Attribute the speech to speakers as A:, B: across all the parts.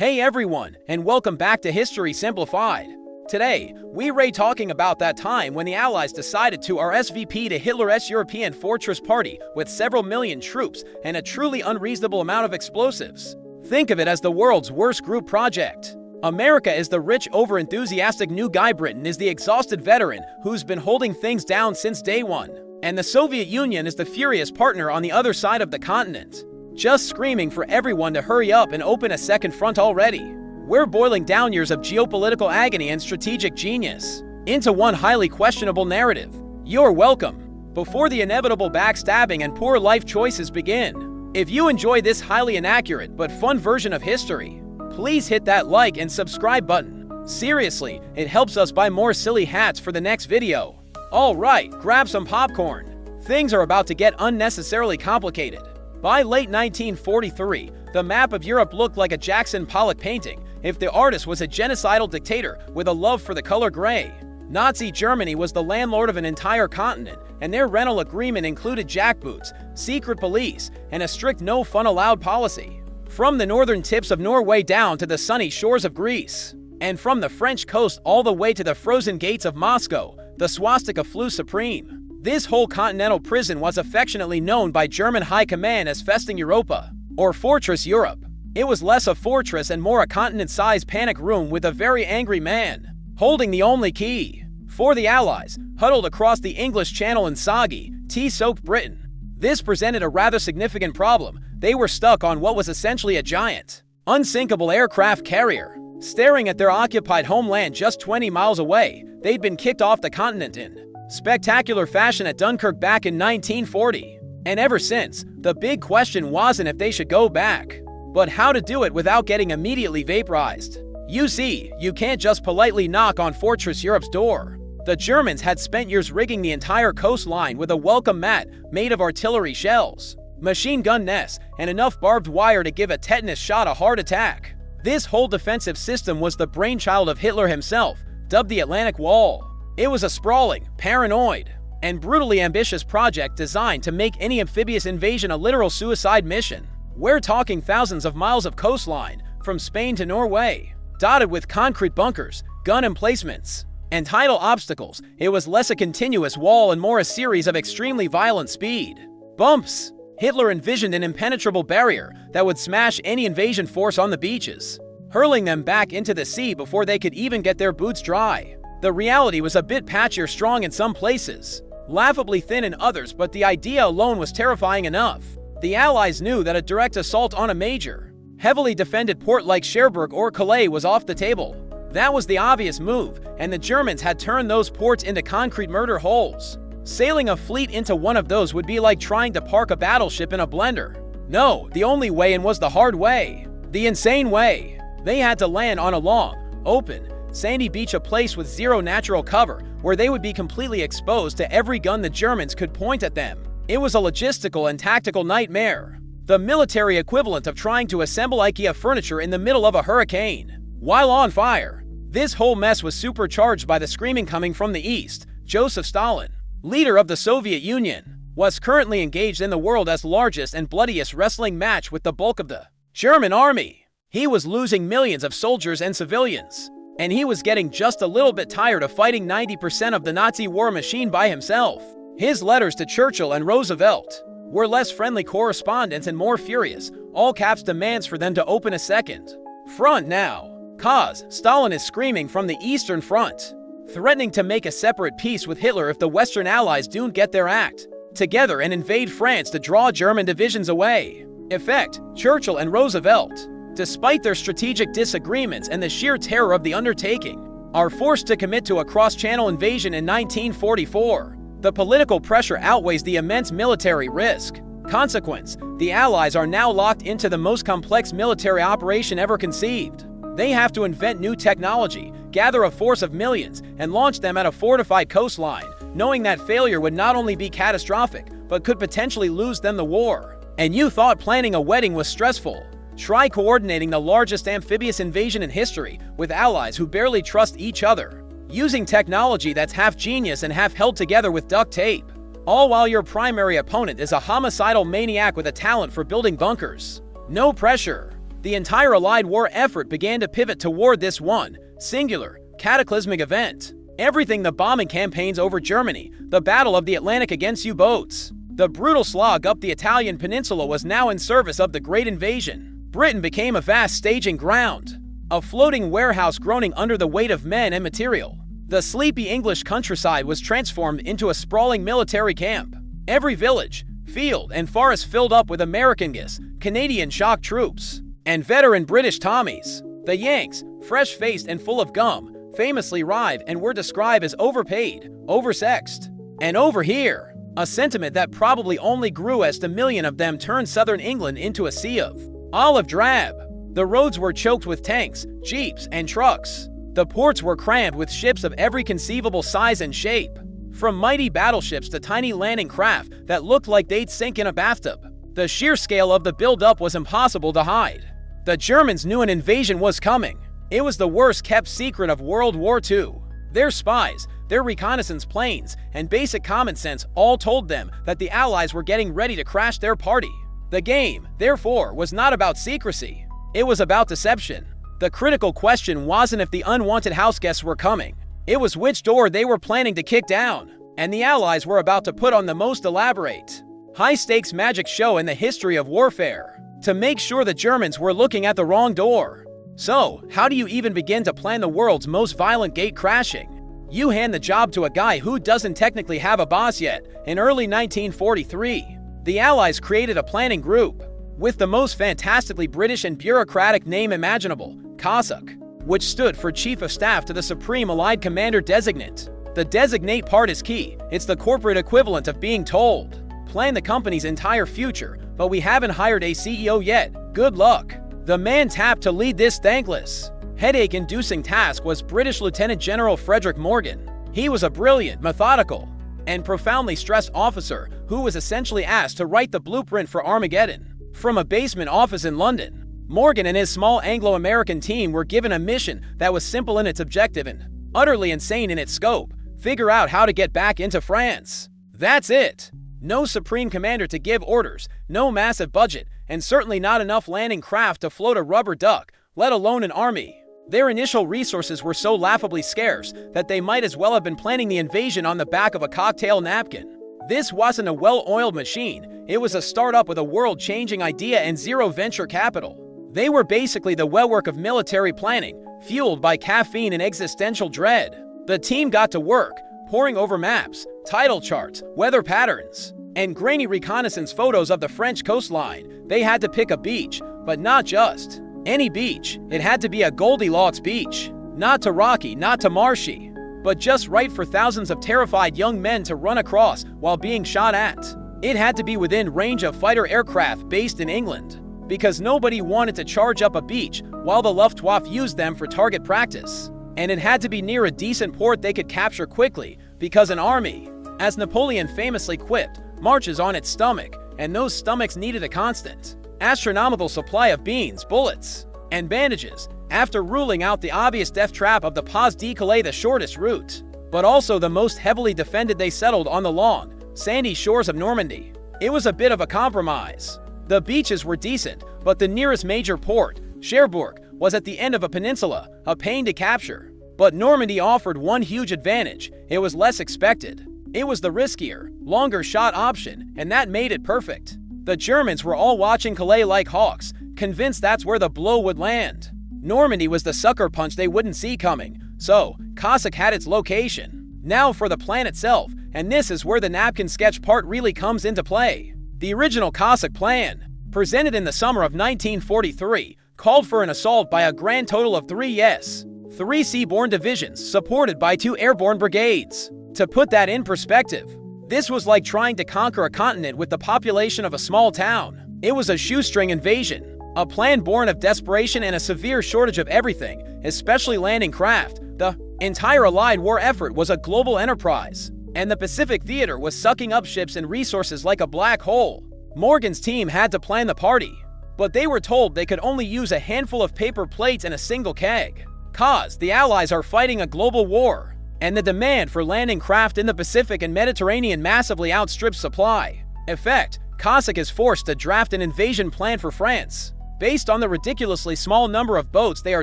A: Hey everyone, and welcome back to History Simplified. Today, we're talking about that time when the Allies decided to RSVP to Hitler's European Fortress Party with several million troops and a truly unreasonable amount of explosives. Think of it as the world's worst group project. America is the rich, over-enthusiastic new guy. Britain is the exhausted veteran who's been holding things down since day one. And the Soviet Union is the furious partner on the other side of the continent, just screaming for everyone to hurry up and open a second front already. We're boiling down years of geopolitical agony and strategic genius into one highly questionable narrative. You're welcome. Before the inevitable backstabbing and poor life choices begin, if you enjoy this highly inaccurate but fun version of history, please hit that like and subscribe button. Seriously, it helps us buy more silly hats for the next video. Alright, grab some popcorn. Things are about to get unnecessarily complicated. By late 1943, the map of Europe looked like a Jackson Pollock painting if the artist was a genocidal dictator with a love for the color gray. Nazi Germany was the landlord of an entire continent, and their rental agreement included jackboots, secret police, and a strict no-fun allowed policy. From the northern tips of Norway down to the sunny shores of Greece, and from the French coast all the way to the frozen gates of Moscow, the swastika flew supreme. This whole continental prison was affectionately known by German high command as Festung Europa, or Fortress Europe. It was less a fortress and more a continent-sized panic room with a very angry man holding the only key. For the Allies, huddled across the English Channel in soggy, tea-soaked Britain, this presented a rather significant problem. They were stuck on what was essentially a giant, unsinkable aircraft carrier. Staring at their occupied homeland just 20 miles away, they'd been kicked off the continent in spectacular fashion at Dunkirk back in 1940. And ever since, the big question wasn't if they should go back, but how to do it without getting immediately vaporized. You see, you can't just politely knock on Fortress Europe's door. The Germans had spent years rigging the entire coastline with a welcome mat made of artillery shells, machine gun nests, and enough barbed wire to give a tetanus shot a heart attack. This whole defensive system was the brainchild of Hitler himself, dubbed the Atlantic Wall. It was a sprawling, paranoid, and brutally ambitious project designed to make any amphibious invasion a literal suicide mission. We're talking thousands of miles of coastline, from Spain to Norway, dotted with concrete bunkers, gun emplacements, and tidal obstacles. It was less a continuous wall and more a series of extremely violent speed bumps. Hitler envisioned an impenetrable barrier that would smash any invasion force on the beaches, hurling them back into the sea before they could even get their boots dry. The reality was a bit patchier strong in some places, laughably thin in others, but the idea alone was terrifying enough. The Allies knew that a direct assault on a major, heavily defended port like Cherbourg or Calais was off the table. That was the obvious move, and the Germans had turned those ports into concrete murder holes. Sailing a fleet into one of those would be like trying to park a battleship in a blender. No, the only way in was the hard way, the insane way. They had to land on a long, open, sandy beach, a place with zero natural cover, where they would be completely exposed to every gun the Germans could point at them. It was a logistical and tactical nightmare, the military equivalent of trying to assemble IKEA furniture in the middle of a hurricane while on fire. This whole mess was supercharged by the screaming coming from the east. Joseph Stalin, leader of the Soviet Union, was currently engaged in the world's largest and bloodiest wrestling match with the bulk of the German army. He was losing millions of soldiers and civilians, and he was getting just a little bit tired of fighting 90% of the Nazi war machine by himself. His letters to Churchill and Roosevelt were less friendly correspondence and more furious, all-caps demands for them to open a second front now. Cause Stalin is screaming from the Eastern Front, threatening to make a separate peace with Hitler if the Western Allies don't get their act together and invade France to draw German divisions away. Effect, Churchill and Roosevelt, despite their strategic disagreements and the sheer terror of the undertaking, are forced to commit to a cross-channel invasion in 1944. The political pressure outweighs the immense military risk. Consequence, the Allies are now locked into the most complex military operation ever conceived. They have to invent new technology, gather a force of millions, and launch them at a fortified coastline, knowing that failure would not only be catastrophic, but could potentially lose them the war. And you thought planning a wedding was stressful? Try coordinating the largest amphibious invasion in history with allies who barely trust each other, using technology that's half genius and half held together with duct tape, all while your primary opponent is a homicidal maniac with a talent for building bunkers. No pressure. The entire Allied war effort began to pivot toward this one, singular, cataclysmic event. Everything, the bombing campaigns over Germany, the Battle of the Atlantic against U-boats, the brutal slog up the Italian peninsula was now in service of the Great Invasion. Britain became a vast staging ground, a floating warehouse groaning under the weight of men and material. The sleepy English countryside was transformed into a sprawling military camp. Every village, field, and forest filled up with American GIS, Canadian shock troops, and veteran British Tommies. The Yanks, fresh-faced and full of gum, famously rived and were described as overpaid, oversexed, and over here, a sentiment that probably only grew as the million of them turned southern England into a sea of olive drab. The roads were choked with tanks, jeeps, and trucks. The ports were crammed with ships of every conceivable size and shape, from mighty battleships to tiny landing craft that looked like they'd sink in a bathtub. The sheer scale of the buildup was impossible to hide. The Germans knew an invasion was coming. It was the worst-kept secret of World War II. Their spies, their reconnaissance planes, and basic common sense all told them that the Allies were getting ready to crash their party. The game, therefore, was not about secrecy. It was about deception. The critical question wasn't if the unwanted house guests were coming. It was which door they were planning to kick down. And the Allies were about to put on the most elaborate, high-stakes magic show in the history of warfare to make sure the Germans were looking at the wrong door. So, how do you even begin to plan the world's most violent gate crashing? You hand the job to a guy who doesn't technically have a boss yet. In early 1943, the Allies created a planning group with the most fantastically British and bureaucratic name imaginable, COSAC, which stood for Chief of Staff to the Supreme Allied Commander-Designate. The designate part is key. It's the corporate equivalent of being told, plan the company's entire future, but we haven't hired a CEO yet. Good luck. The man tapped to lead this thankless, headache-inducing task was British Lieutenant General Frederick Morgan. He was a brilliant, methodical, and profoundly stressed officer who was essentially asked to write the blueprint for Armageddon. From a basement office in London, Morgan and his small Anglo-American team were given a mission that was simple in its objective and utterly insane in its scope: figure out how to get back into France. That's it. No supreme commander to give orders, no massive budget, and certainly not enough landing craft to float a rubber duck, let alone an army. Their initial resources were so laughably scarce that they might as well have been planning the invasion on the back of a cocktail napkin. This wasn't a well-oiled machine. It was a startup with a world-changing idea and zero venture capital. They were basically the well-work of military planning, fueled by caffeine and existential dread. The team got to work, poring over maps, tidal charts, weather patterns, and grainy reconnaissance photos of the French coastline. They had to pick a beach, but not just any beach. It had to be a Goldilocks beach. Not too rocky, not too marshy, but just right for thousands of terrified young men to run across while being shot at. It had to be within range of fighter aircraft based in England, because nobody wanted to charge up a beach while the Luftwaffe used them for target practice. And it had to be near a decent port they could capture quickly, because an army, as Napoleon famously quipped, marches on its stomach, and those stomachs needed a constant, astronomical supply of beans, bullets, and bandages, after ruling out the obvious death trap of the Pas de Calais, the shortest route, but also the most heavily defended. They settled on the long, sandy shores of Normandy. It was a bit of a compromise. The beaches were decent, but the nearest major port, Cherbourg, was at the end of a peninsula, a pain to capture. But Normandy offered one huge advantage: it was less expected. It was the riskier, longer shot option, and that made it perfect. The Germans were all watching Calais like hawks, convinced that's where the blow would land. Normandy was the sucker punch they wouldn't see coming, so COSAC had its location. Now for the plan itself, and this is where the napkin sketch part really comes into play. The original COSAC plan, presented in the summer of 1943, called for an assault by a grand total of three seaborne divisions supported by 2 airborne brigades. To put that in perspective, this was like trying to conquer a continent with the population of a small town. It was a shoestring invasion, a plan born of desperation and a severe shortage of everything, especially landing craft. The entire Allied war effort was a global enterprise, and the Pacific theater was sucking up ships and resources like a black hole. Morgan's team had to plan the party, but they were told they could only use a handful of paper plates and a single keg. Cause the Allies are fighting a global war, and the demand for landing craft in the Pacific and Mediterranean massively outstrips supply. Effect: COSAC is forced to draft an invasion plan for France. based on the ridiculously small number of boats they are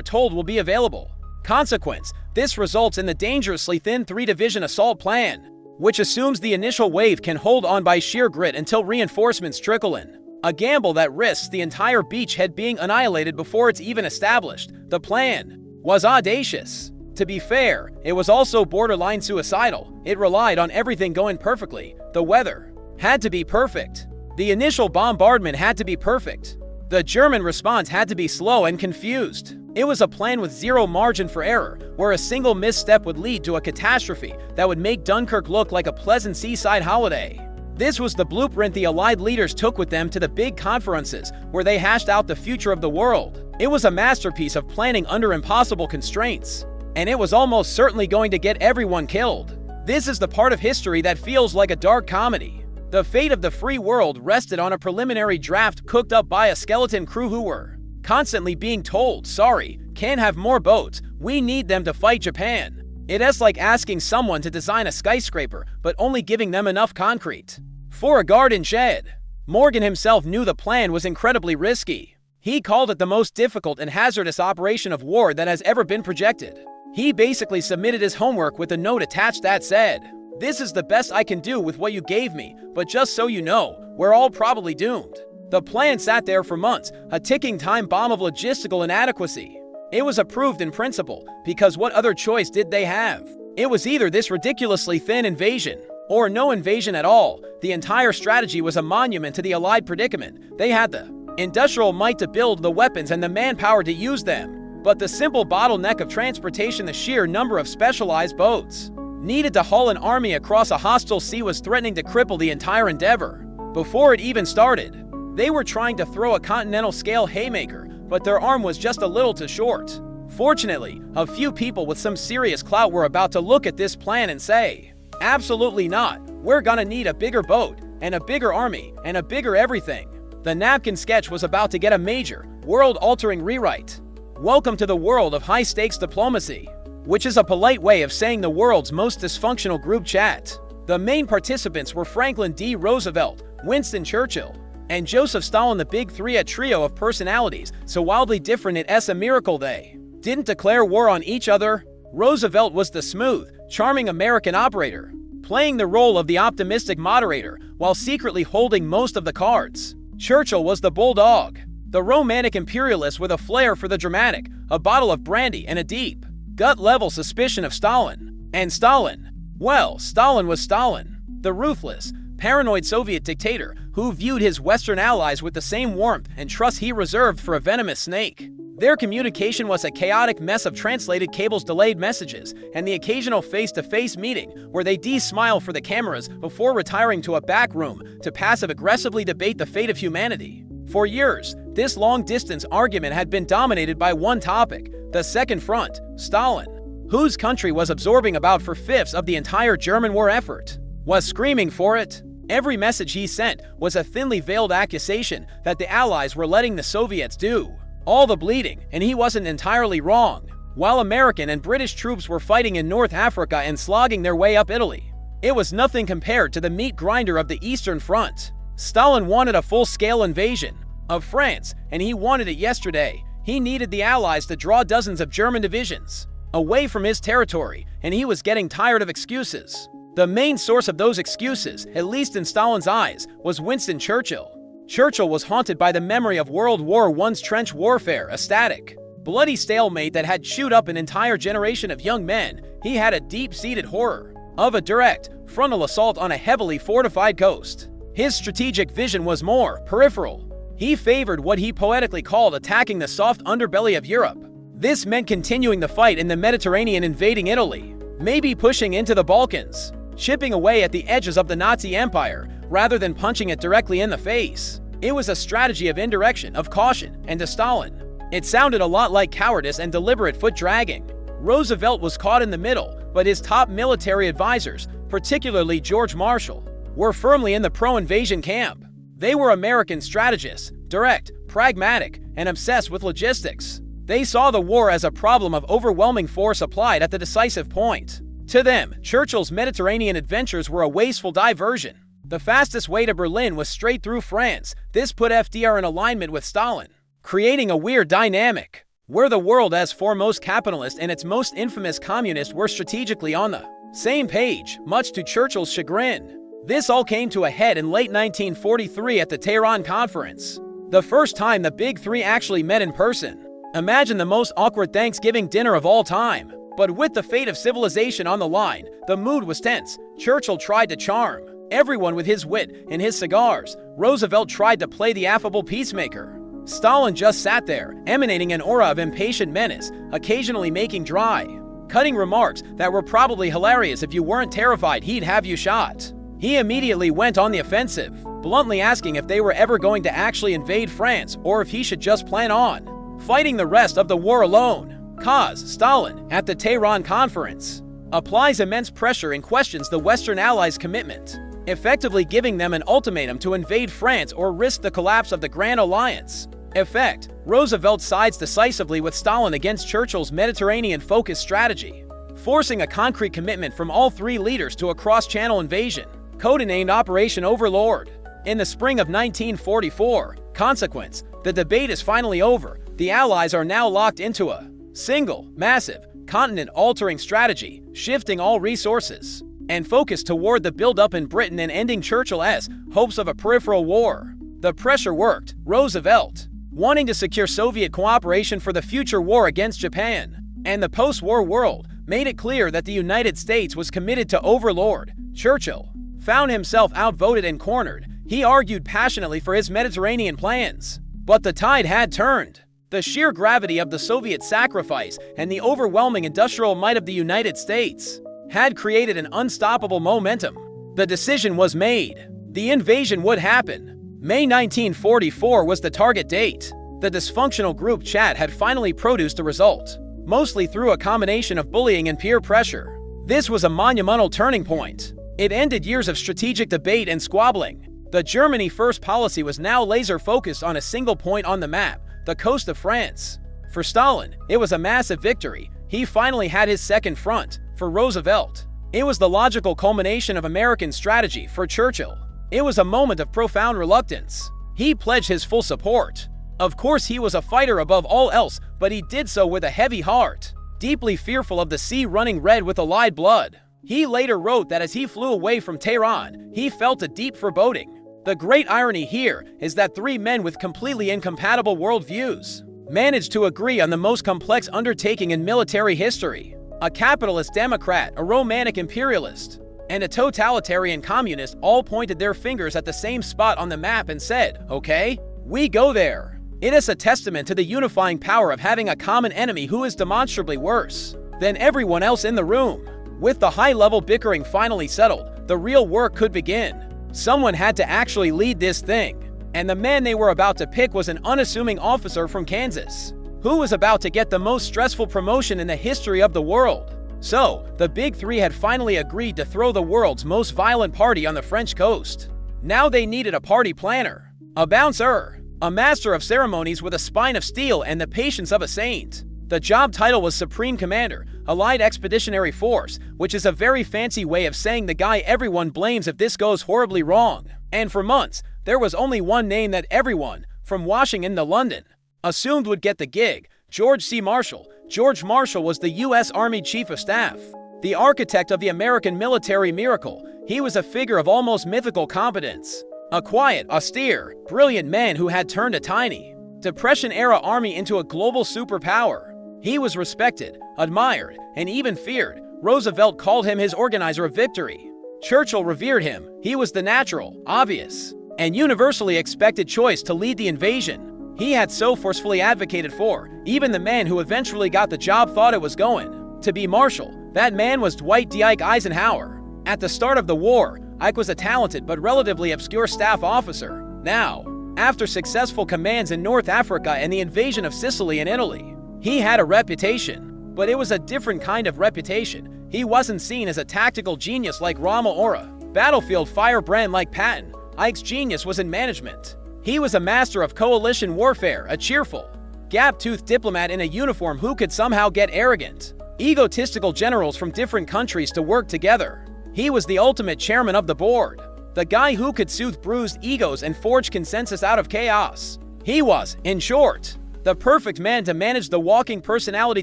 A: told will be available. Consequence, this results in the dangerously thin 3-division assault plan, which assumes the initial wave can hold on by sheer grit until reinforcements trickle in. A gamble that risks the entire beachhead being annihilated before it's even established. The plan was audacious. To be fair, it was also borderline suicidal. It relied on everything going perfectly. The weather had to be perfect. The initial bombardment had to be perfect. The German response had to be slow and confused. It was a plan with zero margin for error, where a single misstep would lead to a catastrophe that would make Dunkirk look like a pleasant seaside holiday. This was the blueprint the Allied leaders took with them to the big conferences, where they hashed out the future of the world. It was a masterpiece of planning under impossible constraints, and it was almost certainly going to get everyone killed. This is the part of history that feels like a dark comedy. The fate of the free world rested on a preliminary draft cooked up by a skeleton crew who were constantly being told, sorry, can't have more boats, we need them to fight Japan. It's like asking someone to design a skyscraper, but only giving them enough concrete for a garden shed. Morgan himself knew the plan was incredibly risky. He called it the most difficult and hazardous operation of war that has ever been projected. He basically submitted his homework with a note attached that said, "This is the best I can do with what you gave me, but just so you know, we're all probably doomed." The plan sat there for months, a ticking time bomb of logistical inadequacy. It was approved in principle, because what other choice did they have? It was either this ridiculously thin invasion, or no invasion at all. The entire strategy was a monument to the Allied predicament. They had the industrial might to build the weapons and the manpower to use them, but the simple bottleneck of transportation, the sheer number of specialized boats needed to haul an army across a hostile sea, was threatening to cripple the entire endeavor. Before it even started, they were trying to throw a continental-scale haymaker, but their arm was just a little too short. Fortunately, a few people with some serious clout were about to look at this plan and say, absolutely not, we're gonna need a bigger boat, and a bigger army, and a bigger everything. The napkin sketch was about to get a major, world-altering rewrite. Welcome to the world of high-stakes diplomacy, which is a polite way of saying the world's most dysfunctional group chat. The main participants were Franklin D. Roosevelt, Winston Churchill, and Joseph Stalin, the big three, a trio of personalities so wildly different it's a miracle they didn't declare war on each other. Roosevelt was the smooth, charming American operator, playing the role of the optimistic moderator while secretly holding most of the cards. Churchill was the bulldog, the romantic imperialist with a flair for the dramatic, a bottle of brandy and a deep, gut-level suspicion of Stalin. And Stalin, well, Stalin was Stalin, the ruthless, paranoid Soviet dictator who viewed his Western allies with the same warmth and trust he reserved for a venomous snake. Their communication was a chaotic mess of translated cables, delayed messages, and the occasional face-to-face meeting where they smile for the cameras before retiring to a back room to passive-aggressively debate the fate of humanity. For years, this long-distance argument had been dominated by one topic: the Second Front. Stalin, whose country was absorbing about 4/5 of the entire German war effort, was screaming for it. Every message he sent was a thinly veiled accusation that the Allies were letting the Soviets do all the bleeding, and he wasn't entirely wrong. While American and British troops were fighting in North Africa and slogging their way up Italy, it was nothing compared to the meat grinder of the Eastern Front. Stalin wanted a full-scale invasion of France, and he wanted it yesterday. He needed the Allies to draw dozens of German divisions away from his territory, and he was getting tired of excuses. The main source of those excuses, at least in Stalin's eyes, was Winston Churchill. Churchill was haunted by the memory of World War I's trench warfare, a static, bloody stalemate that had chewed up an entire generation of young men. He had a deep-seated horror of a direct, frontal assault on a heavily fortified coast. His strategic vision was more peripheral. He favored what he poetically called attacking the soft underbelly of Europe. This meant continuing the fight in the Mediterranean, invading Italy, maybe pushing into the Balkans, chipping away at the edges of the Nazi Empire, rather than punching it directly in the face. It was a strategy of indirection, of caution, and to Stalin, it sounded a lot like cowardice and deliberate foot-dragging. Roosevelt was caught in the middle, but his top military advisors, particularly George Marshall, were firmly in the pro-invasion camp. They were American strategists, direct, pragmatic, and obsessed with logistics. They saw the war as a problem of overwhelming force applied at the decisive point. To them, Churchill's Mediterranean adventures were a wasteful diversion. The fastest way to Berlin was straight through France. This put FDR in alignment with Stalin. creating a weird dynamic where the world's foremost capitalist and its most infamous communist were strategically on the same page, much to Churchill's chagrin. This all came to a head in late 1943 at the Tehran Conference, the first time the Big Three actually met in person. Imagine the most awkward Thanksgiving dinner of all time. But with the fate of civilization on the line, the mood was tense. Churchill tried to charm everyone with his wit and his cigars. Roosevelt tried to play the affable peacemaker. Stalin just sat there, emanating an aura of impatient menace, occasionally making dry, cutting remarks that were probably hilarious if you weren't terrified he'd have you shot. He immediately went on the offensive, bluntly asking if they were ever going to actually invade France or if he should just plan on fighting the rest of the war alone. Cause Stalin, at the Tehran Conference, applies immense pressure and questions the Western Allies' commitment, effectively giving them an ultimatum to invade France or risk the collapse of the Grand Alliance. Effect: Roosevelt sides decisively with Stalin against Churchill's Mediterranean-focused strategy, forcing a concrete commitment from all three leaders to a cross-channel invasion, codenamed Operation Overlord. In the spring of 1944, consequence, the debate is finally over. The Allies are now locked into a single, massive, continent-altering strategy, shifting all resources and focus toward the build-up in Britain and ending Churchill's hopes of a peripheral war. The pressure worked. Roosevelt, wanting to secure Soviet cooperation for the future war against Japan and the post-war world, made it clear that the United States was committed to Overlord. Churchill found himself outvoted and cornered. He argued passionately for his Mediterranean plans, but the tide had turned. The sheer gravity of the Soviet sacrifice and the overwhelming industrial might of the United States had created an unstoppable momentum. The decision was made. The invasion would happen. May 1944 was the target date. The dysfunctional group chat had finally produced a result, mostly through a combination of bullying and peer pressure. This was a monumental turning point. It ended years of strategic debate and squabbling. The Germany First policy was now laser-focused on a single point on the map: the coast of France. For Stalin, it was a massive victory. He finally had his second front. For Roosevelt, it was the logical culmination of American strategy. For Churchill, it was a moment of profound reluctance. He pledged his full support. Of course, he was a fighter above all else, but he did so with a heavy heart, deeply fearful of the sea running red with Allied blood. He later wrote that as he flew away from Tehran, he felt a deep foreboding. The great irony here is that three men with completely incompatible worldviews managed to agree on the most complex undertaking in military history. A capitalist Democrat, a romantic imperialist, and a totalitarian communist all pointed their fingers at the same spot on the map and said, "Okay, we go there." It is a testament to the unifying power of having a common enemy who is demonstrably worse than everyone else in the room. With the high-level bickering finally settled, the real work could begin. Someone had to actually lead this thing, and the man they were about to pick was an unassuming officer from Kansas, who was about to get the most stressful promotion in the history of the world. So, the Big Three had finally agreed to throw the world's most violent party on the French coast. Now they needed a party planner, a bouncer, a master of ceremonies with a spine of steel and the patience of a saint. The job title was Supreme Commander, Allied Expeditionary Force, which is a very fancy way of saying the guy everyone blames if this goes horribly wrong. And for months, there was only one name that everyone, from Washington to London, assumed would get the gig: George C. Marshall. George Marshall was the U.S. Army Chief of Staff, the architect of the American military miracle. He was a figure of almost mythical competence, a quiet, austere, brilliant man who had turned a tiny, Depression-era army into a global superpower. He was respected, admired, and even feared. Roosevelt called him his organizer of victory. Churchill revered him. He was the natural, obvious, and universally expected choice to lead the invasion he had so forcefully advocated for. Even the man who eventually got the job thought it was going to be Marshall. That man was Dwight D. Ike Eisenhower. At the start of the war, Ike was a talented but relatively obscure staff officer. Now, after successful commands in North Africa and the invasion of Sicily and Italy, he had a reputation, but it was a different kind of reputation. He wasn't seen as a tactical genius like Rommel or a battlefield firebrand like Patton. Ike's genius was in management. He was a master of coalition warfare, a cheerful, gap-toothed diplomat in a uniform who could somehow get arrogant, egotistical generals from different countries to work together. He was the ultimate chairman of the board, the guy who could soothe bruised egos and forge consensus out of chaos. He was, in short, the perfect man to manage the walking personality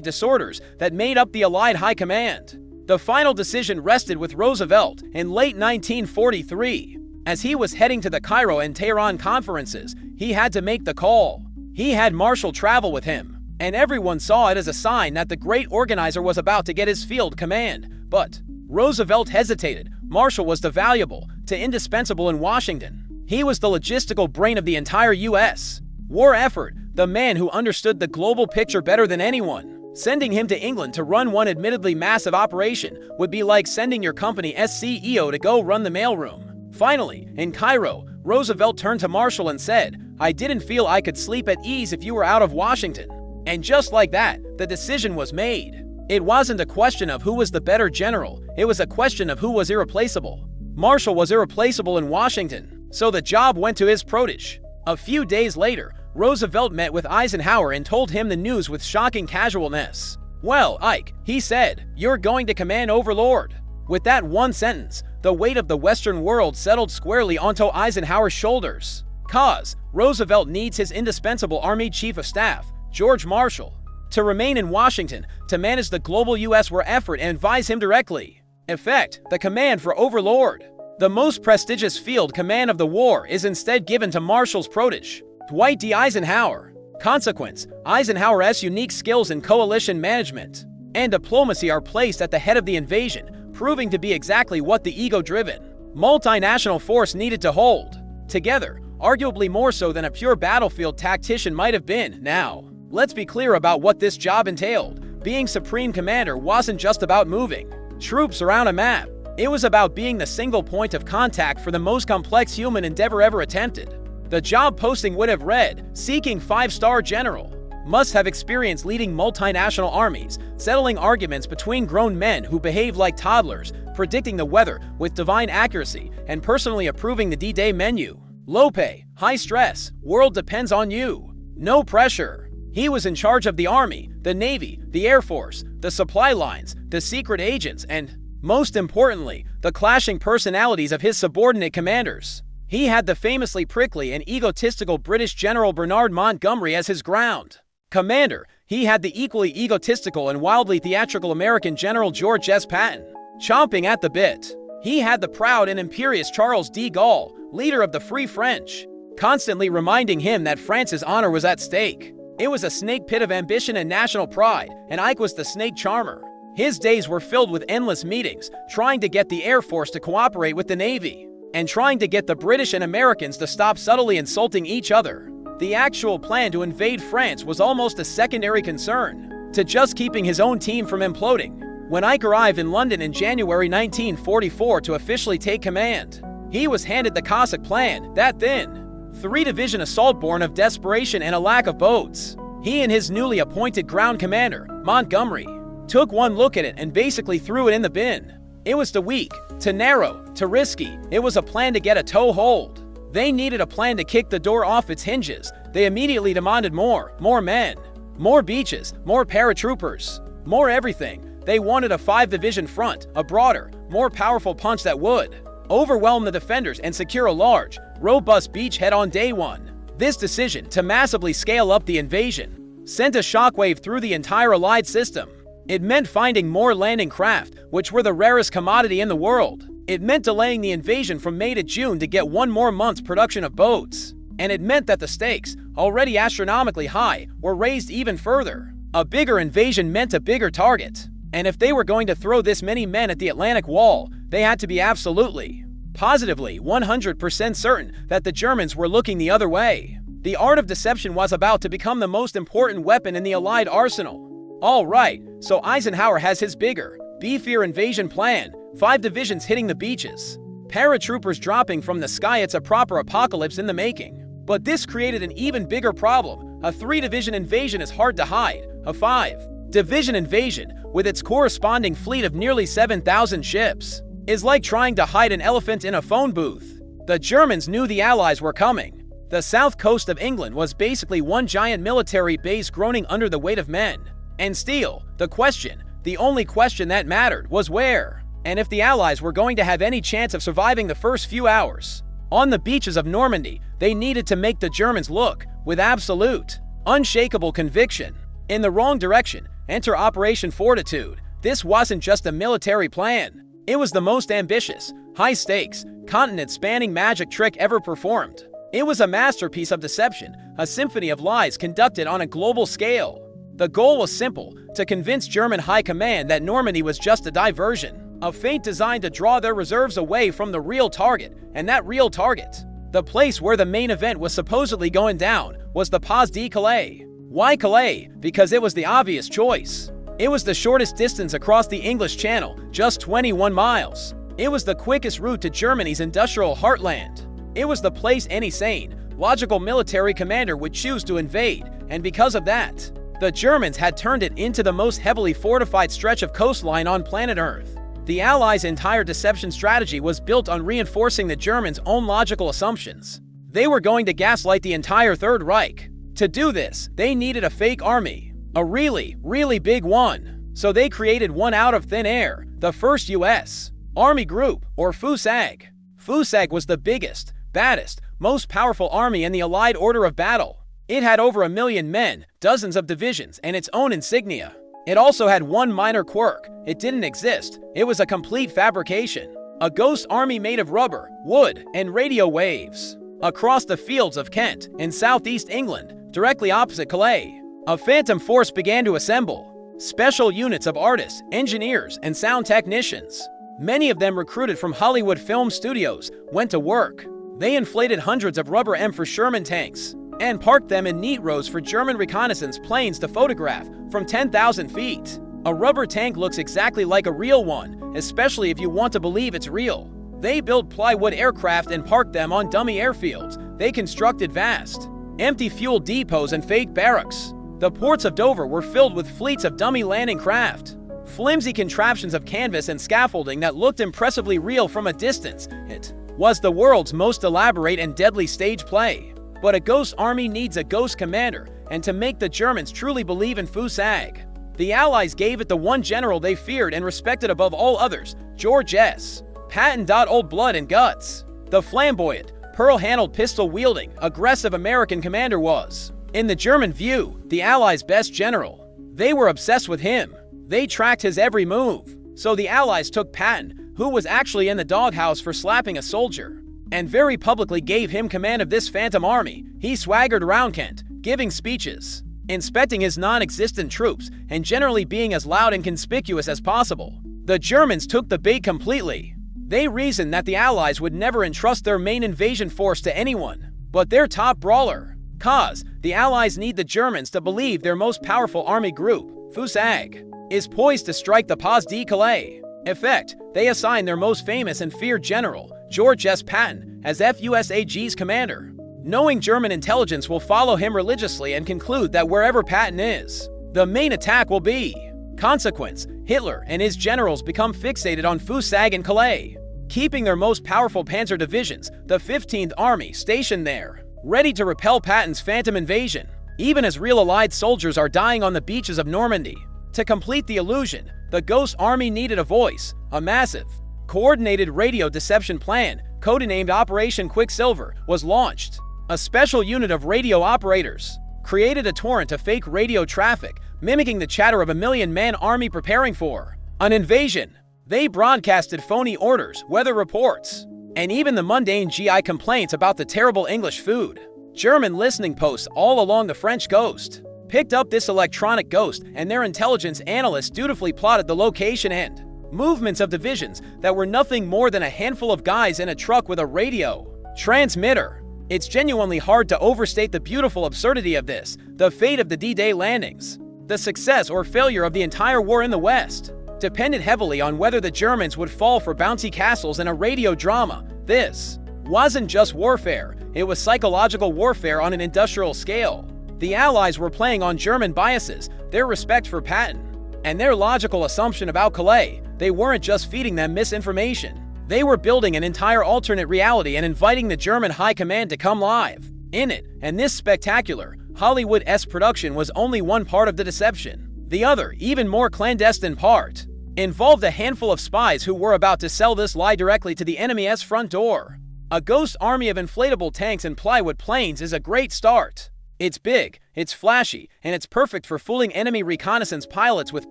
A: disorders that made up the Allied High Command. The final decision rested with Roosevelt in late 1943. As he was heading to the Cairo and Tehran conferences, he had to make the call. He had Marshall travel with him, and everyone saw it as a sign that the great organizer was about to get his field command. But Roosevelt hesitated. Marshall was the valuable to indispensable in Washington. He was the logistical brain of the entire U.S. war effort, the man who understood the global picture better than anyone. Sending him to England to run one admittedly massive operation would be like sending your company's CEO to go run the mailroom. Finally, in Cairo, Roosevelt turned to Marshall and said, "I didn't feel I could sleep at ease if you were out of Washington." And just like that, the decision was made. It wasn't a question of who was the better general, it was a question of who was irreplaceable. Marshall was irreplaceable in Washington, so the job went to his protege. A few days later, Roosevelt met with Eisenhower and told him the news with shocking casualness. "Well, Ike," he said, "you're going to command Overlord." With that one sentence, the weight of the Western world settled squarely onto Eisenhower's shoulders. Cause Roosevelt needs his indispensable Army Chief of Staff, George Marshall, to remain in Washington to manage the global U.S. war effort and advise him directly. Effect, the command for Overlord. The most prestigious field command of the war is instead given to Marshall's protege, Dwight D. Eisenhower. Consequence, Eisenhower's unique skills in coalition management and diplomacy are placed at the head of the invasion, proving to be exactly what the ego-driven, multinational force needed to hold together, arguably more so than a pure battlefield tactician might have been. Now, let's be clear about what this job entailed. Being Supreme Commander wasn't just about moving troops around a map. It was about being the single point of contact for the most complex human endeavor ever attempted. The job posting would have read, "Seeking 5-star general. Must have experience leading multinational armies, settling arguments between grown men who behave like toddlers, predicting the weather with divine accuracy, and personally approving the D-Day menu. Low pay, high stress, world depends on you. No pressure." He was in charge of the Army, the Navy, the Air Force, the supply lines, the secret agents, and, most importantly, the clashing personalities of his subordinate commanders. He had the famously prickly and egotistical British General Bernard Montgomery as his ground commander. He had the equally egotistical and wildly theatrical American General George S. Patton chomping at the bit. He had the proud and imperious Charles de Gaulle, leader of the Free French, constantly reminding him that France's honor was at stake. It was a snake pit of ambition and national pride, and Ike was the snake charmer. His days were filled with endless meetings, trying to get the Air Force to cooperate with the Navy, and trying to get the British and Americans to stop subtly insulting each other. The actual plan to invade France was almost a secondary concern to just keeping his own team from imploding. When Ike arrived in London in January 1944 to officially take command, he was handed the Cossack plan, that thin, 3-division assault born of desperation and a lack of boats. He and his newly appointed ground commander, Montgomery, took one look at it and basically threw it in the bin. It was too weak, too narrow, too risky. It was a plan to get a toehold. They needed a plan to kick the door off its hinges. They immediately demanded more men, more beaches, more paratroopers, more everything. They wanted a 5-division front, a broader, more powerful punch that would overwhelm the defenders and secure a large, robust beachhead on day one. This decision to massively scale up the invasion sent a shockwave through the entire Allied system. It meant finding more landing craft, which were the rarest commodity in the world. It meant delaying the invasion from May to June to get one more month's production of boats. And it meant that the stakes, already astronomically high, were raised even further. A bigger invasion meant a bigger target. And if they were going to throw this many men at the Atlantic Wall, they had to be absolutely, positively, 100% certain that the Germans were looking the other way. The art of deception was about to become the most important weapon in the Allied arsenal. All right, so Eisenhower has his bigger, beefier invasion plan, 5 divisions hitting the beaches, paratroopers dropping from the sky. It's a proper apocalypse in the making. But this created an even bigger problem. A 3-division invasion is hard to hide. A 5-division invasion, with its corresponding fleet of nearly 7,000 ships, is like trying to hide an elephant in a phone booth. The Germans knew the Allies were coming. The south coast of England was basically one giant military base groaning under the weight of men and steel. The only question that mattered was where, and if the Allies were going to have any chance of surviving the first few hours. On the beaches of Normandy, they needed to make the Germans look with absolute, unshakable conviction in the wrong direction. Enter Operation Fortitude. This wasn't just a military plan. It was the most ambitious, high-stakes, continent-spanning magic trick ever performed. It was a masterpiece of deception, a symphony of lies conducted on a global scale. The goal was simple: to convince German high command that Normandy was just a diversion, a feint designed to draw their reserves away from the real target. And that real target, the place where the main event was supposedly going down, was the Pas de Calais. Why Calais? Because it was the obvious choice. It was the shortest distance across the English Channel, just 21 miles. It was the quickest route to Germany's industrial heartland. It was the place any sane, logical military commander would choose to invade, and because of that, the Germans had turned it into the most heavily fortified stretch of coastline on planet Earth. The Allies' entire deception strategy was built on reinforcing the Germans' own logical assumptions. They were going to gaslight the entire Third Reich. To do this, they needed a fake army, a really, really big one. So they created one out of thin air, the First U.S. Army Group, or FUSAG. FUSAG was the biggest, baddest, most powerful army in the Allied order of battle. It had over 1 million men, dozens of divisions, and its own insignia. It also had one minor quirk: it didn't exist. It was a complete fabrication. A ghost army made of rubber, wood, and radio waves. Across the fields of Kent, in southeast England, directly opposite Calais, a phantom force began to assemble. Special units of artists, engineers, and sound technicians. Many of them recruited from Hollywood film studios, went to work. They inflated hundreds of rubber M for Sherman tanks and parked them in neat rows for German reconnaissance planes to photograph from 10,000 feet. A rubber tank looks exactly like a real one, especially if you want to believe it's real. They built plywood aircraft and parked them on dummy airfields. They constructed vast, empty fuel depots and fake barracks. The ports of Dover were filled with fleets of dummy landing craft. Flimsy contraptions of canvas and scaffolding that looked impressively real from a distance. It was the world's most elaborate and deadly stage play. But a ghost army needs a ghost commander, and to make the Germans truly believe in FUSAG, the Allies gave it the one general they feared and respected above all others, George S. Patton. Old blood and guts. The flamboyant, pearl-handled pistol-wielding, aggressive American commander was, in the German view, the Allies' best general. They were obsessed with him. They tracked his every move. So the Allies took Patton, who was actually in the doghouse for slapping a soldier, and very publicly gave him command of this phantom army. He swaggered around Kent, giving speeches, inspecting his non-existent troops, and generally being as loud and conspicuous as possible. The Germans took the bait completely. They reasoned that the Allies would never entrust their main invasion force to anyone but their top brawler. Cause the Allies need the Germans to believe their most powerful army group, FUSAG, is poised to strike the Pas de Calais. Effect, they assign their most famous and feared general, George S. Patton, as FUSAG's commander, knowing German intelligence will follow him religiously and conclude that wherever Patton is, the main attack will be. Consequence, Hitler and his generals become fixated on FUSAG and Calais, keeping their most powerful panzer divisions, the 15th Army, stationed there, ready to repel Patton's phantom invasion, even as real Allied soldiers are dying on the beaches of Normandy. To complete the illusion, the Ghost Army needed a voice. A massive, coordinated radio deception plan, codenamed Operation Quicksilver, was launched. A special unit of radio operators created a torrent of fake radio traffic, mimicking the chatter of a million-man army preparing for an invasion. They broadcasted phony orders, weather reports, and even the mundane GI complaints about the terrible English food. German listening posts all along the French coast picked up this electronic ghost, and their intelligence analysts dutifully plotted the location and movements of divisions that were nothing more than a handful of guys in a truck with a radio transmitter. It's genuinely hard to overstate the beautiful absurdity of this, the fate of the D-Day landings. The success or failure of the entire war in the West depended heavily on whether the Germans would fall for bouncy castles and a radio drama. This wasn't just warfare, it was psychological warfare on an industrial scale. The Allies were playing on German biases, their respect for Patton, and their logical assumption about Calais. They weren't just feeding them misinformation. They were building an entire alternate reality and inviting the German high command to come live in it. And this spectacular, Hollywood-esque production was only one part of the deception. The other, even more clandestine part, involved a handful of spies who were about to sell this lie directly to the enemy's front door. A ghost army of inflatable tanks and plywood planes is a great start. It's big, it's flashy, and it's perfect for fooling enemy reconnaissance pilots with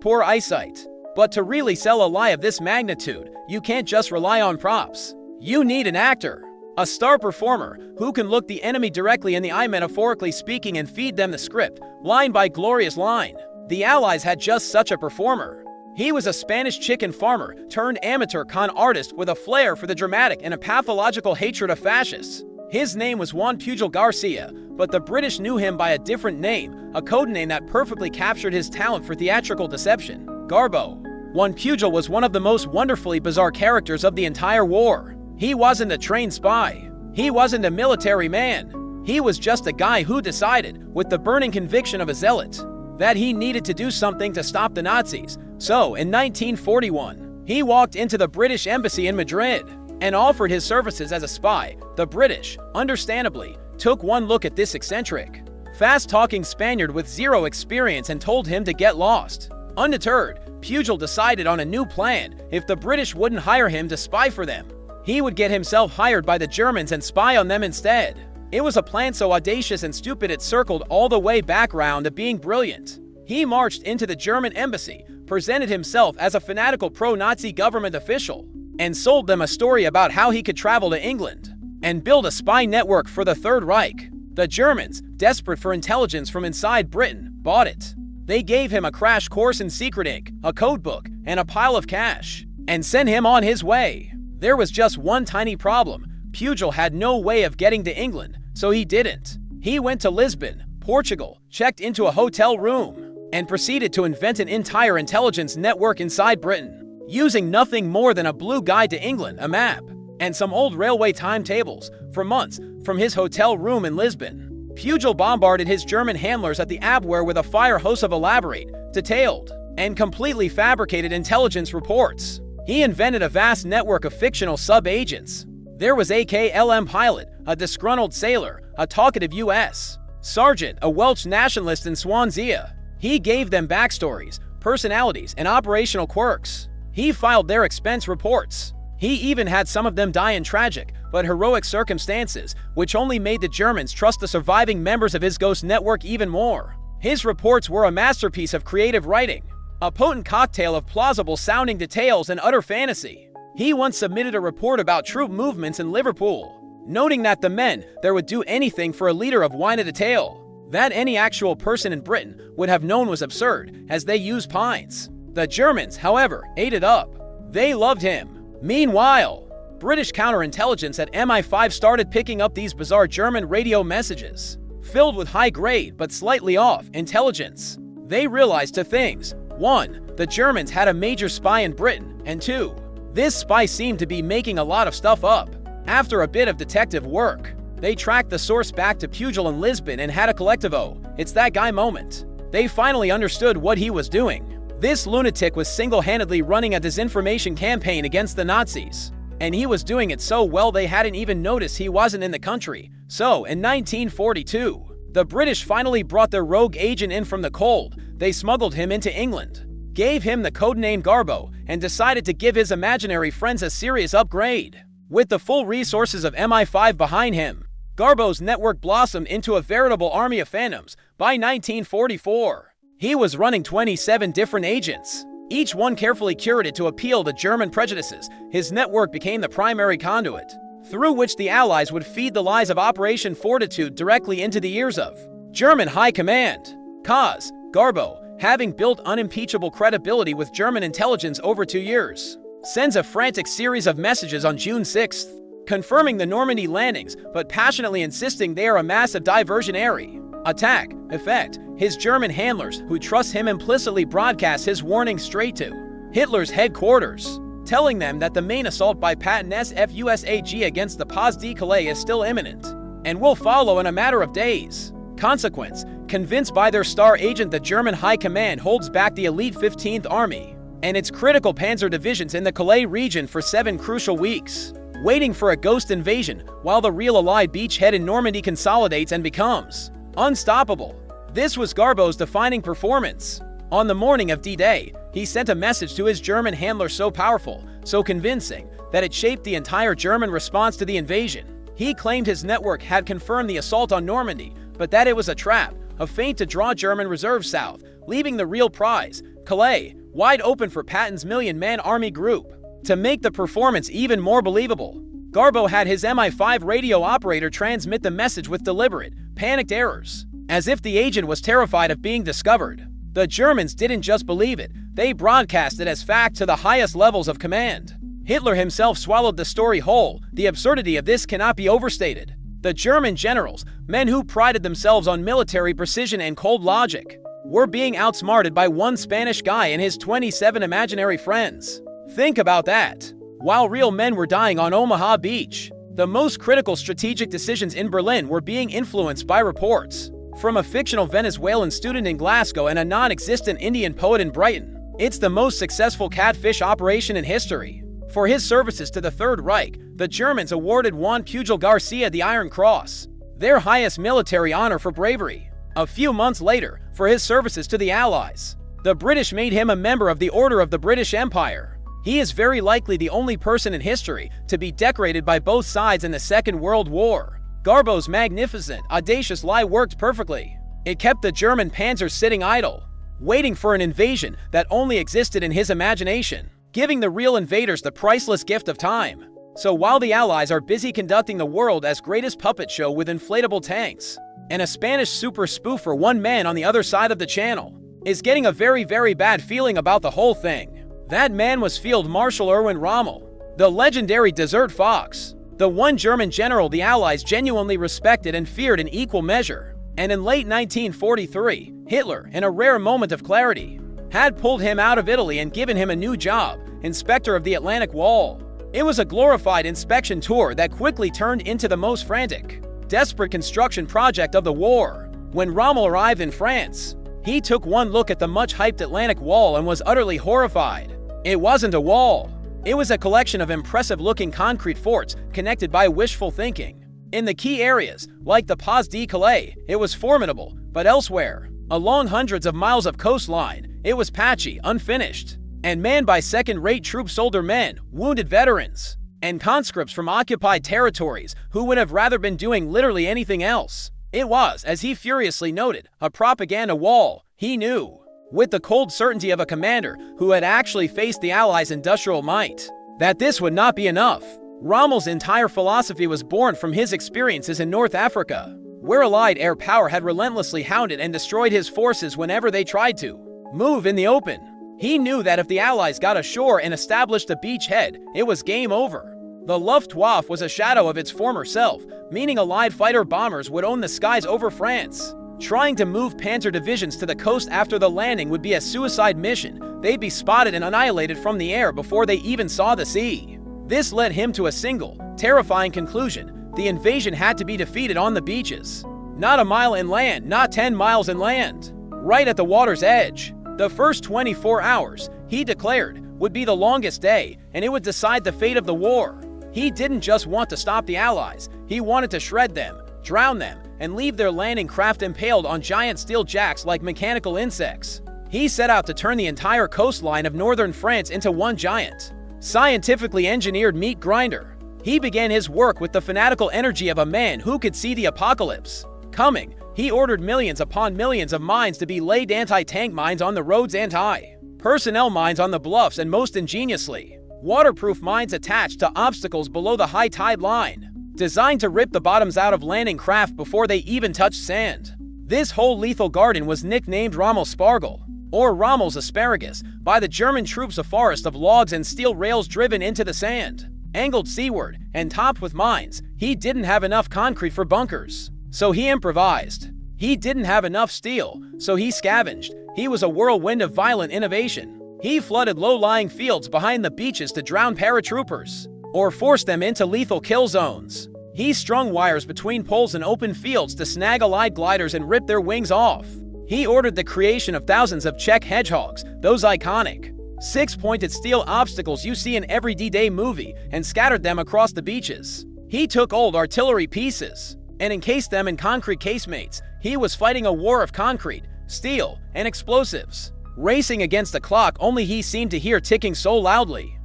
A: poor eyesight. But to really sell a lie of this magnitude, you can't just rely on props. You need an actor, a star performer, who can look the enemy directly in the eye, metaphorically speaking, and feed them the script, line by glorious line. The Allies had just such a performer. He was a Spanish chicken farmer turned amateur con artist with a flair for the dramatic and a pathological hatred of fascists. His name was Juan Pujol Garcia, but the British knew him by a different name, a code name that perfectly captured his talent for theatrical deception: Garbo. Juan Pujol was one of the most wonderfully bizarre characters of the entire war. He wasn't a trained spy. He wasn't a military man. He was just a guy who decided, with the burning conviction of a zealot, that he needed to do something to stop the Nazis. So, in 1941, he walked into the British embassy in Madrid and offered his services as a spy. The British, understandably, took one look at this eccentric, fast-talking Spaniard with zero experience and told him to get lost. Undeterred, Pujol decided on a new plan. If the British wouldn't hire him to spy for them, he would get himself hired by the Germans and spy on them instead. It was a plan so audacious and stupid it circled all the way back round to being brilliant. He marched into the German embassy, presented himself as a fanatical pro-Nazi government official, and sold them a story about how he could travel to England and build a spy network for the Third Reich. The Germans, desperate for intelligence from inside Britain, bought it. They gave him a crash course in secret ink, a codebook, and a pile of cash, and sent him on his way. There was just one tiny problem. Pujol had no way of getting to England, so he didn't. He went to Lisbon, Portugal, checked into a hotel room, and proceeded to invent an entire intelligence network inside Britain, using nothing more than a blue guide to England, a map, and some old railway timetables. For months, from his hotel room in Lisbon, Pujol bombarded his German handlers at the Abwehr with a fire hose of elaborate, detailed, and completely fabricated intelligence reports. He invented a vast network of fictional sub-agents. There was a KLM pilot, a disgruntled sailor, a talkative U.S. sergeant, a Welsh nationalist in Swansea. He gave them backstories, personalities, and operational quirks. He filed their expense reports. He even had some of them die in tragic but heroic circumstances, which only made the Germans trust the surviving members of his ghost network even more. His reports were a masterpiece of creative writing, a potent cocktail of plausible-sounding details and utter fantasy. He once submitted a report about troop movements in Liverpool, noting that the men there would do anything for a liter of wine at a tale. That any actual person in Britain would have known was absurd, as they used pints. The Germans, however, ate it up. They loved him. Meanwhile, British counterintelligence at MI5 started picking up these bizarre German radio messages, filled with high-grade but slightly off intelligence. They realized two things. 1. The Germans had a major spy in Britain, and 2. This spy seemed to be making a lot of stuff up. After a bit of detective work, they tracked the source back to Pujol in Lisbon and had a collective "oh, it's that guy" moment. They finally understood what he was doing. This lunatic was single-handedly running a disinformation campaign against the Nazis, and he was doing it so well they hadn't even noticed he wasn't in the country. So, in 1942, the British finally brought their rogue agent in from the cold. They smuggled him into England, gave him the codename Garbo, and decided to give his imaginary friends a serious upgrade. With the full resources of MI5 behind him, Garbo's network blossomed into a veritable army of phantoms. By 1944, he was running 27 different agents, each one carefully curated to appeal to German prejudices. His network became the primary conduit, through which the Allies would feed the lies of Operation Fortitude directly into the ears of German high command. Cause, Garbo, having built unimpeachable credibility with German intelligence over 2 years, sends a frantic series of messages on June 6th, confirming the Normandy landings, but passionately insisting they are a massive diversionary attack. Effect, his German handlers, who trust him, implicitly broadcast his warning straight to Hitler's headquarters, telling them that the main assault by Patton SFUSAG against the Pas de Calais is still imminent and will follow in a matter of days. Consequence, convinced by their star agent, the German High Command holds back the elite 15th Army and its critical panzer divisions in the Calais region for 7 crucial weeks, waiting for a ghost invasion, while the real Allied beachhead in Normandy consolidates and becomes unstoppable. This was Garbo's defining performance. On the morning of D-Day, he sent a message to his German handler so powerful, so convincing, that it shaped the entire German response to the invasion. He claimed his network had confirmed the assault on Normandy, but that it was a trap, a feint to draw German reserves south, leaving the real prize, Calais, wide open for Patton's million-man army group. To make the performance even more believable, Garbo had his MI5 radio operator transmit the message with deliberate, panicked errors, as if the agent was terrified of being discovered. The Germans didn't just believe it, they broadcast it as fact to the highest levels of command. Hitler himself swallowed the story whole. The absurdity of this cannot be overstated. The German generals, men who prided themselves on military precision and cold logic, were being outsmarted by one Spanish guy and his 27 imaginary friends. Think about that. While real men were dying on Omaha Beach, the most critical strategic decisions in Berlin were being influenced by reports from a fictional Venezuelan student in Glasgow and a non-existent Indian poet in Brighton. It's the most successful catfish operation in history. For his services to the Third Reich, the Germans awarded Juan Pujol Garcia the Iron Cross, their highest military honor for bravery. A few months later, for his services to the Allies, the British made him a member of the Order of the British Empire. He is very likely the only person in history to be decorated by both sides in the Second World War. Garbo's magnificent, audacious lie worked perfectly. It kept the German panzers sitting idle, waiting for an invasion that only existed in his imagination, giving the real invaders the priceless gift of time. So while the Allies are busy conducting the world's greatest puppet show with inflatable tanks, and a Spanish super spoofer, one man on the other side of the channel is getting a very, very bad feeling about the whole thing. That man was Field Marshal Erwin Rommel, the legendary Desert Fox, the one German general the Allies genuinely respected and feared in equal measure. And in late 1943, Hitler, in a rare moment of clarity, had pulled him out of Italy and given him a new job, Inspector of the Atlantic Wall. It was a glorified inspection tour that quickly turned into the most frantic, desperate construction project of the war. When Rommel arrived in France, he took one look at the much-hyped Atlantic Wall and was utterly horrified. It wasn't a wall. It was a collection of impressive-looking concrete forts connected by wishful thinking. In the key areas, like the Pas de Calais, it was formidable, but elsewhere, along hundreds of miles of coastline, it was patchy, unfinished, and manned by second-rate troops, older men, wounded veterans, and conscripts from occupied territories who would have rather been doing literally anything else. It was, as he furiously noted, a propaganda wall. He knew, with the cold certainty of a commander who had actually faced the Allies' industrial might, that this would not be enough. Rommel's entire philosophy was born from his experiences in North Africa, where Allied air power had relentlessly hounded and destroyed his forces whenever they tried to move in the open. He knew that if the Allies got ashore and established a beachhead, it was game over. The Luftwaffe was a shadow of its former self, meaning Allied fighter bombers would own the skies over France. Trying to move panzer divisions to the coast after the landing would be a suicide mission. They'd be spotted and annihilated from the air before they even saw the sea. This led him to a single, terrifying conclusion. The invasion had to be defeated on the beaches. Not a mile inland, not 10 miles inland. Right at the water's edge. The first 24 hours, he declared, would be the longest day, and it would decide the fate of the war. He didn't just want to stop the Allies. He wanted to shred them, drown them, and leave their landing craft impaled on giant steel jacks like mechanical insects. He set out to turn the entire coastline of northern France into one giant, scientifically engineered meat grinder. He began his work with the fanatical energy of a man who could see the apocalypse coming. He ordered millions upon millions of mines to be laid, anti-tank mines on the roads, anti-personnel mines on the bluffs, and most ingeniously, waterproof mines attached to obstacles below the high tide line, designed to rip the bottoms out of landing craft before they even touched sand. This whole lethal garden was nicknamed Rommel's Spargel, or Rommel's Asparagus, by the German troops, a forest of logs and steel rails driven into the sand, angled seaward, and topped with mines. He didn't have enough concrete for bunkers, so he improvised. He didn't have enough steel, so he scavenged. He was a whirlwind of violent innovation. He flooded low-lying fields behind the beaches to drown paratroopers, or force them into lethal kill zones. He strung wires between poles in open fields to snag Allied gliders and rip their wings off. He ordered the creation of thousands of Czech hedgehogs, those iconic six-pointed steel obstacles you see in every D-Day movie, and scattered them across the beaches. He took old artillery pieces and encased them in concrete casemates. He was fighting a war of concrete, steel, and explosives. racing against the clock only he seemed to hear ticking so loudly.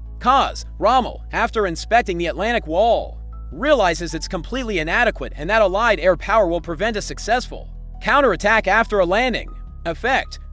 A: Rommel, after inspecting the Atlantic wall, realizes it's completely inadequate and that Allied air power will prevent a successful counterattack after a landing.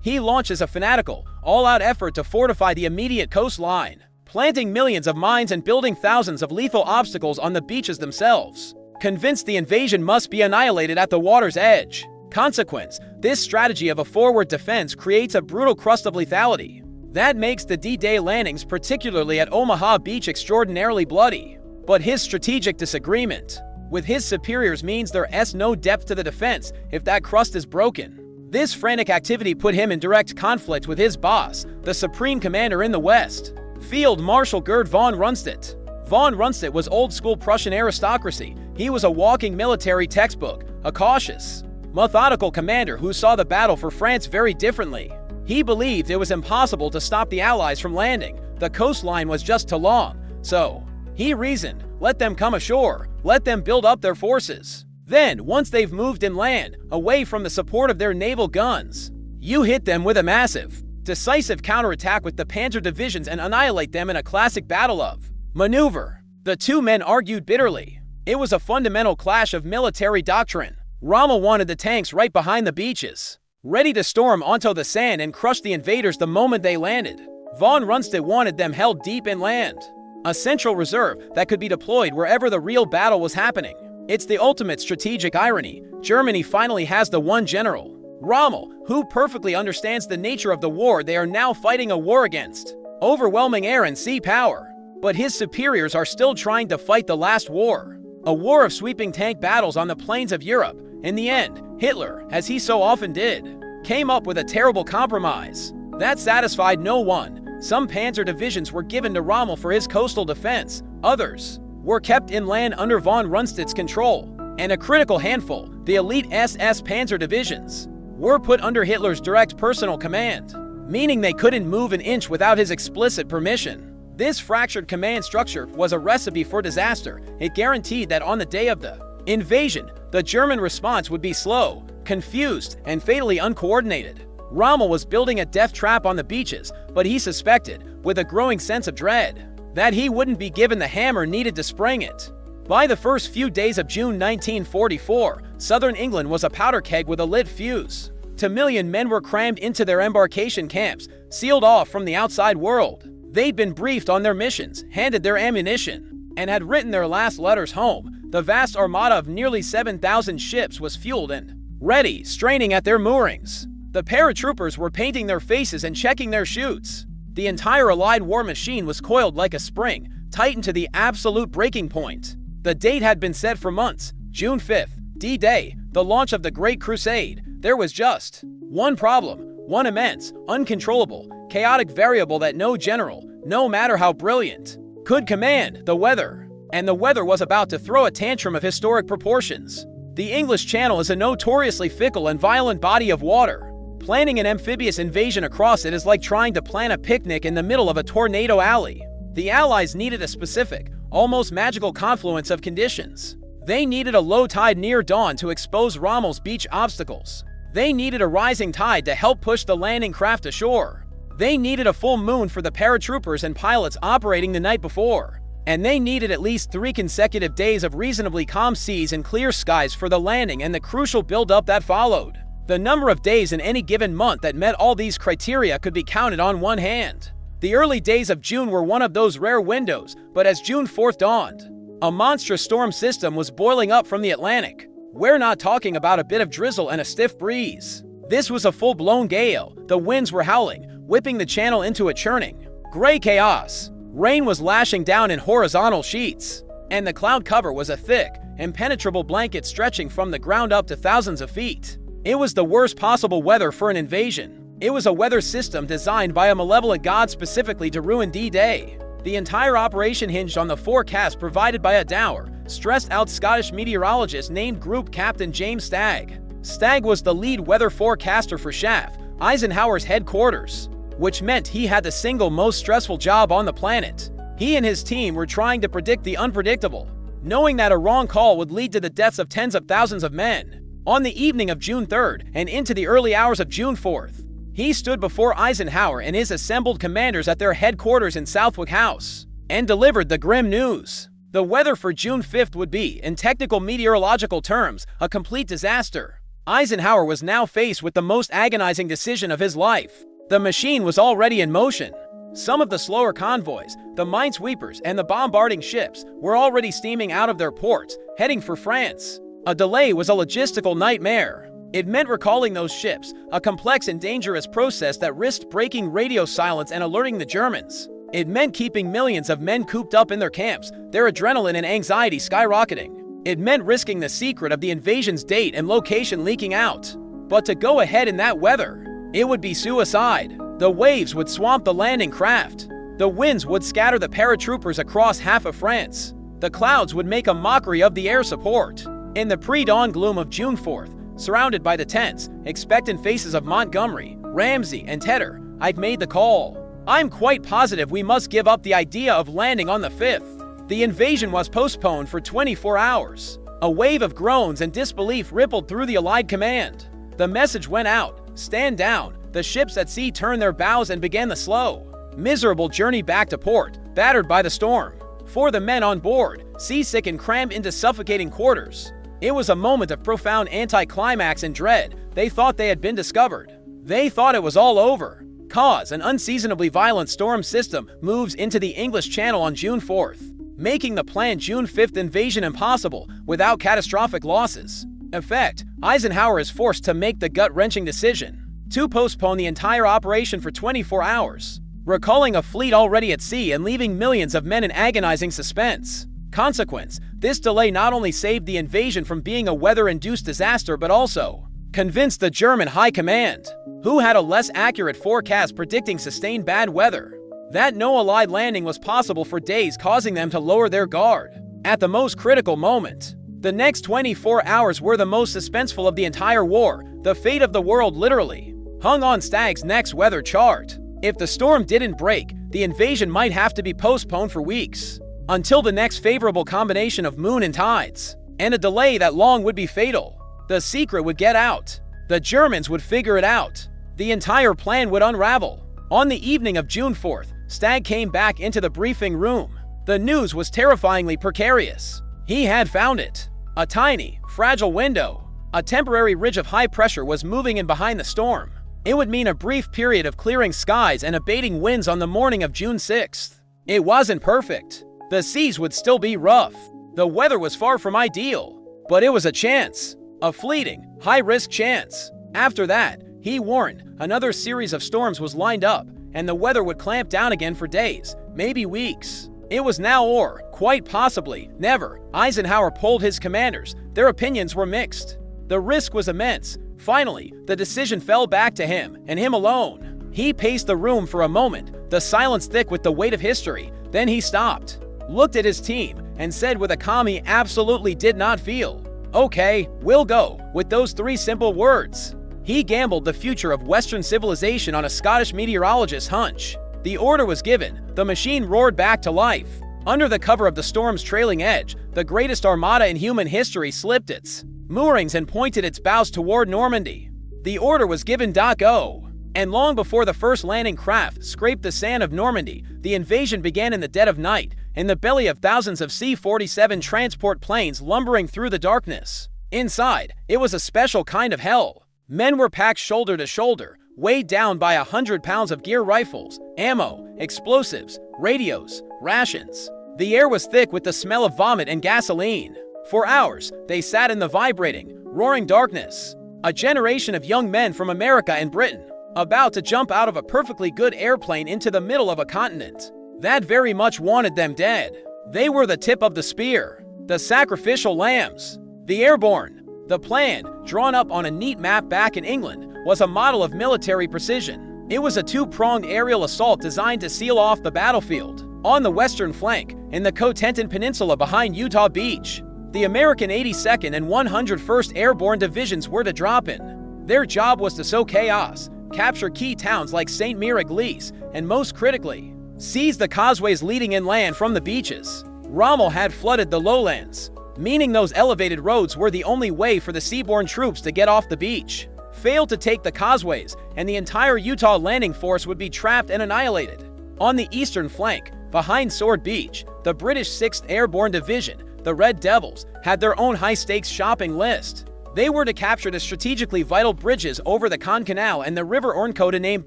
A: He launches a fanatical, all-out effort to fortify the immediate coastline, planting millions of mines and building thousands of lethal obstacles on the beaches themselves, convinced the invasion must be annihilated at the water's edge. Consequence, this strategy of a forward defense creates a brutal crust of lethality that makes the D-Day landings, particularly at Omaha Beach, extraordinarily bloody. But his strategic disagreement with his superiors means there's no depth to the defense if that crust is broken. This frantic activity put him in direct conflict with his boss, the supreme commander in the West, Field Marshal Gerd von Rundstedt. Von Rundstedt was old-school Prussian aristocracy. He was a walking military textbook, a cautious, methodical commander who saw the battle for France very differently. He believed it was impossible to stop the Allies from landing. The coastline was just too long. So, he reasoned, let them come ashore, let them build up their forces. Then, once they've moved inland, away from the support of their naval guns, you hit them with a massive, decisive counterattack with the Panzer divisions and annihilate them in a classic battle of maneuver. The two men argued bitterly. It was a fundamental clash of military doctrine. Rommel wanted the tanks right behind the beaches, ready to storm onto the sand and crush the invaders the moment they landed. Von Rundstedt wanted them held deep inland, a central reserve that could be deployed wherever the real battle was happening. It's the ultimate strategic irony. Germany finally has the one general, Rommel, who perfectly understands the nature of the war they are now fighting, a war against overwhelming air and sea power. But his superiors are still trying to fight the last war, a war of sweeping tank battles on the plains of Europe. In the end, Hitler, as he so often did, came up with a terrible compromise that satisfied no one. Some panzer divisions were given to Rommel for his coastal defense, others were kept inland under von Rundstedt's control, and a critical handful, the elite SS panzer divisions, were put under Hitler's direct personal command, meaning they couldn't move an inch without his explicit permission. This fractured command structure was a recipe for disaster. It guaranteed that on the day of the invasion, the German response would be slow, confused, and fatally uncoordinated. Rommel was building a death trap on the beaches, but he suspected, with a growing sense of dread, that he wouldn't be given the hammer needed to spring it. By the first few days of June 1944, southern England was a powder keg with a lit fuse. 2 million men were crammed into their embarkation camps, sealed off from the outside world. They'd been briefed on their missions, handed their ammunition, and had written their last letters home. The vast armada of nearly 7,000 ships was fueled and ready, straining at their moorings. The paratroopers were painting their faces and checking their chutes. The entire Allied war machine was coiled like a spring, tightened to the absolute breaking point. The date had been set for months, June 5th, D-Day, the launch of the Great Crusade. There was just one problem, one immense, uncontrollable, chaotic variable that no general, no matter how brilliant, could command: the weather. And the weather was about to throw a tantrum of historic proportions. The English Channel is a notoriously fickle and violent body of water. Planning an amphibious invasion across it is like trying to plan a picnic in the middle of a tornado alley. The Allies needed a specific, almost magical confluence of conditions. They needed a low tide near dawn to expose Rommel's beach obstacles. They needed a rising tide to help push the landing craft ashore. They needed a full moon for the paratroopers and pilots operating the night before. And they needed at least 3 consecutive days of reasonably calm seas and clear skies for the landing and the crucial build-up that followed. The number of days in any given month that met all these criteria could be counted on one hand. The early days of June were one of those rare windows, but as June 4th dawned, a monstrous storm system was boiling up from the Atlantic. We're not talking about a bit of drizzle and a stiff breeze. This was a full-blown gale. The winds were howling, whipping the channel into a churning gray chaos. Rain was lashing down in horizontal sheets, and the cloud cover was a thick, impenetrable blanket stretching from the ground up to thousands of feet. It was the worst possible weather for an invasion. It was a weather system designed by a malevolent god specifically to ruin D-Day. The entire operation hinged on the forecast provided by a dour, stressed-out Scottish meteorologist named Group Captain James Stagg. Stagg was the lead weather forecaster for SHAF, Eisenhower's headquarters, which meant he had the single most stressful job on the planet. He and his team were trying to predict the unpredictable, knowing that a wrong call would lead to the deaths of tens of thousands of men. On the evening of June 3rd and into the early hours of June 4th, He stood before Eisenhower and his assembled commanders at their headquarters in Southwick House and delivered the grim news. The weather for June 5th would be, in technical meteorological terms, a complete disaster. Eisenhower was now faced with the most agonizing decision of his life. The machine was already in motion. Some of the slower convoys, the minesweepers, and the bombarding ships were already steaming out of their ports, heading for France. A delay was a logistical nightmare. It meant recalling those ships, a complex and dangerous process that risked breaking radio silence and alerting the Germans. It meant keeping millions of men cooped up in their camps, their adrenaline and anxiety skyrocketing. It meant risking the secret of the invasion's date and location leaking out. But to go ahead in that weather, it would be suicide. The waves would swamp the landing craft. The winds would scatter the paratroopers across half of France. The clouds would make a mockery of the air support. In the pre-dawn gloom of June 4th, surrounded by the tense, expectant faces of Montgomery, Ramsey, and Tedder, I've made the call. I'm quite positive we must give up the idea of landing on the 5th. The invasion was postponed for 24 hours. A wave of groans and disbelief rippled through the Allied command. The message went out, stand down. The ships at sea turned their bows and began the slow, miserable journey back to port, battered by the storm. For the men on board, seasick and crammed into suffocating quarters, it was a moment of profound anticlimax and dread. They thought they had been discovered. They thought it was all over. Cause an unseasonably violent storm system moves into the English Channel on June 4th, making the planned June 5th invasion impossible without catastrophic losses. Effect, Eisenhower is forced to make the gut-wrenching decision to postpone the entire operation for 24 hours, recalling a fleet already at sea and leaving millions of men in agonizing suspense. Consequence, this delay not only saved the invasion from being a weather-induced disaster but also convinced the German high command, who had a less accurate forecast predicting sustained bad weather, that no Allied landing was possible for days, causing them to lower their guard. At the most critical moment, the next 24 hours were the most suspenseful of the entire war. The fate of the world literally hung on Stagg's next weather chart. If the storm didn't break, the invasion might have to be postponed for weeks, until the next favorable combination of moon and tides, and a delay that long would be fatal. The secret would get out. The Germans would figure it out. The entire plan would unravel. On the evening of June 4th, Stagg came back into the briefing room. The news was terrifyingly precarious. He had found it. A tiny, fragile window. A temporary ridge of high pressure was moving in behind the storm. It would mean a brief period of clearing skies and abating winds on the morning of June 6th. It wasn't perfect. The seas would still be rough. The weather was far from ideal. But it was a chance. A fleeting, high-risk chance. After that, he warned, another series of storms was lined up, and the weather would clamp down again for days, maybe weeks. It was now or, quite possibly, never. Eisenhower polled his commanders. Their opinions were mixed. The risk was immense. Finally, the decision fell back to him, and him alone. He paced the room for a moment, the silence thick with the weight of history. Then he stopped, looked at his team, and said with a calm he absolutely did not feel, "Okay, we'll go," with those three simple words. He gambled the future of Western civilization on a Scottish meteorologist's hunch. The order was given. The machine roared back to life. Under the cover of the storm's trailing edge, the greatest armada in human history slipped its moorings and pointed its bows toward Normandy. The order was given, go. And long before the first landing craft scraped the sand of Normandy, the invasion began in the dead of night, in the belly of thousands of C-47 transport planes lumbering through the darkness. Inside, it was a special kind of hell. Men were packed shoulder to shoulder, weighed down by 100 pounds of gear, rifles, ammo, explosives, radios, rations. The air was thick with the smell of vomit and gasoline. For hours, they sat in the vibrating, roaring darkness. A generation of young men from America and Britain, about to jump out of a perfectly good airplane into the middle of a continent that very much wanted them dead. They were the tip of the spear, the sacrificial lambs, the airborne. The plan, drawn up on a neat map back in England, was a model of military precision. It was a two-pronged aerial assault designed to seal off the battlefield. On the western flank, in the Cotentin Peninsula behind Utah Beach, the American 82nd and 101st Airborne Divisions were to drop in. Their job was to sow chaos, capture key towns like St. Mire-Église, and most critically, seize the causeways leading inland from the beaches. Rommel had flooded the lowlands, meaning those elevated roads were the only way for the seaborne troops to get off the beach. failed to take the causeways, and the entire Utah landing force would be trapped and annihilated. On the eastern flank, behind Sword Beach, the British 6th Airborne Division, the Red Devils, had their own high-stakes shopping list. They were to capture the strategically vital bridges over the Caen Canal and the River Ornecote named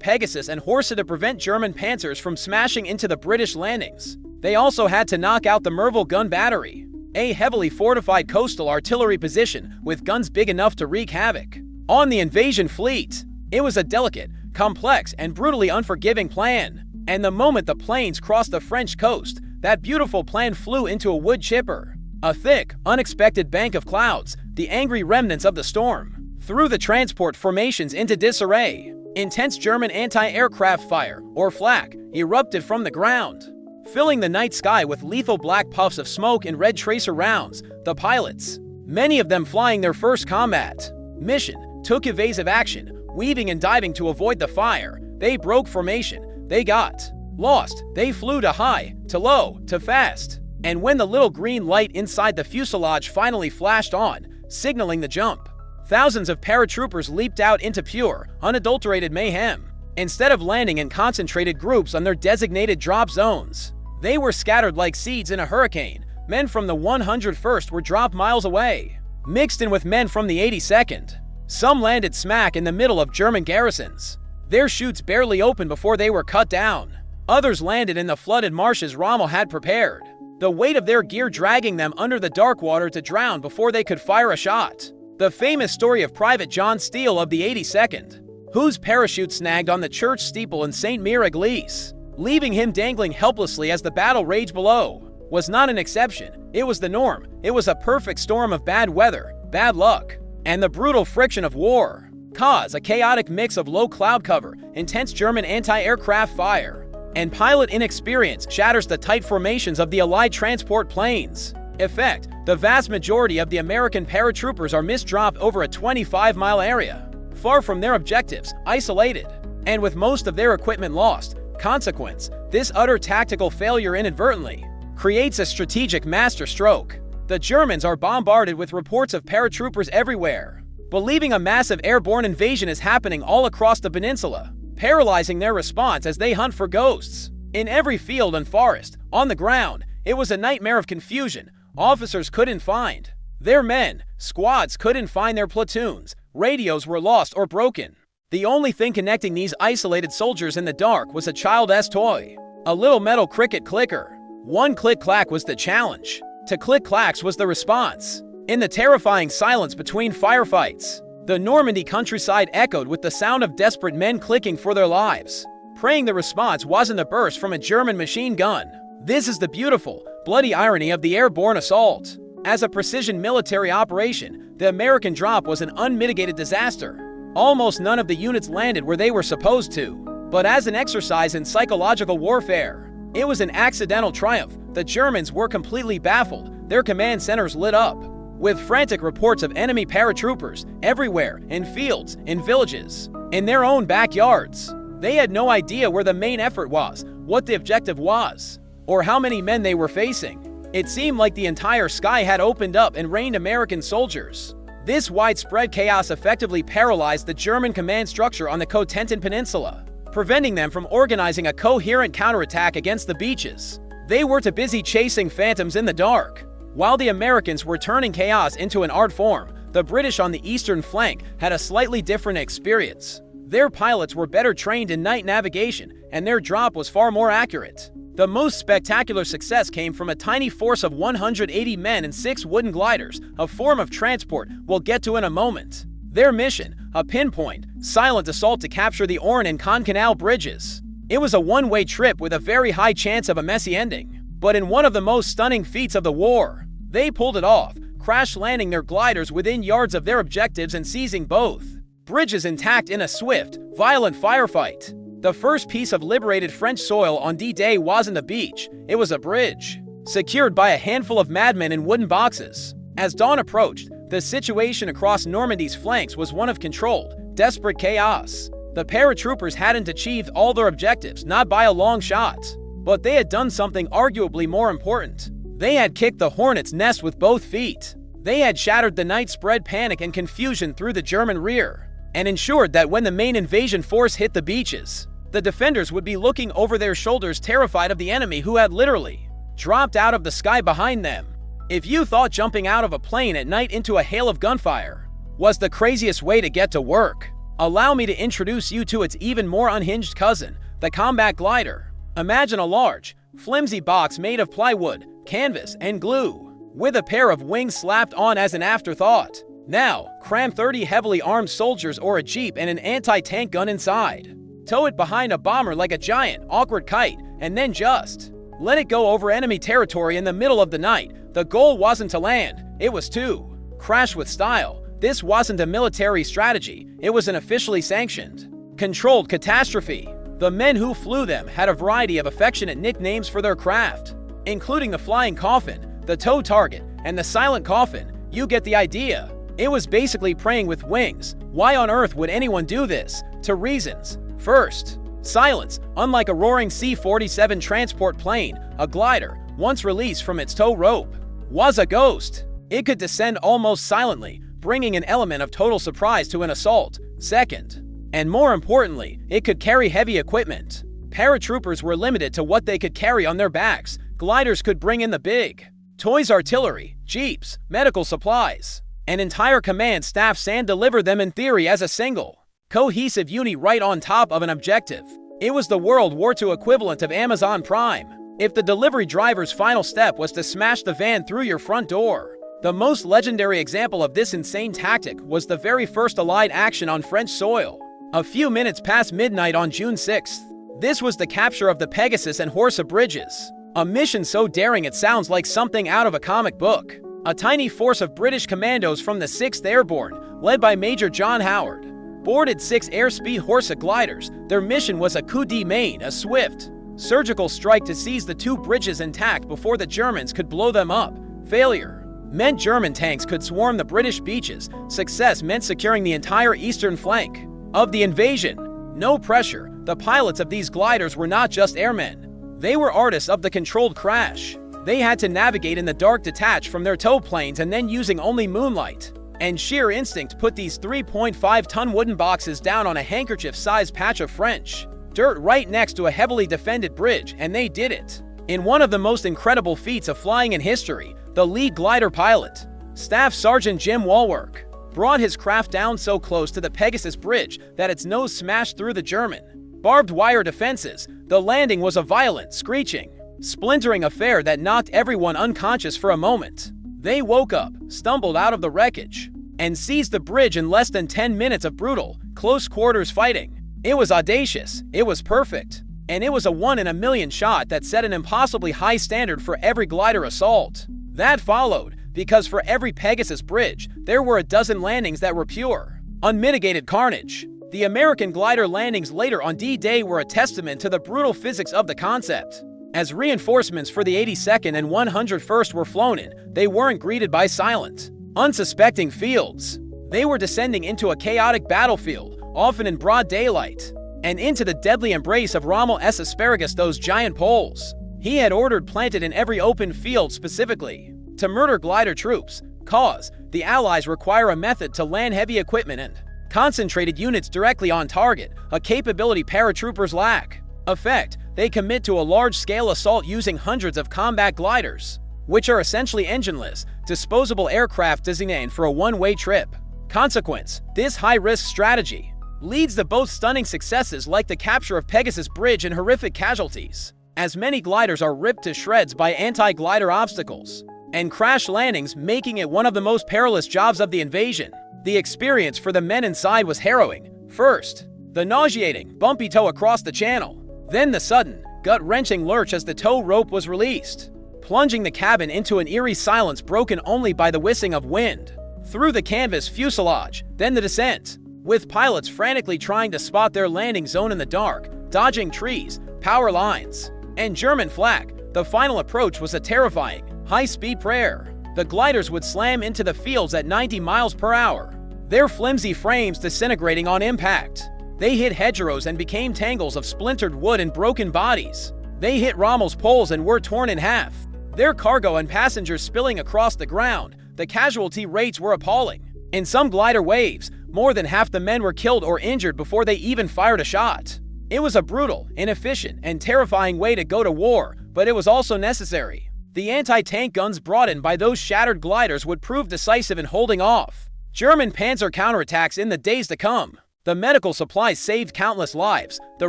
A: Pegasus and Horsa to prevent German panzers from smashing into the British landings. They also had to knock out the Merville Gun Battery, a heavily fortified coastal artillery position with guns big enough to wreak havoc. On the invasion fleet, it was a delicate, complex, and brutally unforgiving plan. And the moment the planes crossed the French coast, that beautiful plan flew into a wood chipper. A thick, unexpected bank of clouds, the angry remnants of the storm, threw the transport formations into disarray. Intense German anti-aircraft fire, or flak, erupted from the ground, filling the night sky with lethal black puffs of smoke and red tracer rounds. The pilots, many of them flying their first combat mission, took evasive action, weaving and diving to avoid the fire. They broke formation, they got lost, they flew to high, to low, to fast. And when the little green light inside the fuselage finally flashed on, signaling the jump, thousands of paratroopers leaped out into pure, unadulterated mayhem. Instead of landing in concentrated groups on their designated drop zones, they were scattered like seeds in a hurricane. Men from the 101st were dropped miles away, mixed in with men from the 82nd. Some landed smack in the middle of German garrisons. Their chutes barely opened before they were cut down. Others landed in the flooded marshes Rommel had prepared, the weight of their gear dragging them under the dark water to drown before they could fire a shot. The famous story of Private John Steele of the 82nd, whose parachute snagged on the church steeple in St. Mire-Église, leaving him dangling helplessly as the battle raged below, was not an exception. It was the norm. It was a perfect storm of bad weather, bad luck, and the brutal friction of war. Cause a chaotic mix of low cloud cover, intense German anti-aircraft fire, and pilot inexperience shatters the tight formations of the Allied transport planes. Effect: the vast majority of the American paratroopers are misdropped over a 25-mile area, far from their objectives, isolated, and with most of their equipment lost. Consequence: this utter tactical failure inadvertently creates a strategic masterstroke. The Germans are bombarded with reports of paratroopers everywhere, believing a massive airborne invasion is happening all across the peninsula, paralyzing their response as they hunt for ghosts. In every field and forest, on the ground, it was a nightmare of confusion. Officers couldn't find their men, squads couldn't find their platoons, radios were lost or broken. The only thing connecting these isolated soldiers in the dark was a child's toy, a little metal cricket clicker. One click-clack was the challenge. To click-clacks was the response. In the terrifying silence between firefights, the Normandy countryside echoed with the sound of desperate men clicking for their lives, praying the response wasn't a burst from a German machine gun. This is the beautiful, bloody irony of the airborne assault. As a precision military operation, the American drop was an unmitigated disaster. Almost none of the units landed where they were supposed to. But as an exercise in psychological warfare, it was an accidental triumph. The Germans were completely baffled. Their command centers lit up with frantic reports of enemy paratroopers everywhere, in fields, in villages, in their own backyards. They had no idea where the main effort was, what the objective was, or how many men they were facing. It seemed like the entire sky had opened up and rained American soldiers. This widespread chaos effectively paralyzed the German command structure on the Cotentin Peninsula, preventing them from organizing a coherent counterattack against the beaches. They were too busy chasing phantoms in the dark. While the Americans were turning chaos into an art form, the British on the eastern flank had a slightly different experience. Their pilots were better trained in night navigation, and their drop was far more accurate. The most spectacular success came from a tiny force of 180 men and 6 wooden gliders, a form of transport we'll get to in a moment. Their mission, a pinpoint, silent assault to capture the Orne and Caen Canal bridges. It was a one-way trip with a very high chance of a messy ending. But in one of the most stunning feats of the war, they pulled it off, crash-landing their gliders within yards of their objectives and seizing both bridges intact in a swift, violent firefight. The first piece of liberated French soil on D-Day wasn't a beach, it was a bridge, secured by a handful of madmen in wooden boxes. As dawn approached, the situation across Normandy's flanks was one of controlled, desperate chaos. The paratroopers hadn't achieved all their objectives, not by a long shot. But they had done something arguably more important. They had kicked the hornet's nest with both feet. They had shattered the night-spread panic and confusion through the German rear. and ensured that when the main invasion force hit the beaches, the defenders would be looking over their shoulders, terrified of the enemy who had literally dropped out of the sky behind them. If you thought jumping out of a plane at night into a hail of gunfire was the craziest way to get to work, allow me to introduce you to its even more unhinged cousin, the combat glider. Imagine a large, flimsy box made of plywood, canvas, and glue, with a pair of wings slapped on as an afterthought. Now, cram 30 heavily armed soldiers or a jeep and an anti-tank gun inside. Tow it behind a bomber like a giant, awkward kite, and then just let it go over enemy territory in the middle of the night. The goal wasn't to land, it was to crash with style. This wasn't a military strategy, it was an officially sanctioned, controlled catastrophe. The men who flew them had a variety of affectionate nicknames for their craft, including the flying coffin, the tow target, and the silent coffin. You get the idea. It was basically praying with wings. Why on earth would anyone do this? 2 reasons. First, silence. Unlike a roaring C-47 transport plane, a glider, once released from its tow rope, was a ghost. It could descend almost silently, bringing an element of total surprise to an assault. Second, and more importantly, it could carry heavy equipment. Paratroopers were limited to what they could carry on their backs. Gliders could bring in the big toys, artillery, jeeps, medical supplies, an entire command staffs, and deliver them in theory as a single, cohesive unit right on top of an objective. It was the World War II equivalent of Amazon Prime. If the delivery driver's final step was to smash the van through your front door. The most legendary example of this insane tactic was the very first Allied action on French soil, a few minutes past midnight on June 6th. This was the capture of the Pegasus and Horsa bridges, a mission so daring it sounds like something out of a comic book. A tiny force of British commandos from the 6th Airborne, led by Major John Howard, boarded 6 airspeed Horsa gliders. Their mission was a coup de main, a swift, surgical strike to seize the 2 bridges intact before the Germans could blow them up. Failure meant German tanks could swarm the British beaches. Success meant securing the entire eastern flank of the invasion. No pressure. The pilots of these gliders were not just airmen. They were artists of the controlled crash. They had to navigate in the dark, detached from their tow planes, and then using only moonlight and sheer instinct put these 3.5-ton wooden boxes down on a handkerchief-sized patch of French dirt right next to a heavily defended bridge, and they did it in one of the most incredible feats of flying in history. The lead glider pilot, Staff Sergeant Jim Walwork, brought his craft down so close to the Pegasus bridge that its nose smashed through the German barbed wire defenses. The landing was a violent, screeching, splintering affair that knocked everyone unconscious for a moment. They woke up, stumbled out of the wreckage, and seized the bridge in less than 10 minutes of brutal, close-quarters fighting. It was audacious, it was perfect, and it was a 1 in a million shot that set an impossibly high standard for every glider assault that followed, because for every Pegasus bridge, there were a dozen landings that were pure, unmitigated carnage. The American glider landings later on D-Day were a testament to the brutal physics of the concept. As reinforcements for the 82nd and 101st were flown in, they weren't greeted by silent, unsuspecting fields. They were descending into a chaotic battlefield, often in broad daylight, and into the deadly embrace of Rommel S. Asparagus, those giant poles he had ordered planted in every open field specifically to murder glider troops. Cause: the Allies require a method to land heavy equipment and concentrated units directly on target, a capability paratroopers lack. Effect: they commit to a large-scale assault using hundreds of combat gliders, which are essentially engineless, disposable aircraft designed for a one-way trip. Consequence: this high-risk strategy leads to both stunning successes like the capture of Pegasus Bridge and horrific casualties, as many gliders are ripped to shreds by anti-glider obstacles and crash landings, making it one of the most perilous jobs of the invasion. The experience for the men inside was harrowing. First, the nauseating, bumpy tow across the channel. Then the sudden, gut-wrenching lurch as the tow rope was released, plunging the cabin into an eerie silence broken only by the whistling of wind through the canvas fuselage. Then the descent, with pilots frantically trying to spot their landing zone in the dark, dodging trees, power lines, and German flak. The final approach was a terrifying, high-speed prayer. The gliders would slam into the fields at 90 miles per hour, their flimsy frames disintegrating on impact. They hit hedgerows and became tangles of splintered wood and broken bodies. They hit Rommel's poles and were torn in half, their cargo and passengers spilling across the ground. The casualty rates were appalling. In some glider waves, More than half the men were killed or injured before they even fired a shot. It was a brutal, inefficient, and terrifying way to go to war, but it was also necessary. The anti-tank guns brought in by those shattered gliders would prove decisive in holding off German panzer counterattacks in the days to come. The medical supplies saved countless lives. The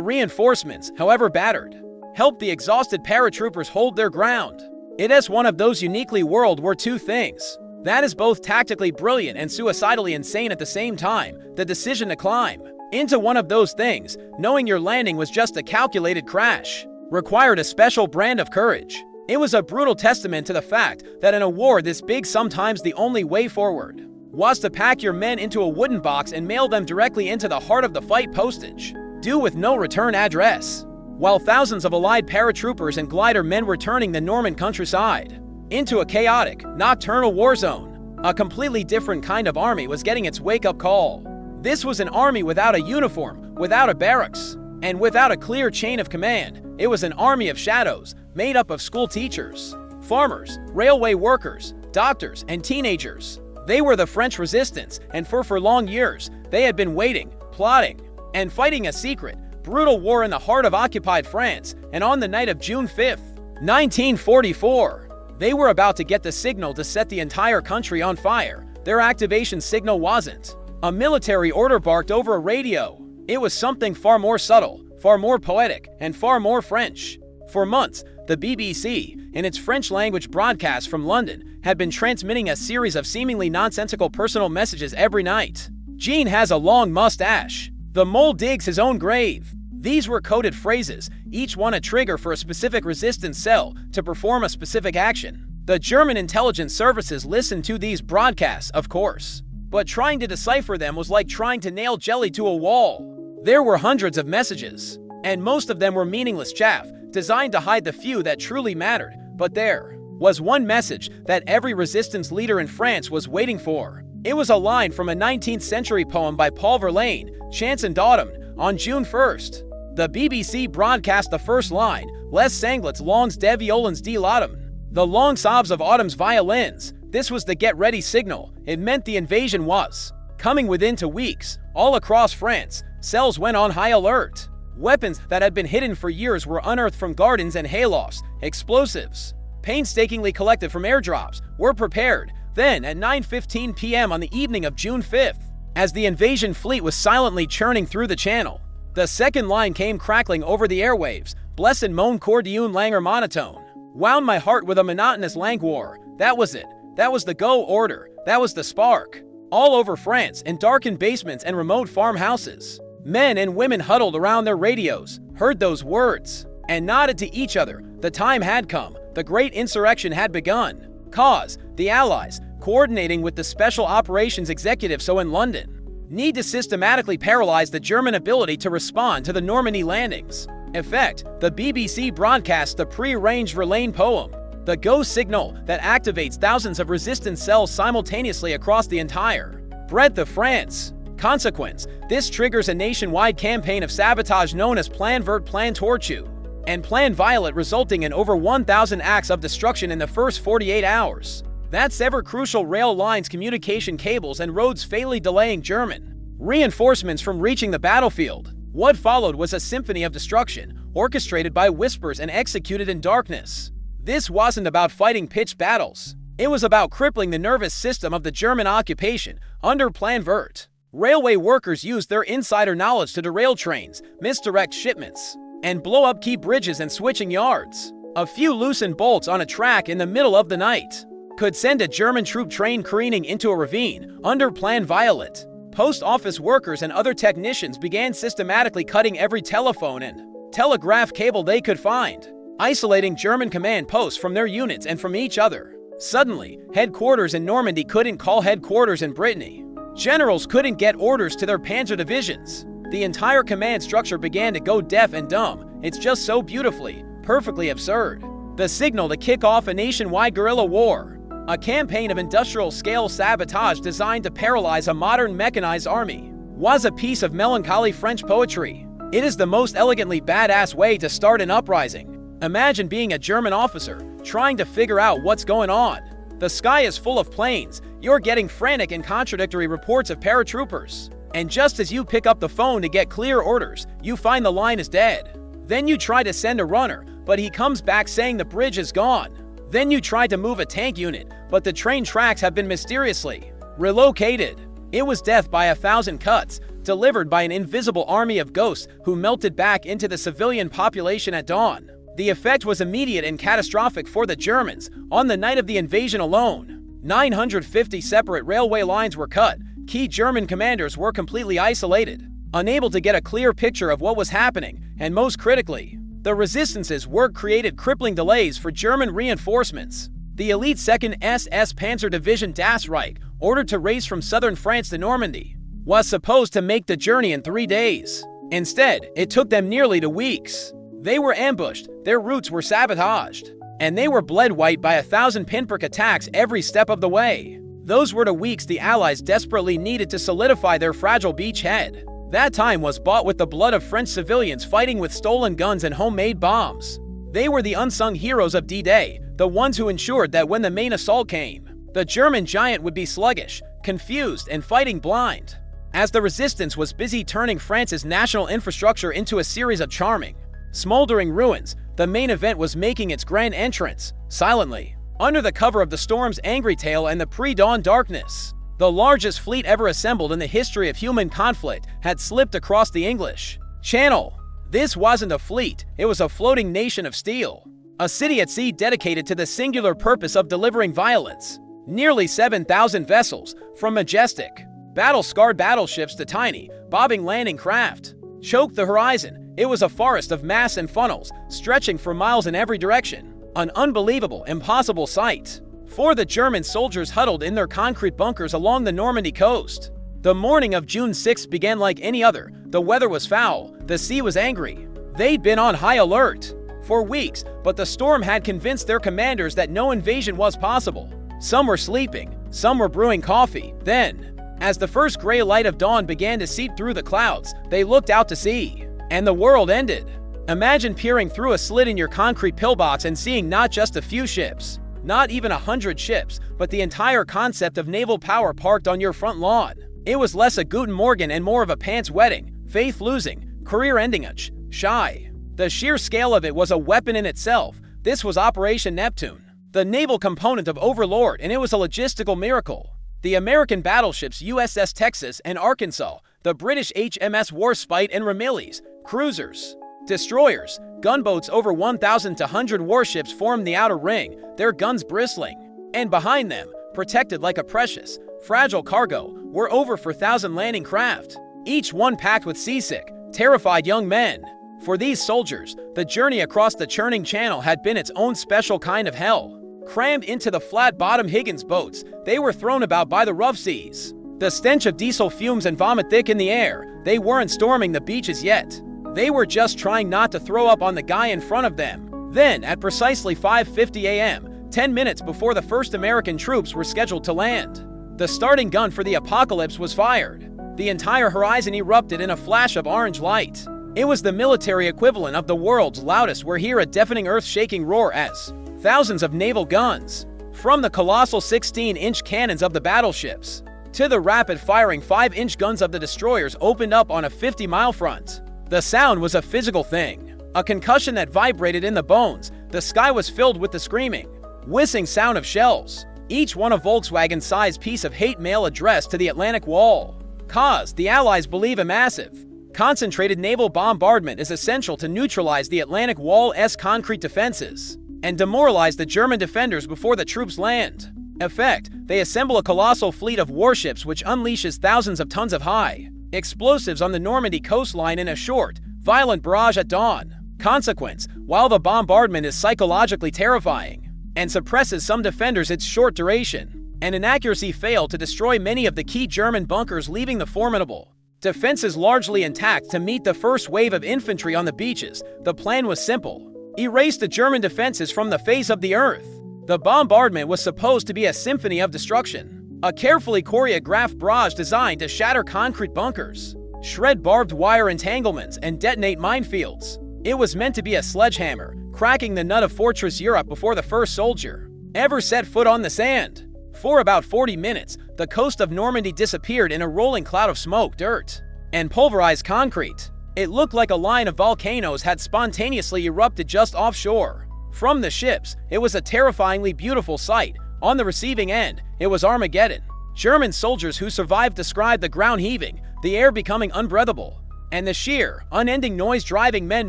A: reinforcements, however battered, helped the exhausted paratroopers hold their ground. It is one of those uniquely World War II things that is both tactically brilliant and suicidally insane at the same time. The decision to climb into one of those things, knowing your landing was just a calculated crash, required a special brand of courage. It was a brutal testament to the fact that in a war this big, sometimes the only way forward was to pack your men into a wooden box and mail them directly into the heart of the fight postage, due with no return address, while thousands of Allied paratroopers and glider men were turning the Norman countryside into a chaotic, nocturnal war zone. A completely different kind of army was getting its wake-up call. This was an army without a uniform, without a barracks, and without a clear chain of command. It was an army of shadows, made up of school teachers, farmers, railway workers, doctors, and teenagers. They were the French resistance, and for long years, they had been waiting, plotting, and fighting a secret, brutal war in the heart of occupied France. And on the night of June 5th, 1944, they were about to get the signal to set the entire country on fire. Their activation signal wasn't a military order barked over a radio. It was something far more subtle, far more poetic, and far more French. For months, the BBC, in its French-language broadcast from London, had been transmitting a series of seemingly nonsensical personal messages every night. Jean has a long mustache. The mole digs his own grave. These were coded phrases, each one a trigger for a specific resistance cell to perform a specific action. The German intelligence services listened to these broadcasts, of course, but trying to decipher them was like trying to nail jelly to a wall. There were hundreds of messages, and most of them were meaningless chaff, designed to hide the few that truly mattered. But there was one message that every resistance leader in France was waiting for. It was a line from a 19th century poem by Paul Verlaine, Chanson d'automne, on June 1st. The BBC broadcast the first line, Les sanglants longs des violons de l'automne, the long sobs of autumn's violins. This was the get-ready signal. It meant the invasion was coming within 2 weeks. All across France, cells went on high alert. Weapons that had been hidden for years were unearthed from gardens and haylofts. Explosives, painstakingly collected from airdrops, were prepared. Then, at 9:15 p.m. on the evening of June 5th, as the invasion fleet was silently churning through the channel, the second line came crackling over the airwaves. Blessed mon cœur d'une langueur monotone. Wound my heart with a monotonous languor. That was it. That was the go order. That was the spark. All over France, in darkened basements and remote farmhouses, men and women huddled around their radios, heard those words, and nodded to each other. The time had come. The great insurrection had begun. Cause, the Allies, coordinating with the Special Operations Executive so in London, need to systematically paralyze the German ability to respond to the Normandy landings. Effect, the BBC broadcasts the pre-arranged Verlaine poem, the go signal that activates thousands of resistance cells simultaneously across the entire breadth of France. Consequence, this triggers a nationwide campaign of sabotage known as Plan Vert, Plan Tortue, and Plan Violet, resulting in over 1,000 acts of destruction in the first 48 hours. That severed crucial rail lines, communication cables, and roads, fatally delaying German reinforcements from reaching the battlefield. What followed was a symphony of destruction, orchestrated by whispers and executed in darkness. This wasn't about fighting pitched battles. It was about crippling the nervous system of the German occupation under Plan Vert. Railway workers used their insider knowledge to derail trains, misdirect shipments, and blow up key bridges and switching yards. A few loosened bolts on a track in the middle of the night could send a German troop train careening into a ravine. Under Plan Violet, post office workers and other technicians began systematically cutting every telephone and telegraph cable they could find, isolating German command posts from their units and from each other. Suddenly, headquarters in Normandy couldn't call headquarters in Brittany. Generals couldn't get orders to their panzer divisions. The entire command structure began to go deaf and dumb. It's just so beautifully, perfectly absurd. The signal to kick off a nationwide guerrilla war, a campaign of industrial-scale sabotage designed to paralyze a modern mechanized army, was a piece of melancholy French poetry. It is the most elegantly badass way to start an uprising. Imagine being a German officer, trying to figure out what's going on. The sky is full of planes. You're getting frantic and contradictory reports of paratroopers And just as you pick up the phone to get clear orders, you find the line is dead. Then you try to send a runner, but he comes back saying the bridge is gone. Then you try to move a tank unit, but the train tracks have been mysteriously relocated. It was death by 1,000 cuts, delivered by an invisible army of ghosts who melted back into the civilian population at dawn. The effect was immediate and catastrophic for the Germans. On the night of the invasion alone, 950 separate railway lines were cut. Key German commanders were completely isolated, unable to get a clear picture of what was happening, and most critically, the resistance's work created crippling delays for German reinforcements. The elite 2nd SS Panzer Division Das Reich, ordered to race from southern France to Normandy, was supposed to make the journey in 3 days. Instead, it took them nearly 2 weeks. They were ambushed, their routes were sabotaged, and they were bled white by 1,000 pinprick attacks every step of the way. Those were the weeks the Allies desperately needed to solidify their fragile beachhead. That time was bought with the blood of French civilians fighting with stolen guns and homemade bombs. They were the unsung heroes of D-Day, the ones who ensured that when the main assault came, the German giant would be sluggish, confused, and fighting blind. As the resistance was busy turning France's national infrastructure into a series of charming, smoldering ruins, the main event was making its grand entrance, silently, under the cover of the storm's angry tail and the pre-dawn darkness. The largest fleet ever assembled in the history of human conflict had slipped across the English Channel. This wasn't a fleet, it was a floating nation of steel. A city at sea dedicated to the singular purpose of delivering violence. Nearly 7,000 vessels, from majestic, battle-scarred battleships to tiny, bobbing landing craft, choked the horizon. It was a forest of masts and funnels, stretching for miles in every direction. An unbelievable, impossible sight for the German soldiers huddled in their concrete bunkers along the Normandy coast. The morning of June 6 began like any other. The weather was foul, the sea was angry. They'd been on high alert for weeks, but the storm had convinced their commanders that no invasion was possible. Some were sleeping, some were brewing coffee. Then, as the first gray light of dawn began to seep through the clouds, they looked out to sea, and the world ended. Imagine peering through a slit in your concrete pillbox and seeing not just a few ships, not even 100 ships, but the entire concept of naval power parked on your front lawn. It was less a Guten Morgen and more of a pants wetting, faith-losing, career-ending shy. The sheer scale of it was a weapon in itself. This was Operation Neptune, the naval component of Overlord, and it was a logistical miracle. The American battleships USS Texas and Arkansas, the British HMS Warspite and Ramillies, cruisers, destroyers, gunboats, over 1,200 warships formed the outer ring, their guns bristling. And behind them, protected like a precious, fragile cargo, were over 4,000 landing craft, each one packed with seasick, terrified young men. For these soldiers, the journey across the churning channel had been its own special kind of hell. Crammed into the flat-bottom Higgins boats, they were thrown about by the rough seas. The stench of diesel fumes and vomit thick in the air. They weren't storming the beaches yet. They were just trying not to throw up on the guy in front of them. Then, at precisely 5:50 a.m., 10 minutes before the first American troops were scheduled to land, the starting gun for the apocalypse was fired. The entire horizon erupted in a flash of orange light. It was the military equivalent of the world's loudest. We're here, a deafening earth-shaking roar as thousands of naval guns, from the colossal 16-inch cannons of the battleships to the rapid-firing 5-inch guns of the destroyers, opened up on a 50-mile front. The sound was a physical thing, a concussion that vibrated in the bones. The sky was filled with the screaming, whistling sound of shells, each one a Volkswagen-sized piece of hate mail addressed to the Atlantic Wall. Cause, the Allies believe, a massive, concentrated naval bombardment is essential to neutralize the Atlantic Wall's concrete defenses and demoralize the German defenders before the troops land. Effect, they assemble a colossal fleet of warships which unleashes thousands of tons of high explosives on the Normandy coastline in a short, violent barrage at dawn. Consequence, while the bombardment is psychologically terrifying and suppresses some defenders, its short duration and inaccuracy failed to destroy many of the key German bunkers, leaving the formidable defenses largely intact. To meet the first wave of infantry on the beaches, the plan was simple: erase the German defenses from the face of the earth. The bombardment was supposed to be a symphony of destruction, a carefully choreographed barrage designed to shatter concrete bunkers, shred barbed wire entanglements, and detonate minefields. It was meant to be a sledgehammer, cracking the nut of Fortress Europe before the first soldier ever set foot on the sand. For about 40 minutes, the coast of Normandy disappeared in a rolling cloud of smoke, dirt, and pulverized concrete. It looked like a line of volcanoes had spontaneously erupted just offshore. From the ships, it was a terrifyingly beautiful sight. On the receiving end, it was Armageddon. German soldiers who survived described the ground heaving, the air becoming unbreathable, and the sheer, unending noise driving men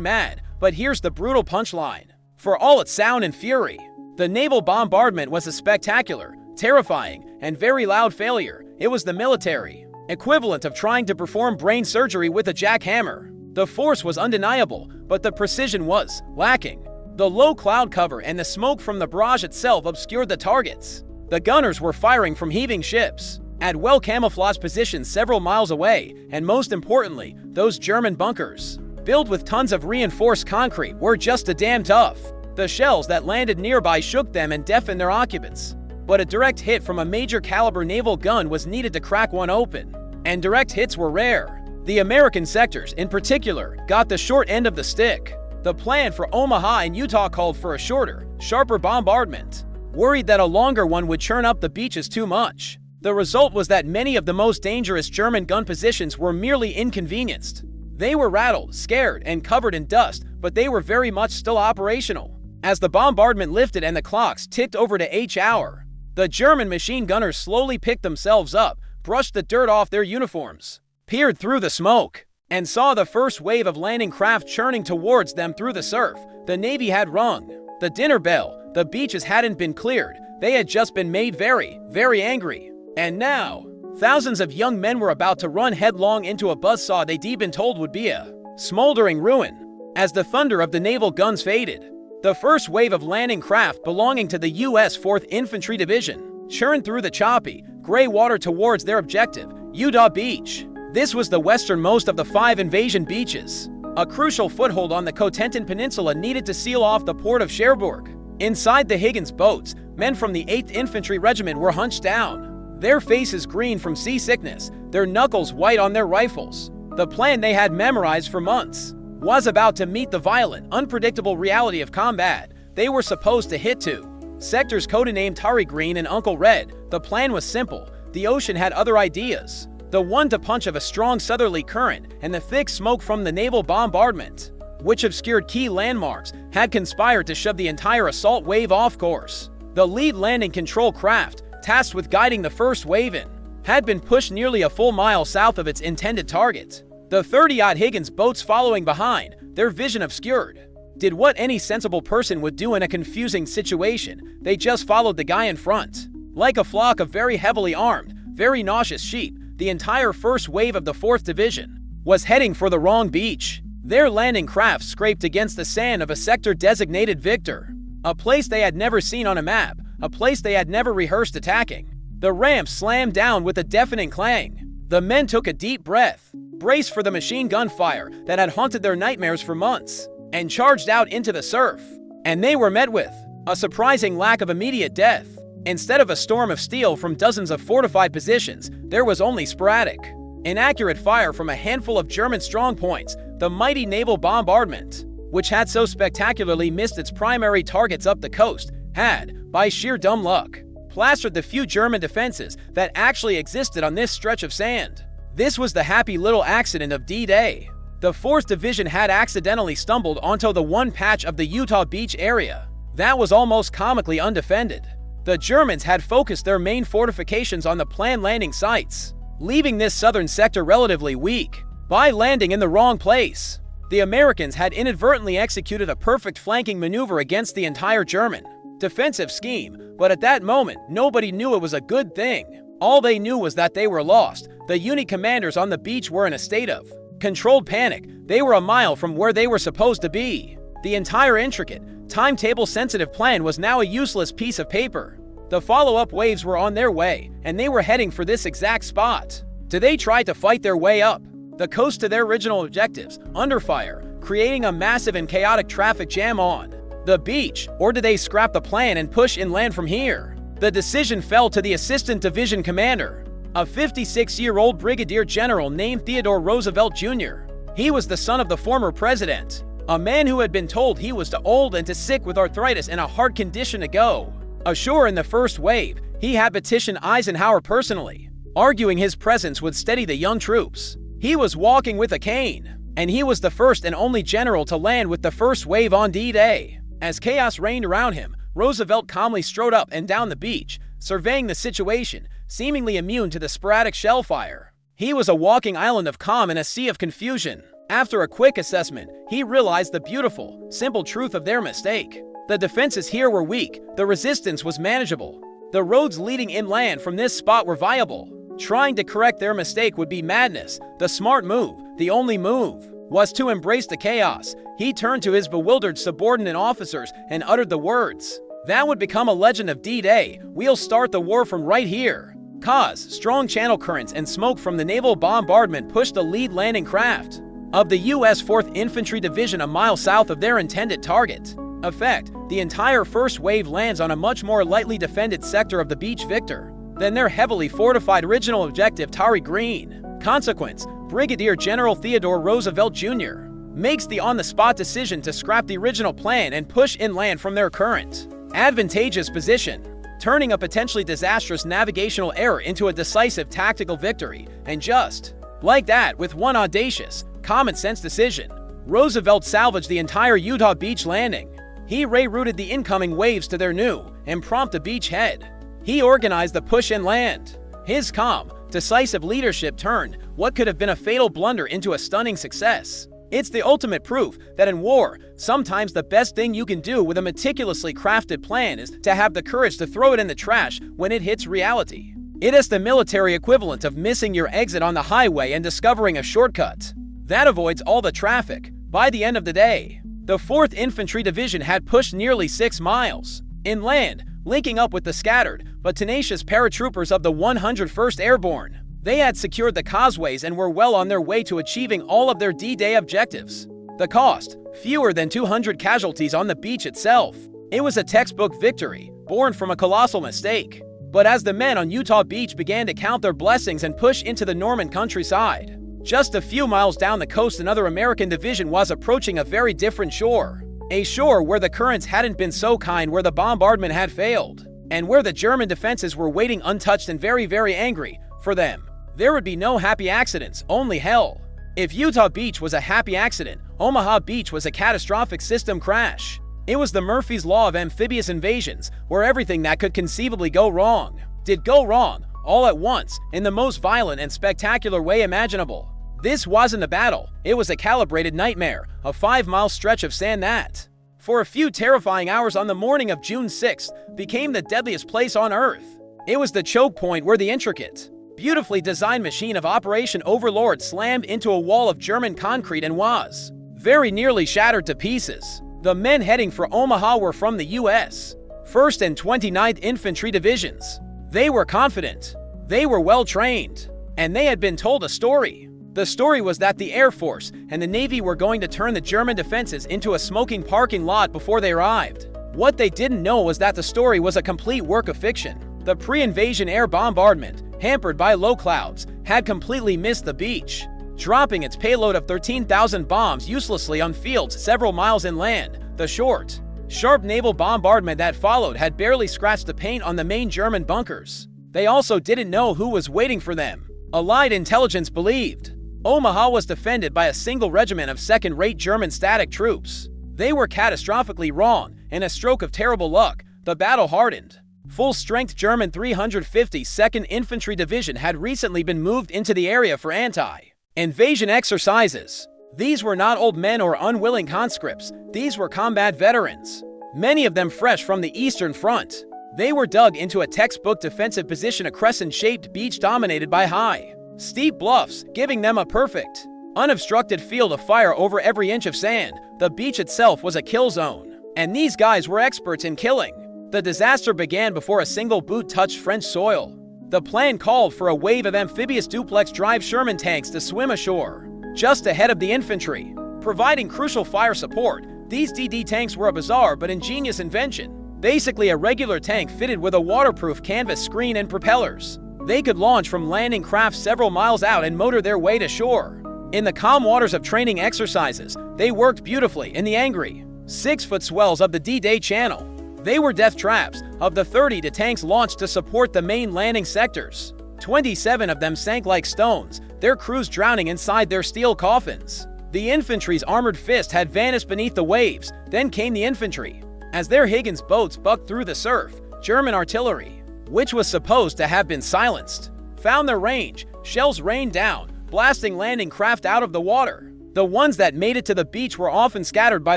A: mad. But here's the brutal punchline. For all its sound and fury, the naval bombardment was a spectacular, terrifying, and very loud failure. It was the military equivalent of trying to perform brain surgery with a jackhammer. The force was undeniable, but the precision was lacking. The low cloud cover and the smoke from the barrage itself obscured the targets. The gunners were firing from heaving ships at well-camouflaged positions several miles away, and most importantly, those German bunkers, filled with tons of reinforced concrete, were just a damn tough. The shells that landed nearby shook them and deafened their occupants. But a direct hit from a major caliber naval gun was needed to crack one open, and direct hits were rare. The American sectors, in particular, got the short end of the stick. The plan for Omaha and Utah called for a shorter, sharper bombardment, worried that a longer one would churn up the beaches too much. The result was that many of the most dangerous German gun positions were merely inconvenienced. They were rattled, scared, and covered in dust, but they were very much still operational. As the bombardment lifted and the clocks ticked over to H hour, the German machine gunners slowly picked themselves up, brushed the dirt off their uniforms, peered through the smoke, and saw the first wave of landing craft churning towards them through the surf. The Navy had rung the dinner bell. The beaches hadn't been cleared. They had just been made very, very angry. And now, thousands of young men were about to run headlong into a buzzsaw they'd been told would be a smoldering ruin. As the thunder of the naval guns faded, the first wave of landing craft belonging to the U.S. 4th Infantry Division churned through the choppy, gray water towards their objective, Utah Beach. This was the westernmost of the 5 invasion beaches, a crucial foothold on the Cotentin Peninsula needed to seal off the port of Cherbourg. Inside the Higgins boats, men from the 8th Infantry Regiment were hunched down, their faces green from seasickness, their knuckles white on their rifles. The plan they had memorized for months was about to meet the violent, unpredictable reality of combat. They were supposed to hit 2 sectors codenamed Tari Green and Uncle Red. The plan was simple. The ocean had other ideas. The one-two punch of a strong southerly current and the thick smoke from the naval bombardment, which obscured key landmarks, had conspired to shove the entire assault wave off course. The lead landing control craft, tasked with guiding the first wave in, had been pushed nearly a full mile south of its intended target. The 30-odd Higgins boats following behind, their vision obscured, did what any sensible person would do in a confusing situation. They just followed the guy in front. Like a flock of very heavily armed, very nauseous sheep, the entire first wave of the 4th Division was heading for the wrong beach. Their landing craft scraped against the sand of a sector designated Victor, a place they had never seen on a map, a place they had never rehearsed attacking. The ramp slammed down with a deafening clang. The men took a deep breath, braced for the machine gun fire that had haunted their nightmares for months, and charged out into the surf. And they were met with a surprising lack of immediate death. Instead of a storm of steel from dozens of fortified positions, there was only sporadic, inaccurate fire from a handful of German strongpoints. The mighty naval bombardment, which had so spectacularly missed its primary targets up the coast, had, by sheer dumb luck, plastered the few German defenses that actually existed on this stretch of sand. This was the happy little accident of D-Day. The 4th Division had accidentally stumbled onto the one patch of the Utah Beach area that was almost comically undefended. The Germans had focused their main fortifications on the planned landing sites, leaving this southern sector relatively weak. By landing in the wrong place, the Americans had inadvertently executed a perfect flanking maneuver against the entire German defensive scheme, but at that moment, nobody knew it was a good thing. All they knew was that they were lost. The unit commanders on the beach were in a state of controlled panic. They were a mile from where they were supposed to be. The entire intricate, timetable-sensitive plan was now a useless piece of paper. The follow-up waves were on their way, and they were heading for this exact spot. Do they try to fight their way up the coast to their original objectives, under fire, creating a massive and chaotic traffic jam on the beach, or do they scrap the plan and push inland from here? The decision fell to the assistant division commander, a 56-year-old brigadier general named Theodore Roosevelt Jr. He was the son of the former president, a man who had been told he was too old and too sick with arthritis and a heart condition to go. Ashore in the first wave, he had petitioned Eisenhower personally, arguing his presence would steady the young troops. He was walking with a cane, and he was the first and only general to land with the first wave on D-Day. As chaos reigned around him, Roosevelt calmly strode up and down the beach, surveying the situation, seemingly immune to the sporadic shell fire. He was a walking island of calm in a sea of confusion. After a quick assessment, he realized the beautiful, simple truth of their mistake. The defenses here were weak, the resistance was manageable. The roads leading inland from this spot were viable. Trying to correct their mistake would be madness. The smart move, the only move, was to embrace the chaos. He turned to his bewildered subordinate officers and uttered the words. That would become a legend of D-Day. We'll start the war from right here. Cause, strong channel currents and smoke from the naval bombardment pushed the lead landing craft of the U.S. 4th Infantry Division a mile south of their intended target. Effect, the entire first wave lands on a much more lightly defended sector of the beach Victor than their heavily fortified original objective Tari Green. Consequence, Brigadier General Theodore Roosevelt Jr. makes the on-the-spot decision to scrap the original plan and push inland from their current advantageous position, turning a potentially disastrous navigational error into a decisive tactical victory. And just like that, with one audacious, common-sense decision, Roosevelt salvaged the entire Utah beach landing. He rerouted the incoming waves to their new, impromptu beachhead. He organized the push inland. His calm, decisive leadership turned what could have been a fatal blunder into a stunning success. It's the ultimate proof that in war, sometimes the best thing you can do with a meticulously crafted plan is to have the courage to throw it in the trash when it hits reality. It is the military equivalent of missing your exit on the highway and discovering a shortcut that avoids all the traffic. By the end of the day, the 4th Infantry Division had pushed nearly 6 miles inland, linking up with the scattered but tenacious paratroopers of the 101st Airborne. They had secured the causeways and were well on their way to achieving all of their D-Day objectives. The cost, fewer than 200 casualties on the beach itself. It was a textbook victory, born from a colossal mistake. But as the men on Utah Beach began to count their blessings and push into the Norman countryside, just a few miles down the coast another American division was approaching a very different shore. A shore where the currents hadn't been so kind, where the bombardment had failed, and where the German defenses were waiting untouched and very, very angry. For them, there would be no happy accidents, only hell. If Utah Beach was a happy accident, Omaha Beach was a catastrophic system crash. It was the Murphy's Law of amphibious invasions, where everything that could conceivably go wrong did go wrong, all at once, in the most violent and spectacular way imaginable. This wasn't a battle, it was a calibrated nightmare, a 5-mile stretch of sand that, for a few terrifying hours on the morning of June 6th, became the deadliest place on Earth. It was the choke point where the intricate, beautifully designed machine of Operation Overlord slammed into a wall of German concrete and was very nearly shattered to pieces. The men heading for Omaha were from the U.S. 1st and 29th Infantry Divisions. They were confident, they were well trained, and they had been told a story. The story was that the Air Force and the Navy were going to turn the German defenses into a smoking parking lot before they arrived. What they didn't know was that the story was a complete work of fiction. The pre-invasion air bombardment, hampered by low clouds, had completely missed the beach, dropping its payload of 13,000 bombs uselessly on fields several miles inland. The short, sharp naval bombardment that followed had barely scratched the paint on the main German bunkers. They also didn't know who was waiting for them. Allied intelligence believed Omaha was defended by a single regiment of second-rate German static troops. They were catastrophically wrong. In a stroke of terrible luck, the battle hardened. Full-strength German 352nd Infantry Division had recently been moved into the area for anti-invasion exercises. These were not old men or unwilling conscripts. These were combat veterans, many of them fresh from the Eastern Front. They were dug into a textbook defensive position, a crescent-shaped beach dominated by high, steep bluffs, giving them a perfect, unobstructed field of fire over every inch of sand. The beach itself was a kill zone, and these guys were experts in killing. The disaster began before a single boot touched French soil. The plan called for a wave of amphibious duplex-drive Sherman tanks to swim ashore, just ahead of the infantry, providing crucial fire support. These DD tanks were a bizarre but ingenious invention. Basically a regular tank fitted with a waterproof canvas screen and propellers. They could launch from landing craft several miles out and motor their way to shore. In the calm waters of training exercises, they worked beautifully in the angry, 6-foot swells of the D-Day Channel. They were death traps. Of the 30 tanks launched to support the main landing sectors, 27 of them sank like stones, their crews drowning inside their steel coffins. The infantry's armored fist had vanished beneath the waves. Then came the infantry. As their Higgins boats bucked through the surf, German artillery, which was supposed to have been silenced, found their range. Shells rained down, blasting landing craft out of the water. The ones that made it to the beach were often scattered by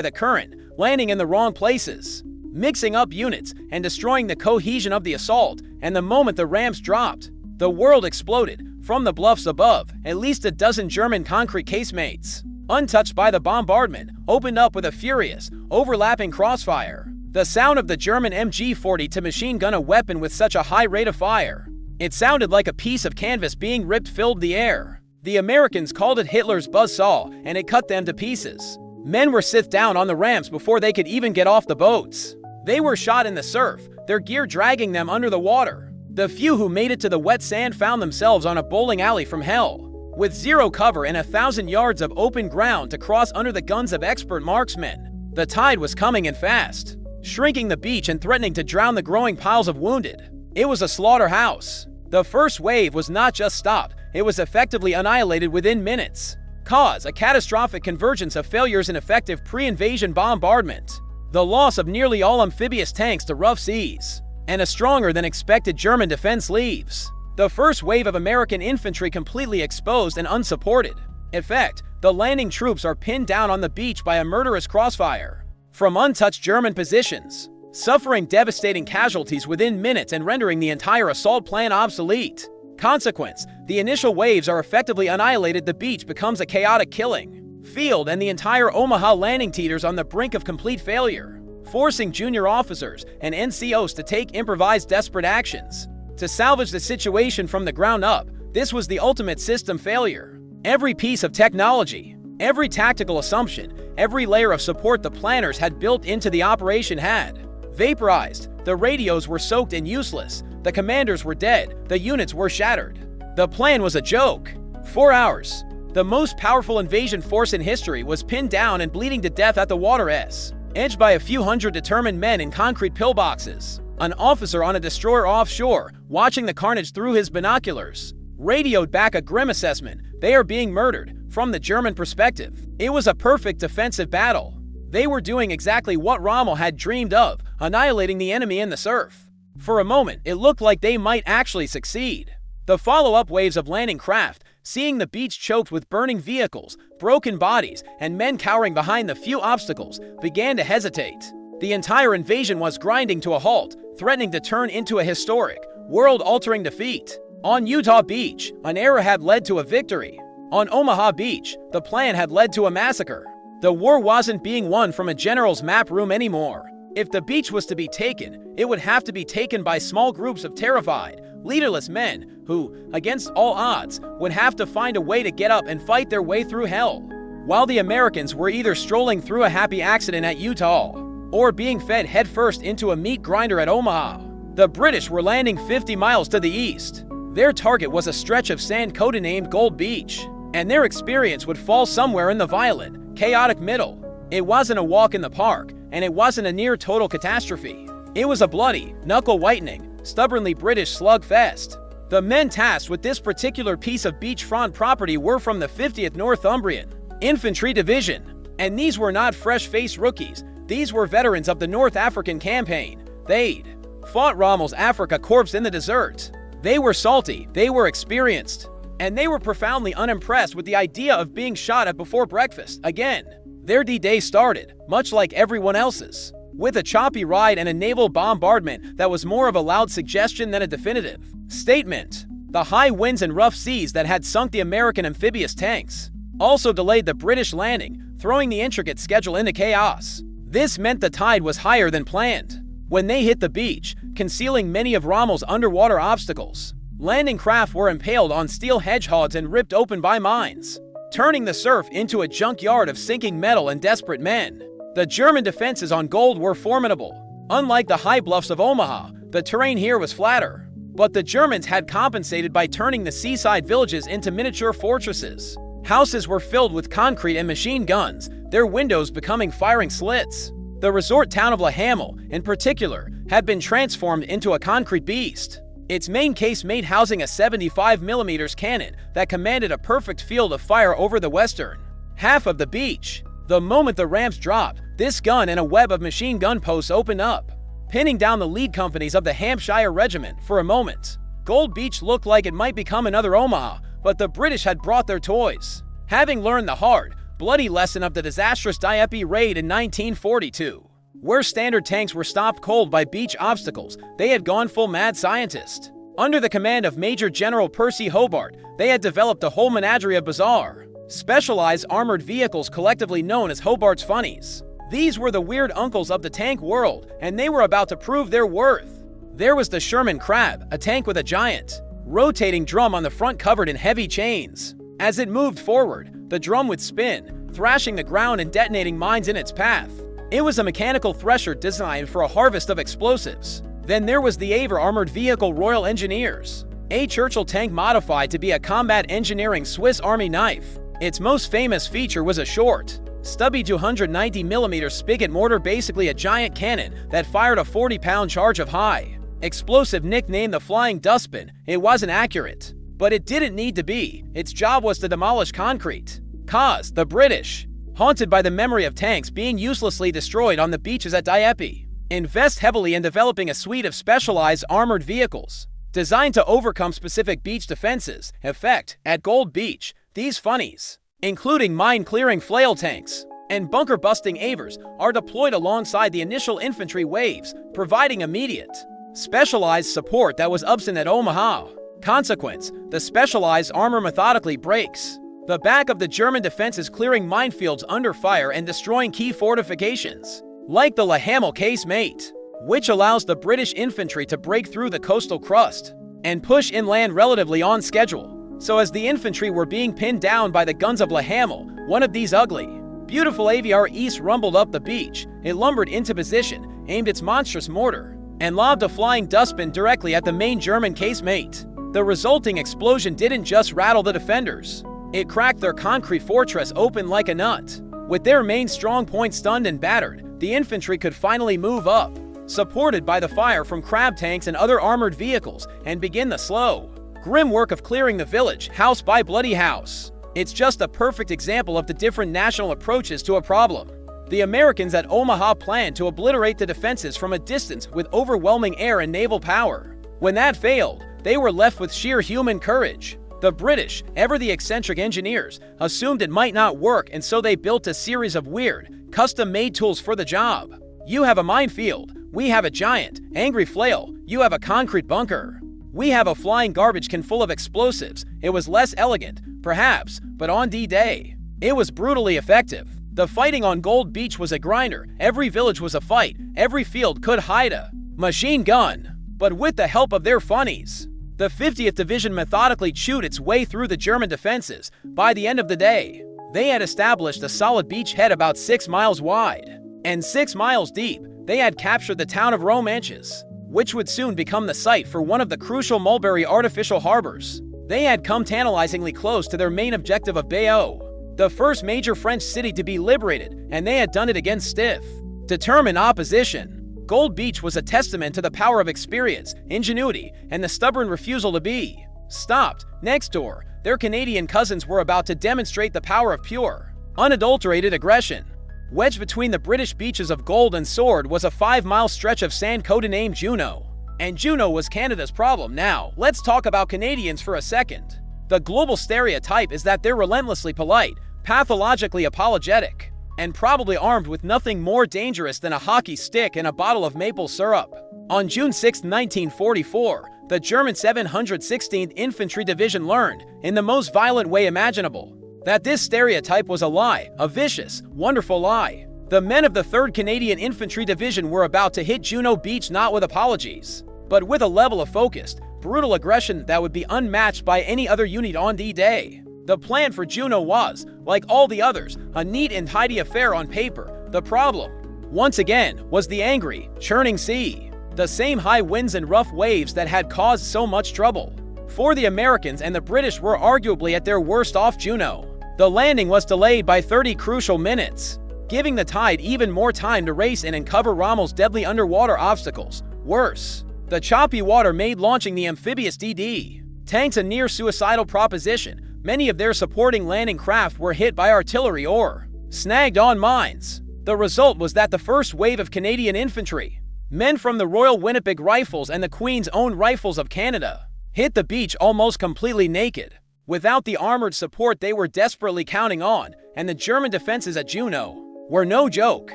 A: the current, landing in the wrong places, mixing up units and destroying the cohesion of the assault. And the moment the rams dropped, the world exploded. From the bluffs above, at least a dozen German concrete casemates, untouched by the bombardment, opened up with a furious, overlapping crossfire. The sound of the German MG-40 to machine gun a weapon with such a high rate of fire, it sounded like a piece of canvas being ripped, filled the air. The Americans called it Hitler's buzzsaw, and it cut them to pieces. Men were sithed down on the ramps before they could even get off the boats. They were shot in the surf, their gear dragging them under the water. The few who made it to the wet sand found themselves on a bowling alley from hell, with zero cover and 1,000 yards of open ground to cross under the guns of expert marksmen. The tide was coming in fast, shrinking the beach and threatening to drown the growing piles of wounded. It was a slaughterhouse. The first wave was not just stopped, it was effectively annihilated within minutes. Cause: a catastrophic convergence of failures in effective pre-invasion bombardment, the loss of nearly all amphibious tanks to rough seas, and a stronger than expected German defense leaves. The first wave of American infantry completely exposed and unsupported. Effect: the landing troops are pinned down on the beach by a murderous crossfire from untouched German positions, suffering devastating casualties within minutes and rendering the entire assault plan obsolete. Consequence: the initial waves are effectively annihilated. The beach becomes a chaotic killing field, and the entire Omaha landing teeters on the brink of complete failure, forcing junior officers and NCOs to take improvised desperate actions to salvage the situation from the ground up. This was the ultimate system failure. Every piece of technology, every tactical assumption, every layer of support the planners had built into the operation had vaporized. The radios were soaked and useless. The commanders were dead. The units were shattered. The plan was a joke. 4 hours. The most powerful invasion force in history was pinned down and bleeding to death at the water's edge by a few hundred determined men in concrete pillboxes. An officer on a destroyer offshore, watching the carnage through his binoculars, radioed back a grim assessment: they are being murdered. From the German perspective, it was a perfect defensive battle. They were doing exactly what Rommel had dreamed of, annihilating the enemy in the surf. For a moment, it looked like they might actually succeed. The follow-up waves of landing craft, seeing the beach choked with burning vehicles, broken bodies, and men cowering behind the few obstacles, began to hesitate. The entire invasion was grinding to a halt, threatening to turn into a historic, world-altering defeat. On Utah Beach, an error had led to a victory. On Omaha Beach, the plan had led to a massacre. The war wasn't being won from a general's map room anymore. If the beach was to be taken, it would have to be taken by small groups of terrified, leaderless men who, against all odds, would have to find a way to get up and fight their way through hell. While the Americans were either strolling through a happy accident at Utah or being fed headfirst into a meat grinder at Omaha, the British were landing 50 miles to the east. Their target was a stretch of sand codenamed Gold Beach, and their experience would fall somewhere in the violent, chaotic middle. It wasn't a walk in the park, and it wasn't a near-total catastrophe. It was a bloody, knuckle-whitening, stubbornly British slugfest. The men tasked with this particular piece of beachfront property were from the 50th Northumbrian Infantry Division, and these were not fresh-faced rookies. These were veterans of the North African Campaign. They'd fought Rommel's Afrika Korps in the desert. They were salty, they were experienced, and they were profoundly unimpressed with the idea of being shot at before breakfast again. Their D-Day started, much like everyone else's, with a choppy ride and a naval bombardment that was more of a loud suggestion than a definitive statement. The high winds and rough seas that had sunk the American amphibious tanks also delayed the British landing, throwing the intricate schedule into chaos. This meant the tide was higher than planned. When they hit the beach, concealing many of Rommel's underwater obstacles, landing craft were impaled on steel hedgehogs and ripped open by mines, turning the surf into a junkyard of sinking metal and desperate men. The German defenses on Gold were formidable. Unlike the high bluffs of Omaha, the terrain here was flatter. But the Germans had compensated by turning the seaside villages into miniature fortresses. Houses were filled with concrete and machine guns, their windows becoming firing slits. The resort town of La Hamel, in particular, had been transformed into a concrete beast. Its main casemate housing a 75mm cannon that commanded a perfect field of fire over the western half of the beach. The moment the ramps dropped, this gun and a web of machine gun posts opened up, pinning down the lead companies of the Hampshire Regiment. For a moment, Gold Beach looked like it might become another Omaha, but the British had brought their toys. Having learned the hard, bloody lesson of the disastrous WWII raid in 1942, where standard tanks were stopped cold by beach obstacles, they had gone full mad scientist. Under the command of Major General Percy Hobart, they had developed a whole menagerie of bizarre, specialized armored vehicles collectively known as Hobart's Funnies. These were the weird uncles of the tank world, and they were about to prove their worth. There was the Sherman Crab, a tank with a giant, rotating drum on the front covered in heavy chains. As it moved forward, the drum would spin, thrashing the ground and detonating mines in its path. It was a mechanical thresher designed for a harvest of explosives. Then there was the Aver armored vehicle Royal Engineers, a Churchill tank modified to be a combat engineering Swiss Army knife. Its most famous feature was a short, stubby 290mm spigot mortar, basically a giant cannon that fired a 40-pound charge of high explosive. Nicknamed the Flying Dustbin, it wasn't accurate, but it didn't need to be. Its job was to demolish concrete. Cause the British, haunted by the memory of tanks being uselessly destroyed on the beaches at WWII, invest heavily in developing a suite of specialized armored vehicles designed to overcome specific beach defenses. Effect at Gold Beach, these funnies, including mine-clearing flail tanks and bunker-busting Avers, are deployed alongside the initial infantry waves, providing immediate, specialized support that was absent at Omaha. Consequence, the specialized armor methodically breaks the back of the German defenses, clearing minefields under fire and destroying key fortifications, like the La Hamel casemate, which allows the British infantry to break through the coastal crust and push inland relatively on schedule. So as the infantry were being pinned down by the guns of La Hamel, one of these ugly, beautiful AVR East rumbled up the beach. It lumbered into position, aimed its monstrous mortar, and lobbed a flying dustbin directly at the main German casemate. The resulting explosion didn't just rattle the defenders, it cracked their concrete fortress open like a nut. With their main strong point stunned and battered, the infantry could finally move up, supported by the fire from crab tanks and other armored vehicles, and begin the slow, grim work of clearing the village, house by bloody house. It's just a perfect example of the different national approaches to a problem. The Americans at Omaha planned to obliterate the defenses from a distance with overwhelming air and naval power. When that failed, they were left with sheer human courage. The British, ever the eccentric engineers, assumed it might not work, and so they built a series of weird, custom-made tools for the job. You have a minefield, we have a giant, angry flail, you have a concrete bunker. We have a flying garbage can full of explosives. It was less elegant, perhaps, but on D-Day, it was brutally effective. The fighting on Gold Beach was a grinder. Every village was a fight. Every field could hide a machine gun. But with the help of their funnies, the 50th Division methodically chewed its way through the German defenses. By the end of the day, they had established a solid beachhead about 6 miles wide and 6 miles deep. They had captured the town of Romanches, which would soon become the site for one of the crucial Mulberry artificial harbors. They had come tantalizingly close to their main objective of Bayeux, the first major French city to be liberated, and they had done it against stiff, determined opposition. Gold Beach was a testament to the power of experience, ingenuity, and the stubborn refusal to be stopped. Next door, their Canadian cousins were about to demonstrate the power of pure, unadulterated aggression. Wedged between the British beaches of Gold and Sword was a 5-mile stretch of sand codenamed Juno. And Juno was Canada's problem. Now, let's talk about Canadians for a second. The global stereotype is that they're relentlessly polite, pathologically apologetic, and probably armed with nothing more dangerous than a hockey stick and a bottle of maple syrup. On June 6, 1944, the German 716th Infantry Division learned, in the most violent way imaginable, that this stereotype was a lie, a vicious, wonderful lie. The men of the 3rd Canadian Infantry Division were about to hit Juno Beach not with apologies, but with a level of focused, brutal aggression that would be unmatched by any other unit on D-Day. The plan for Juno was, like all the others, a neat and tidy affair on paper. The problem, once again, was the angry, churning sea. The same high winds and rough waves that had caused so much trouble. For the Americans and the British were arguably at their worst off Juno. The landing was delayed by 30 crucial minutes. giving the tide even more time to race in and cover Rommel's deadly underwater obstacles. Worse, the choppy water made launching the amphibious DD tanks a near-suicidal proposition. Many of their supporting landing craft were hit by artillery or snagged on mines. The result was that the first wave of Canadian infantry, men from the Royal Winnipeg Rifles and the Queen's Own Rifles of Canada, hit the beach almost completely naked, without the armored support they were desperately counting on, and the German defenses at Juno were no joke.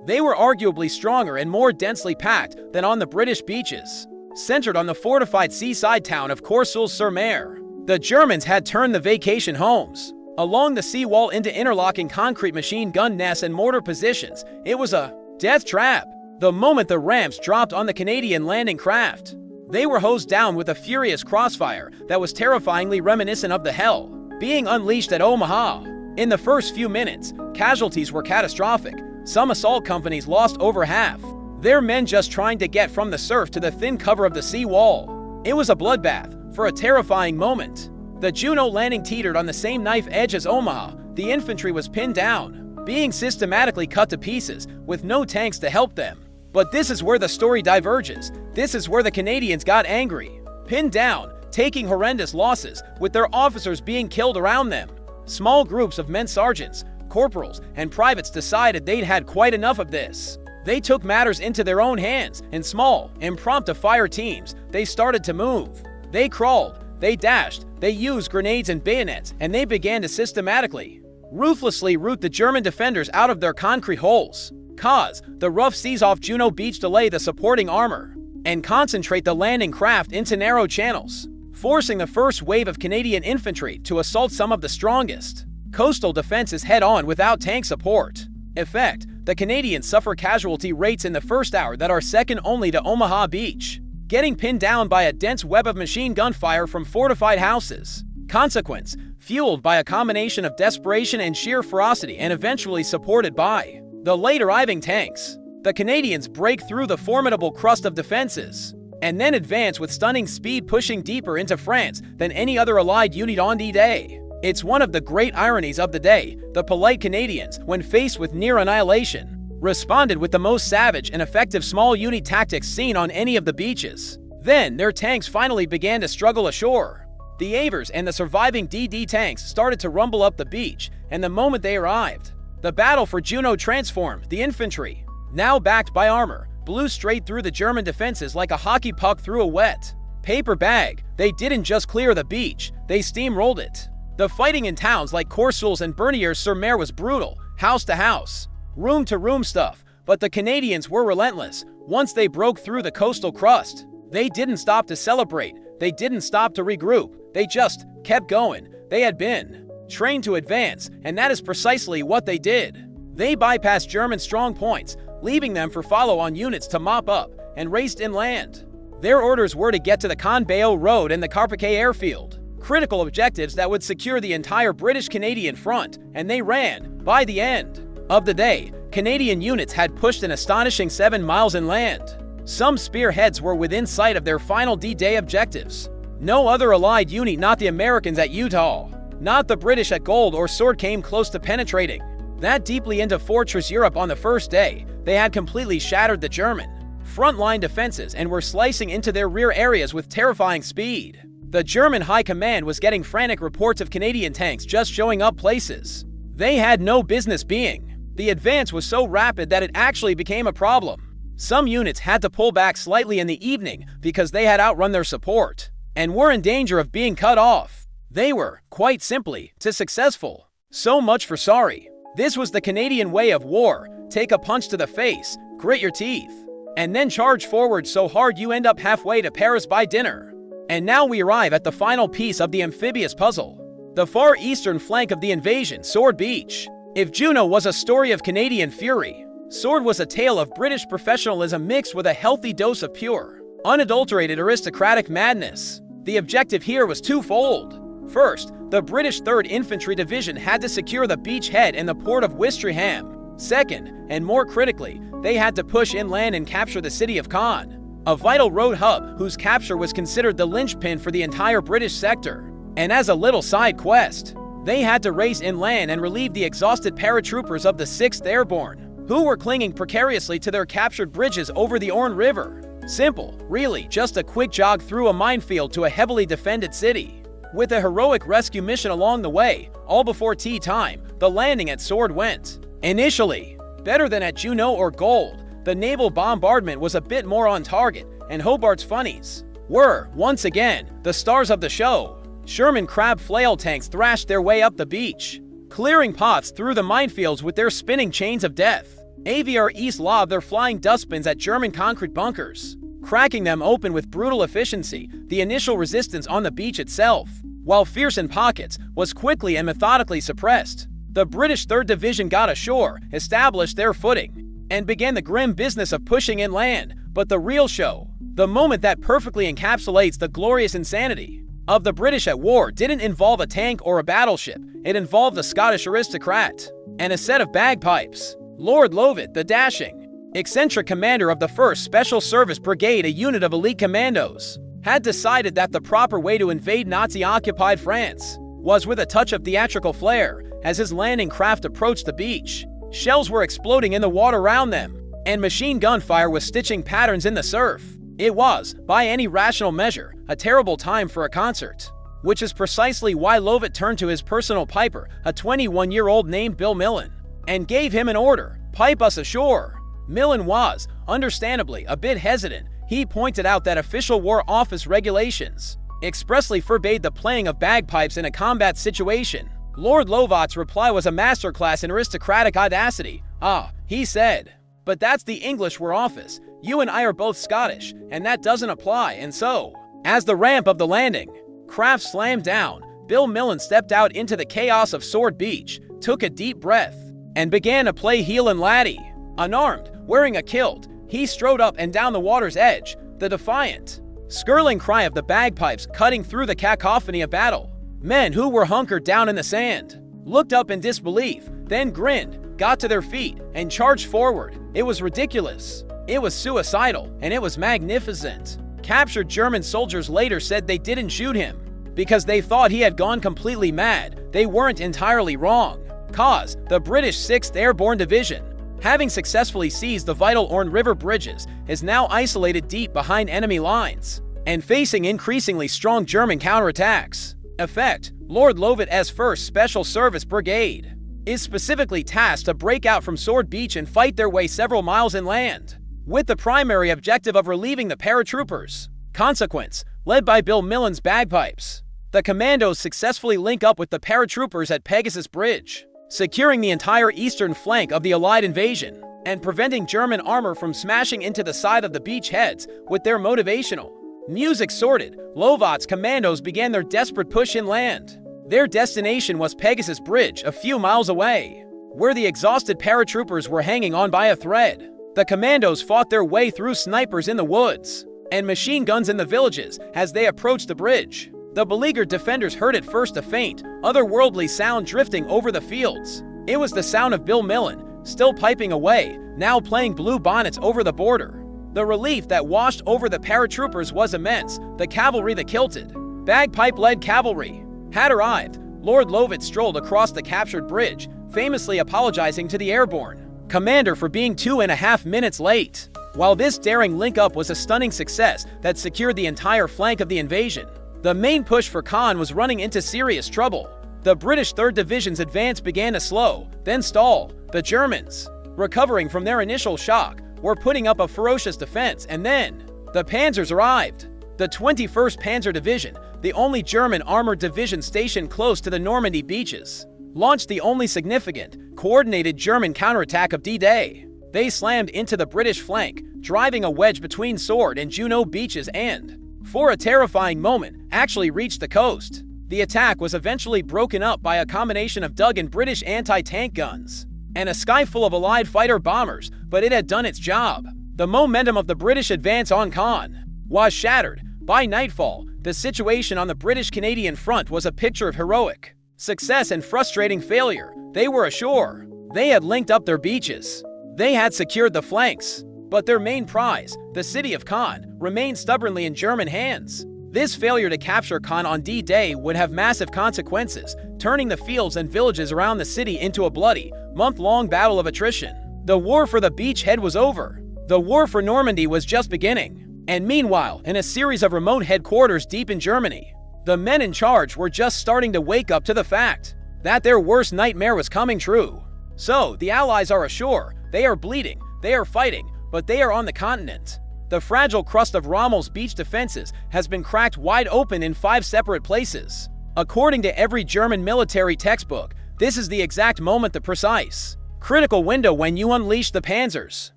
A: They were arguably stronger and more densely packed than on the British beaches, centered on the fortified seaside town of Courseulles-sur-Mer. The Germans had turned the vacation homes along the seawall into interlocking concrete machine gun nests and mortar positions. It was a death trap. The moment the ramps dropped on the Canadian landing craft, they were hosed down with a furious crossfire that was terrifyingly reminiscent of the hell being unleashed at Omaha. In the first few minutes, casualties were catastrophic. Some assault companies lost over half their men just trying to get from the surf to the thin cover of the seawall. It was a bloodbath. For a terrifying moment, the Juno landing teetered on the same knife edge as Omaha. The infantry was pinned down, being systematically cut to pieces, with no tanks to help them. But this is where the story diverges. This is where the Canadians got angry. Pinned down, taking horrendous losses, with their officers being killed around them. Small groups of men, sergeants, corporals, and privates decided they'd had quite enough of this. They took matters into their own hands. In small, impromptu fire teams, they started to move. They crawled, they dashed, they used grenades and bayonets, and they began to systematically, ruthlessly root the German defenders out of their concrete holes, cause the rough seas off Juno Beach delay the supporting armor, and concentrate the landing craft into narrow channels, forcing the first wave of Canadian infantry to assault some of the strongest coastal defenses head-on without tank support. Effect: the Canadians suffer casualty rates in the first hour that are second only to Omaha Beach, getting pinned down by a dense web of machine gun fire from fortified houses. Consequence: fueled by a combination of desperation and sheer ferocity and eventually supported by the late arriving tanks, the Canadians break through the formidable crust of defenses and then advance with stunning speed, pushing deeper into France than any other Allied unit on D-Day. It's one of the great ironies of the day. The polite Canadians, when faced with near annihilation, responded with the most savage and effective small unit tactics seen on any of the beaches. Then, their tanks finally began to struggle ashore. The Avers and the surviving DD tanks started to rumble up the beach, and the moment they arrived, the battle for Juno transformed. The infantry, now backed by armor, blew straight through the German defenses like a hockey puck through a wet paper bag. They didn't just clear the beach, they steamrolled it. The fighting in towns like Courseulles and Bernières-sur-Mer was brutal, house to house, room to room stuff, but the Canadians were relentless. Once they broke through the coastal crust, they didn't stop to celebrate, they didn't stop to regroup, they just kept going. They had been trained to advance, and that is precisely what they did. They bypassed German strong points, leaving them for follow-on units to mop up, and raced inland. Their orders were to get to the Conbeo Road and the Carpiquet airfield, critical objectives that would secure the entire British-Canadian front, and they ran. By the end of the day, Canadian units had pushed an astonishing 7 miles inland. Some spearheads were within sight of their final D-Day objectives. No other Allied unit, not the Americans at Utah, not the British at Gold or Sword, came close to penetrating that deeply into Fortress Europe on the first day. They had completely shattered the German frontline defenses and were slicing into their rear areas with terrifying speed. The German high command was getting frantic reports of Canadian tanks just showing up places they had no business being. The advance was so rapid that it actually became a problem. Some units had to pull back slightly in the evening because they had outrun their support and were in danger of being cut off. They were, quite simply, too successful. So much for sorry. This was the Canadian way of war. Take a punch to the face, grit your teeth, and then charge forward so hard you end up halfway to Paris by dinner. And now we arrive at the final piece of the amphibious puzzle, the far eastern flank of the invasion, Sword Beach. If Juno was a story of Canadian fury, Sword was a tale of British professionalism mixed with a healthy dose of pure, unadulterated aristocratic madness. The objective here was twofold. First, the British 3rd Infantry Division had to secure the beachhead and the port of Ouistreham. Second, and more critically, they had to push inland and capture the city of Caen, a vital road hub whose capture was considered the linchpin for the entire British sector. And as a little side quest, They had to race inland and relieve the exhausted paratroopers of the 6th Airborne, who were clinging precariously to their captured bridges over the Orne River. Simple, really, just a quick jog through a minefield to a heavily defended city. With a heroic rescue mission along the way, all before tea time, the landing at Sword went. Initially, better than at Juno or Gold, the naval bombardment was a bit more on target, and Hobart's funnies were, once again, the stars of the show. Sherman crab flail tanks thrashed their way up the beach, clearing paths through the minefields with their spinning chains of death. AVR East lobbed their flying dustbins at German concrete bunkers, cracking them open with brutal efficiency. The initial resistance on the beach itself, while fierce in pockets, was quickly and methodically suppressed. The British 3rd Division got ashore, established their footing, and began the grim business of pushing inland. But the real show, the moment that perfectly encapsulates the glorious insanity of the British at war, didn't involve a tank or a battleship. It involved a Scottish aristocrat and a set of bagpipes. Lord Lovat, the dashing, eccentric commander of the 1st Special Service Brigade, a unit of elite commandos, had decided that the proper way to invade Nazi-occupied France was with a touch of theatrical flair. As his landing craft approached the beach, shells were exploding in the water around them, and machine gun fire was stitching patterns in the surf. It was, by any rational measure, a terrible time for a concert, which is precisely why Lovat turned to his personal piper, a 21-year-old named Bill Millen, and gave him an order: "Pipe us ashore." Millen was, understandably, a bit hesitant. He pointed out that official War Office regulations expressly forbade the playing of bagpipes in a combat situation. Lord Lovat's reply was a masterclass in aristocratic audacity. "Ah," he said, "but that's the English War Office. You and I are both Scottish, and that doesn't apply." And so, as the ramp of the landing craft slammed down, Bill Millen stepped out into the chaos of Sword Beach, took a deep breath, and began to play heel and laddie. Unarmed, wearing a kilt, he strode up and down the water's edge, the defiant, skirling cry of the bagpipes cutting through the cacophony of battle. Men who were hunkered down in the sand looked up in disbelief, then grinned, got to their feet, and charged forward. It was ridiculous. It was suicidal, and it was magnificent. Captured German soldiers later said they didn't shoot him because they thought he had gone completely mad. They weren't entirely wrong. Cause, the British 6th Airborne Division, having successfully seized the vital Orne River bridges, is now isolated deep behind enemy lines and facing increasingly strong German counterattacks. Effect: Lord Lovat's 1st Special Service Brigade is specifically tasked to break out from Sword Beach and fight their way several miles inland, with the primary objective of relieving the paratroopers. Consequence: led by Bill Millen's bagpipes, the commandos successfully link up with the paratroopers at Pegasus Bridge, securing the entire eastern flank of the Allied invasion and preventing German armor from smashing into the side of the beachheads. With their motivational music sorted, Lovat's commandos began their desperate push inland. Their destination was Pegasus Bridge, a few miles away, where the exhausted paratroopers were hanging on by a thread. The commandos fought their way through snipers in the woods and machine guns in the villages as they approached the bridge. The beleaguered defenders heard at first a faint, otherworldly sound drifting over the fields. It was the sound of Bill Millen, still piping away, now playing Blue Bonnets over the border. The relief that washed over the paratroopers was immense. The cavalry, the kilted, bagpipe-led cavalry, had arrived. Lord Lovat strolled across the captured bridge, famously apologizing to the airborne commander for being 2.5 minutes late. While this daring link-up was a stunning success that secured the entire flank of the invasion, the main push for Khan was running into serious trouble. The British 3rd Division's advance began to slow, then stall. The Germans, recovering from their initial shock, were putting up a ferocious defense, and then the Panzers arrived. The 21st Panzer Division, the only German armored division stationed close to the Normandy beaches, launched the only significant, coordinated German counterattack of D-Day. They slammed into the British flank, driving a wedge between Sword and Juno beaches and, for a terrifying moment, actually reached the coast. The attack was eventually broken up by a combination of Dug and British anti-tank guns and a sky full of Allied fighter bombers, but it had done its job. The momentum of the British advance on Caen was shattered. By nightfall, the situation on the British-Canadian front was a picture of heroic success and frustrating failure. They were ashore. They had linked up their beaches. They had secured the flanks. But their main prize, the city of Caen, remained stubbornly in German hands. This failure to capture Caen on D-Day would have massive consequences, turning the fields and villages around the city into a bloody, month-long battle of attrition. The war for the beachhead was over. The war for Normandy was just beginning. And meanwhile, in a series of remote headquarters deep in Germany, the men in charge were just starting to wake up to the fact that their worst nightmare was coming true. So, the Allies are ashore, they are bleeding, they are fighting, but they are on the continent. The fragile crust of Rommel's beach defenses has been cracked wide open in 5 separate places. According to every German military textbook, this is the exact moment, the precise, critical window when you unleash the panzers.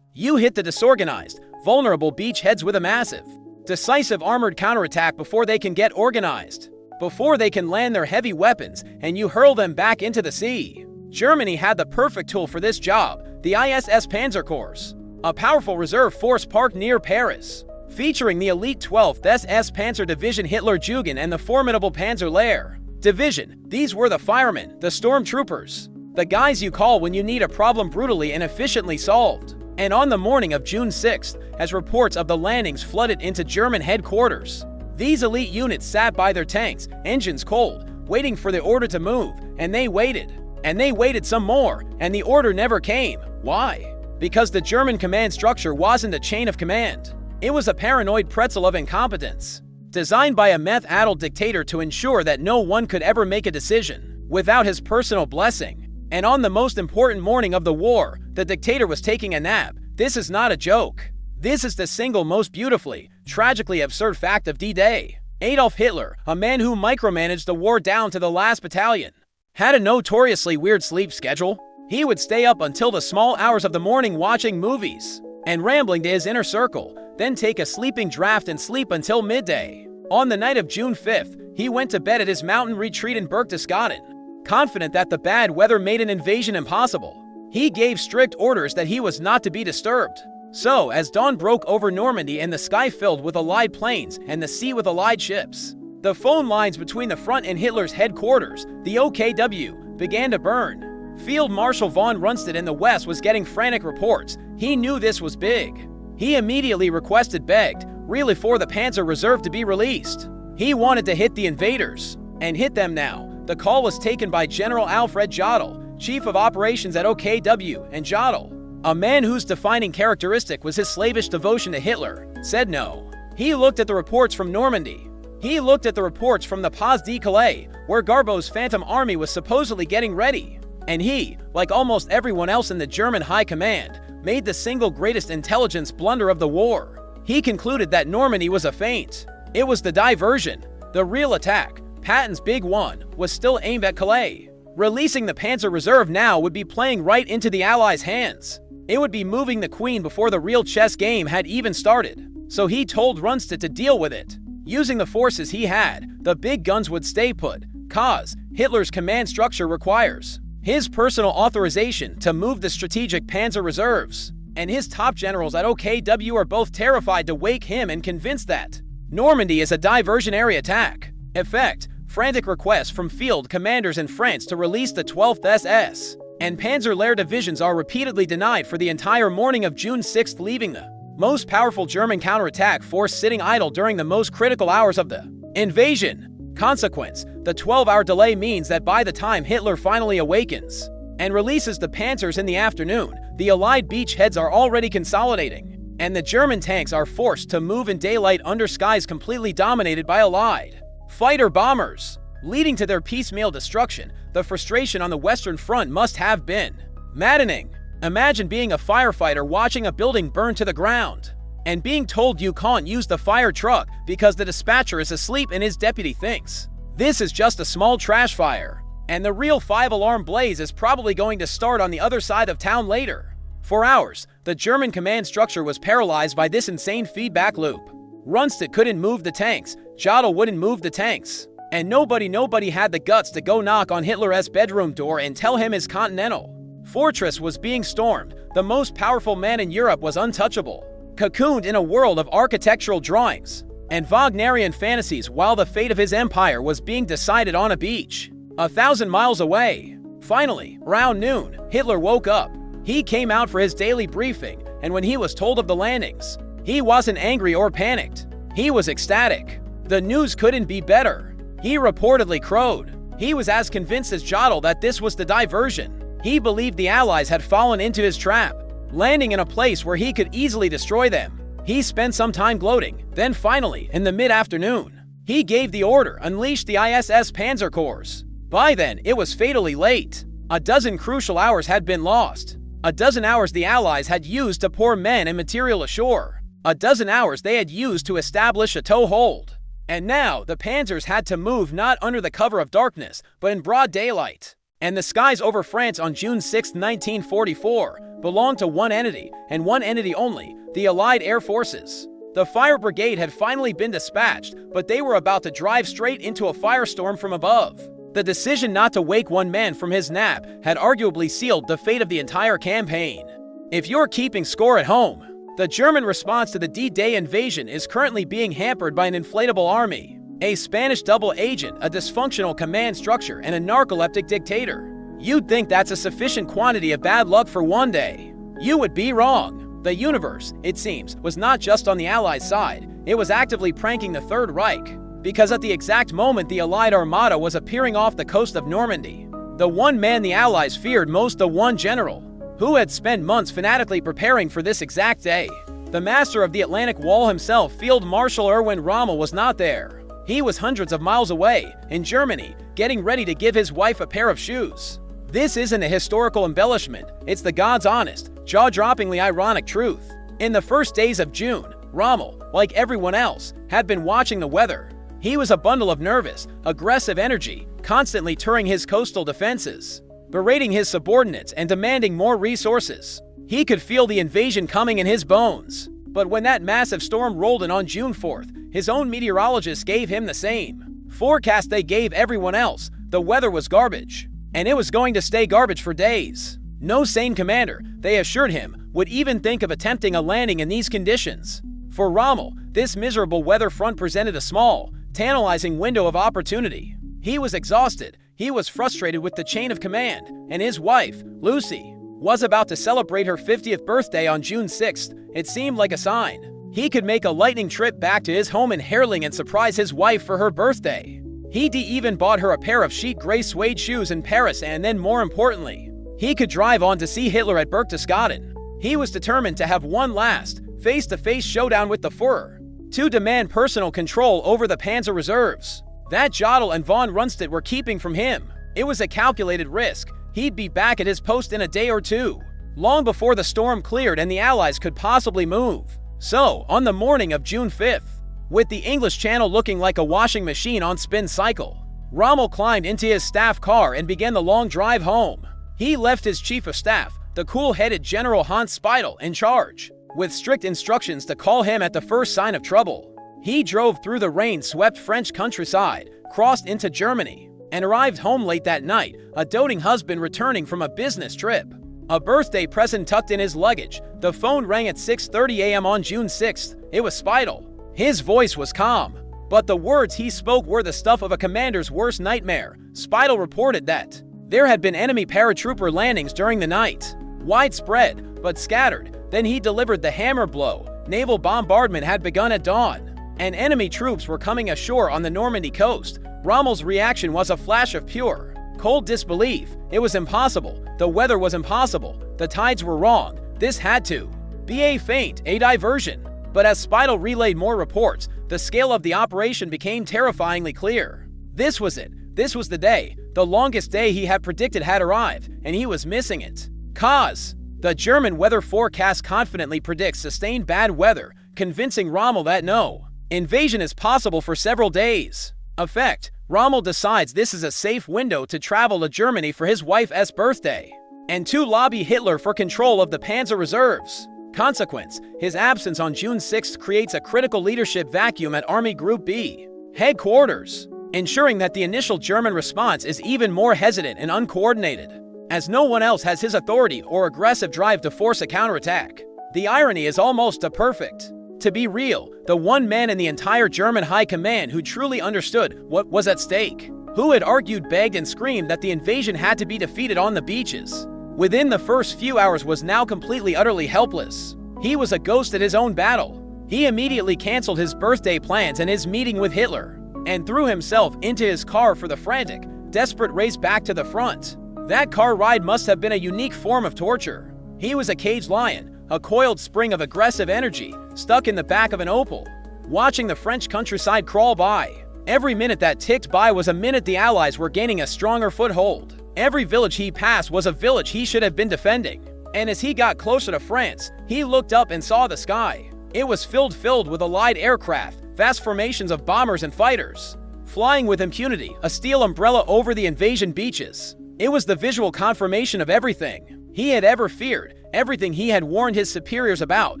A: You hit the disorganized, vulnerable beachheads with a massive, decisive armored counterattack before they can get organized, before they can land their heavy weapons, and you hurl them back into the sea. Germany had the perfect tool for this job, the ISS Panzer Corps, a powerful reserve force parked near Paris, featuring the elite 12th SS Panzer Division Hitlerjugend and the formidable Panzer Lehr Division. These were the firemen, the stormtroopers, the guys you call when you need a problem brutally and efficiently solved. And on the morning of June 6th, as reports of the landings flooded into German headquarters, these elite units sat by their tanks, engines cold, waiting for the order to move, and they waited. And they waited some more, and the order never came. Why? Because the German command structure wasn't a chain of command. It was a paranoid pretzel of incompetence, designed by a meth-addled dictator to ensure that no one could ever make a decision without his personal blessing. And on the most important morning of the war, the dictator was taking a nap. This is not a joke. This is the single most beautifully, tragically absurd fact of D-Day. Adolf Hitler, a man who micromanaged the war down to the last battalion, had a notoriously weird sleep schedule. He would stay up until the small hours of the morning watching movies and rambling to his inner circle, then take a sleeping draft and sleep until midday. On the night of June 5th, he went to bed at his mountain retreat in Berchtesgaden, confident that the bad weather made an invasion impossible. He gave strict orders that he was not to be disturbed. So, as dawn broke over Normandy and the sky filled with Allied planes and the sea with Allied ships, the phone lines between the front and Hitler's headquarters, the OKW, began to burn. Field Marshal von Rundstedt in the west was getting frantic reports. He knew this was big. He immediately begged, really for the Panzer Reserve to be released. He wanted to hit the invaders, and hit them now. The call was taken by General Alfred Jodl, Chief of Operations at OKW, and Jodl, a man whose defining characteristic was his slavish devotion to Hitler, said no. He looked at the reports from Normandy. He looked at the reports from the Pas de Calais, where Garbeau's Phantom Army was supposedly getting ready. And he, like almost everyone else in the German high command, made the single greatest intelligence blunder of the war. He concluded that Normandy was a feint. It was the diversion. The real attack, Patton's big one, was still aimed at Calais. Releasing the Panzer Reserve now would be playing right into the Allies' hands. It would be moving the queen before the real chess game had even started. So he told Rundstedt to deal with it. Using the forces he had, the big guns would stay put, cause Hitler's command structure requires his personal authorization to move the strategic Panzer Reserves. And his top generals at OKW are both terrified to wake him and convinced that Normandy is a diversionary attack. Effect, frantic requests from field commanders in France to release the 12th SS and Panzer Lehr divisions are repeatedly denied for the entire morning of June 6th, leaving the most powerful German counterattack force sitting idle during the most critical hours of the invasion. Consequence, the 12-hour delay means that by the time Hitler finally awakens and releases the panzers in the afternoon, the Allied beachheads are already consolidating, and the German tanks are forced to move in daylight under skies completely dominated by Allied fighter bombers, leading to their piecemeal destruction. The frustration on the Western Front must have been maddening. Imagine being a firefighter watching a building burn to the ground and being told you can't use the fire truck because the dispatcher is asleep and his deputy thinks this is just a small trash fire, and the real 5-alarm blaze is probably going to start on the other side of town later. For hours, the German command structure was paralyzed by this insane feedback loop. Rundstedt couldn't move the tanks, Jodl wouldn't move the tanks, and nobody had the guts to go knock on Hitler's bedroom door and tell him his continental fortress was being stormed. The most powerful man in Europe was untouchable, cocooned in a world of architectural drawings and Wagnerian fantasies while the fate of his empire was being decided on a beach 1,000 miles away. Finally, around noon, Hitler woke up. He came out for his daily briefing, and when he was told of the landings, he wasn't angry or panicked. He was ecstatic. The news couldn't be better. He reportedly crowed. He was as convinced as Jodl that this was the diversion. He believed the Allies had fallen into his trap, landing in a place where he could easily destroy them. He spent some time gloating, then finally, in the mid-afternoon, he gave the order, unleash the ISS Panzer Corps. By then, it was fatally late. A dozen crucial hours had been lost. A dozen hours the Allies had used to pour men and material ashore. A dozen hours they had used to establish a toehold. And now, the panzers had to move not under the cover of darkness, but in broad daylight. And the skies over France on June 6, 1944, belonged to one entity, and one entity only, the Allied Air Forces. The fire brigade had finally been dispatched, but they were about to drive straight into a firestorm from above. The decision not to wake one man from his nap had arguably sealed the fate of the entire campaign. If you're keeping score at home, the German response to the D-Day invasion is currently being hampered by an inflatable army, a Spanish double agent, a dysfunctional command structure, and a narcoleptic dictator. You'd think that's a sufficient quantity of bad luck for one day. You would be wrong. The universe, it seems, was not just on the Allies' side. It was actively pranking the Third Reich, because at the exact moment the Allied armada was appearing off the coast of Normandy, the one man the Allies feared most, the one general, who had spent months fanatically preparing for this exact day, the master of the Atlantic Wall himself, Field Marshal Erwin Rommel, was not there. He was hundreds of miles away, in Germany, getting ready to give his wife a pair of shoes. This isn't a historical embellishment, it's the God's honest, jaw-droppingly ironic truth. In the first days of June, Rommel, like everyone else, had been watching the weather. He was a bundle of nervous, aggressive energy, constantly touring his coastal defenses, berating his subordinates and demanding more resources. He could feel the invasion coming in his bones. But when that massive storm rolled in on June 4th, his own meteorologists gave him the same forecast they gave everyone else. The weather was garbage, and it was going to stay garbage for days. No sane commander, they assured him, would even think of attempting a landing in these conditions. For Rommel, this miserable weather front presented a small, tantalizing window of opportunity. He was exhausted, he was frustrated with the chain of command, and his wife, Lucy, was about to celebrate her 50th birthday on June 6th. It seemed like a sign. He could make a lightning trip back to his home in Herrling and surprise his wife for her birthday. He even bought her a pair of sheet gray suede shoes in Paris, and then, more importantly, he could drive on to see Hitler at Berchtesgaden. He was determined to have one last, face-to-face showdown with the Führer, to demand personal control over the Panzer Reserves that Jodl and von Rundstedt were keeping from him. It was a calculated risk. He'd be back at his post in a day or two, long before the storm cleared and the Allies could possibly move. So, on the morning of June 5th, with the English Channel looking like a washing machine on spin cycle, Rommel climbed into his staff car and began the long drive home. He left his chief of staff, the cool-headed General Hans Speidel, in charge, with strict instructions to call him at the first sign of trouble. He drove through the rain-swept French countryside, crossed into Germany, and arrived home late that night, a doting husband returning from a business trip, a birthday present tucked in his luggage. The phone rang at 6:30 a.m. on June 6th. It was Speidel. His voice was calm, but the words he spoke were the stuff of a commander's worst nightmare. Speidel reported that there had been enemy paratrooper landings during the night, widespread, but scattered. Then he delivered the hammer blow. Naval bombardment had begun at dawn, and enemy troops were coming ashore on the Normandy coast. Rommel's reaction was a flash of pure, cold disbelief. It was impossible. The weather was impossible. The tides were wrong. This had to be a feint, a diversion. But as Speidel relayed more reports, the scale of the operation became terrifyingly clear. This was it. This was the day. The longest day he had predicted had arrived, and he was missing it. Cause the German weather forecast confidently predicts sustained bad weather, convincing Rommel that no invasion is possible for several days. Effect: Rommel decides this is a safe window to travel to Germany for his wife's birthday, and to lobby Hitler for control of the Panzer Reserves. Consequence: his absence on June 6th creates a critical leadership vacuum at Army Group B headquarters, ensuring that the initial German response is even more hesitant and uncoordinated, as no one else has his authority or aggressive drive to force a counterattack. The irony is almost perfect. To be real, the one man in the entire German high command who truly understood what was at stake, who had argued, begged, and screamed that the invasion had to be defeated on the beaches, within the first few hours was now completely utterly helpless. He was a ghost at his own battle. He immediately canceled his birthday plans and his meeting with Hitler, and threw himself into his car for the frantic, desperate race back to the front. That car ride must have been a unique form of torture. He was a caged lion, a coiled spring of aggressive energy, stuck in the back of an Opel, watching the French countryside crawl by. Every minute that ticked by was a minute the Allies were gaining a stronger foothold. Every village he passed was a village he should have been defending. And as he got closer to France, he looked up and saw the sky. It was filled with Allied aircraft, vast formations of bombers and fighters, flying with impunity, a steel umbrella over the invasion beaches. It was the visual confirmation of everything he had ever feared, everything he had warned his superiors about.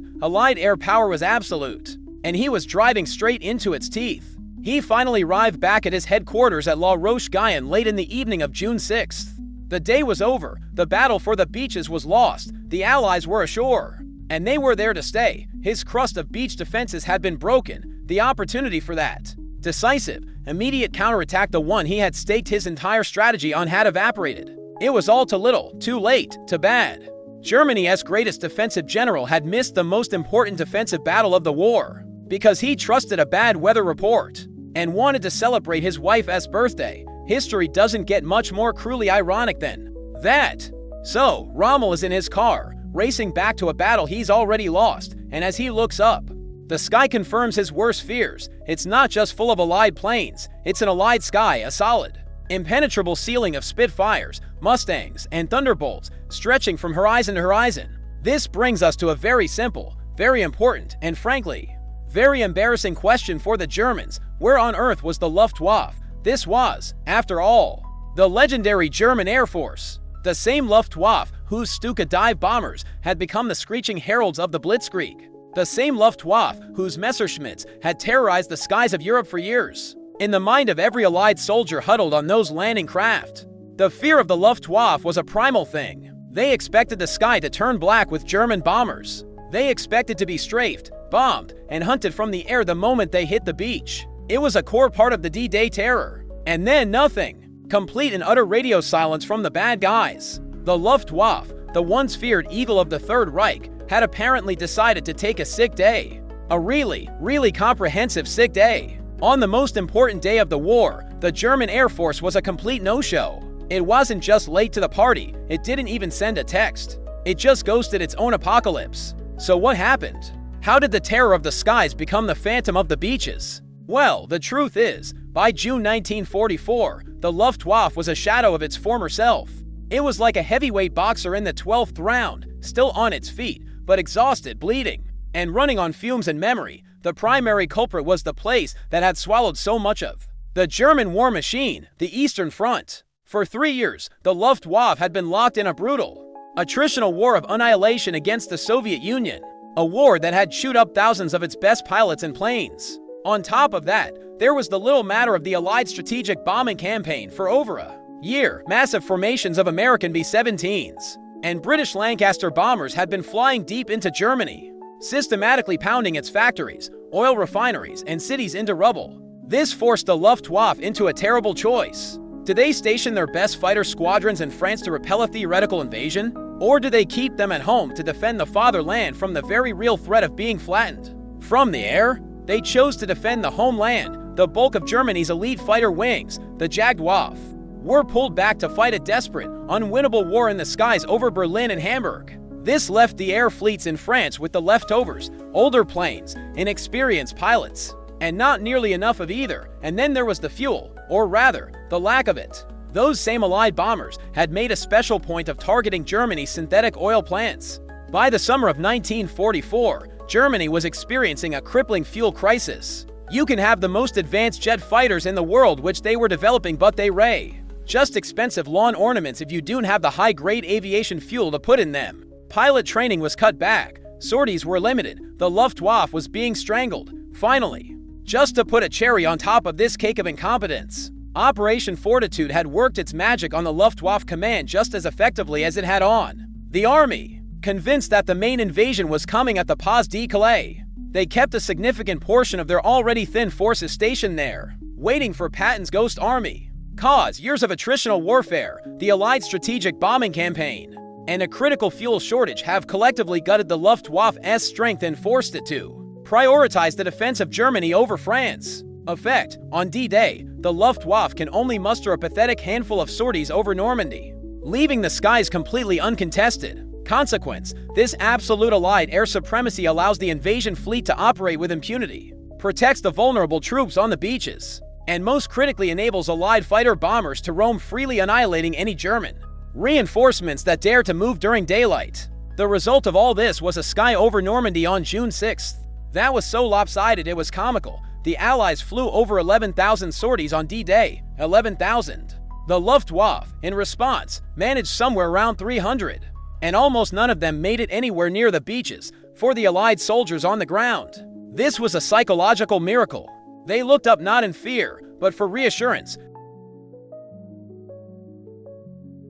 A: Allied air power was absolute, and he was driving straight into its teeth. He finally arrived back at his headquarters at La Roche-Guyon late in the evening of June 6th. The day was over, the battle for the beaches was lost, the Allies were ashore, and they were there to stay. His crust of beach defenses had been broken. The opportunity for that decisive, immediate counterattack, the one he had staked his entire strategy on, had evaporated. It was all too little, too late, too bad. Germany's greatest defensive general had missed the most important defensive battle of the war, because he trusted a bad weather report and wanted to celebrate his wife's birthday. History doesn't get much more cruelly ironic than that. So, Rommel is in his car, racing back to a battle he's already lost, and as he looks up, the sky confirms his worst fears. It's not just full of Allied planes, it's an Allied sky, a solid, impenetrable ceiling of Spitfires, Mustangs, and Thunderbolts, stretching from horizon to horizon. This brings us to a very simple, very important, and frankly, very embarrassing question for the Germans. Where on earth was the Luftwaffe? This was, after all, the legendary German Air Force. The same Luftwaffe whose Stuka dive bombers had become the screeching heralds of the Blitzkrieg. The same Luftwaffe whose Messerschmitts had terrorized the skies of Europe for years. In the mind of every Allied soldier huddled on those landing craft, the fear of the Luftwaffe was a primal thing. They expected the sky to turn black with German bombers. They expected to be strafed, bombed, and hunted from the air the moment they hit the beach. It was a core part of the D-Day terror. And then nothing. Complete and utter radio silence from the bad guys. The Luftwaffe, the once feared eagle of the Third Reich, had apparently decided to take a sick day. A really comprehensive sick day. On the most important day of the war, the German Air Force was a complete no-show. It wasn't just late to the party, it didn't even send a text. It just ghosted its own apocalypse. So what happened? How did the terror of the skies become the phantom of the beaches? Well, the truth is, by June 1944, the Luftwaffe was a shadow of its former self. It was like a heavyweight boxer in the 12th round, still on its feet, but exhausted, bleeding, and running on fumes and memory. The primary culprit was the place that had swallowed so much of the German war machine, the Eastern Front. For 3 years, the Luftwaffe had been locked in a brutal, attritional war of annihilation against the Soviet Union, a war that had chewed up thousands of its best pilots and planes. On top of that, there was the little matter of the Allied strategic bombing campaign for over a year. Massive formations of American B-17s and British Lancaster bombers had been flying deep into Germany, systematically pounding its factories, oil refineries, and cities into rubble. This forced the Luftwaffe into a terrible choice. Do they station their best fighter squadrons in France to repel a theoretical invasion? Or do they keep them at home to defend the fatherland from the very real threat of being flattened from the air? They chose to defend the homeland. The bulk of Germany's elite fighter wings, the Jagdwaffe, were pulled back to fight a desperate, unwinnable war in the skies over Berlin and Hamburg. This left the air fleets in France with the leftovers, older planes, inexperienced pilots, and not nearly enough of either. And then there was the fuel, or rather, the lack of it. Those same Allied bombers had made a special point of targeting Germany's synthetic oil plants. By the summer of 1944, Germany was experiencing a crippling fuel crisis. You can have the most advanced jet fighters in the world, which they were developing, but they just expensive lawn ornaments if you don't have the high-grade aviation fuel to put in them. Pilot training was cut back, sorties were limited, the Luftwaffe was being strangled. Finally, just to put a cherry on top of this cake of incompetence, Operation Fortitude had worked its magic on the Luftwaffe command just as effectively as it had on the army. Convinced that the main invasion was coming at the Pas de Calais, they kept a significant portion of their already thin forces stationed there, waiting for Patton's Ghost Army. Cause years of attritional warfare, the Allied strategic bombing campaign, and a critical fuel shortage have collectively gutted the Luftwaffe's strength and forced it to prioritized the defense of Germany over France. Effect: on D-Day, the Luftwaffe can only muster a pathetic handful of sorties over Normandy, leaving the skies completely uncontested. Consequence: this absolute Allied air supremacy allows the invasion fleet to operate with impunity, protects the vulnerable troops on the beaches, and most critically enables Allied fighter-bombers to roam freely, annihilating any German reinforcements that dare to move during daylight. The result of all this was a sky over Normandy on June 6th that was so lopsided it was comical. The Allies flew over 11,000 sorties on D-Day, 11,000. The Luftwaffe, in response, managed somewhere around 300, and almost none of them made it anywhere near the beaches for the Allied soldiers on the ground. This was a psychological miracle. They looked up not in fear, but for reassurance.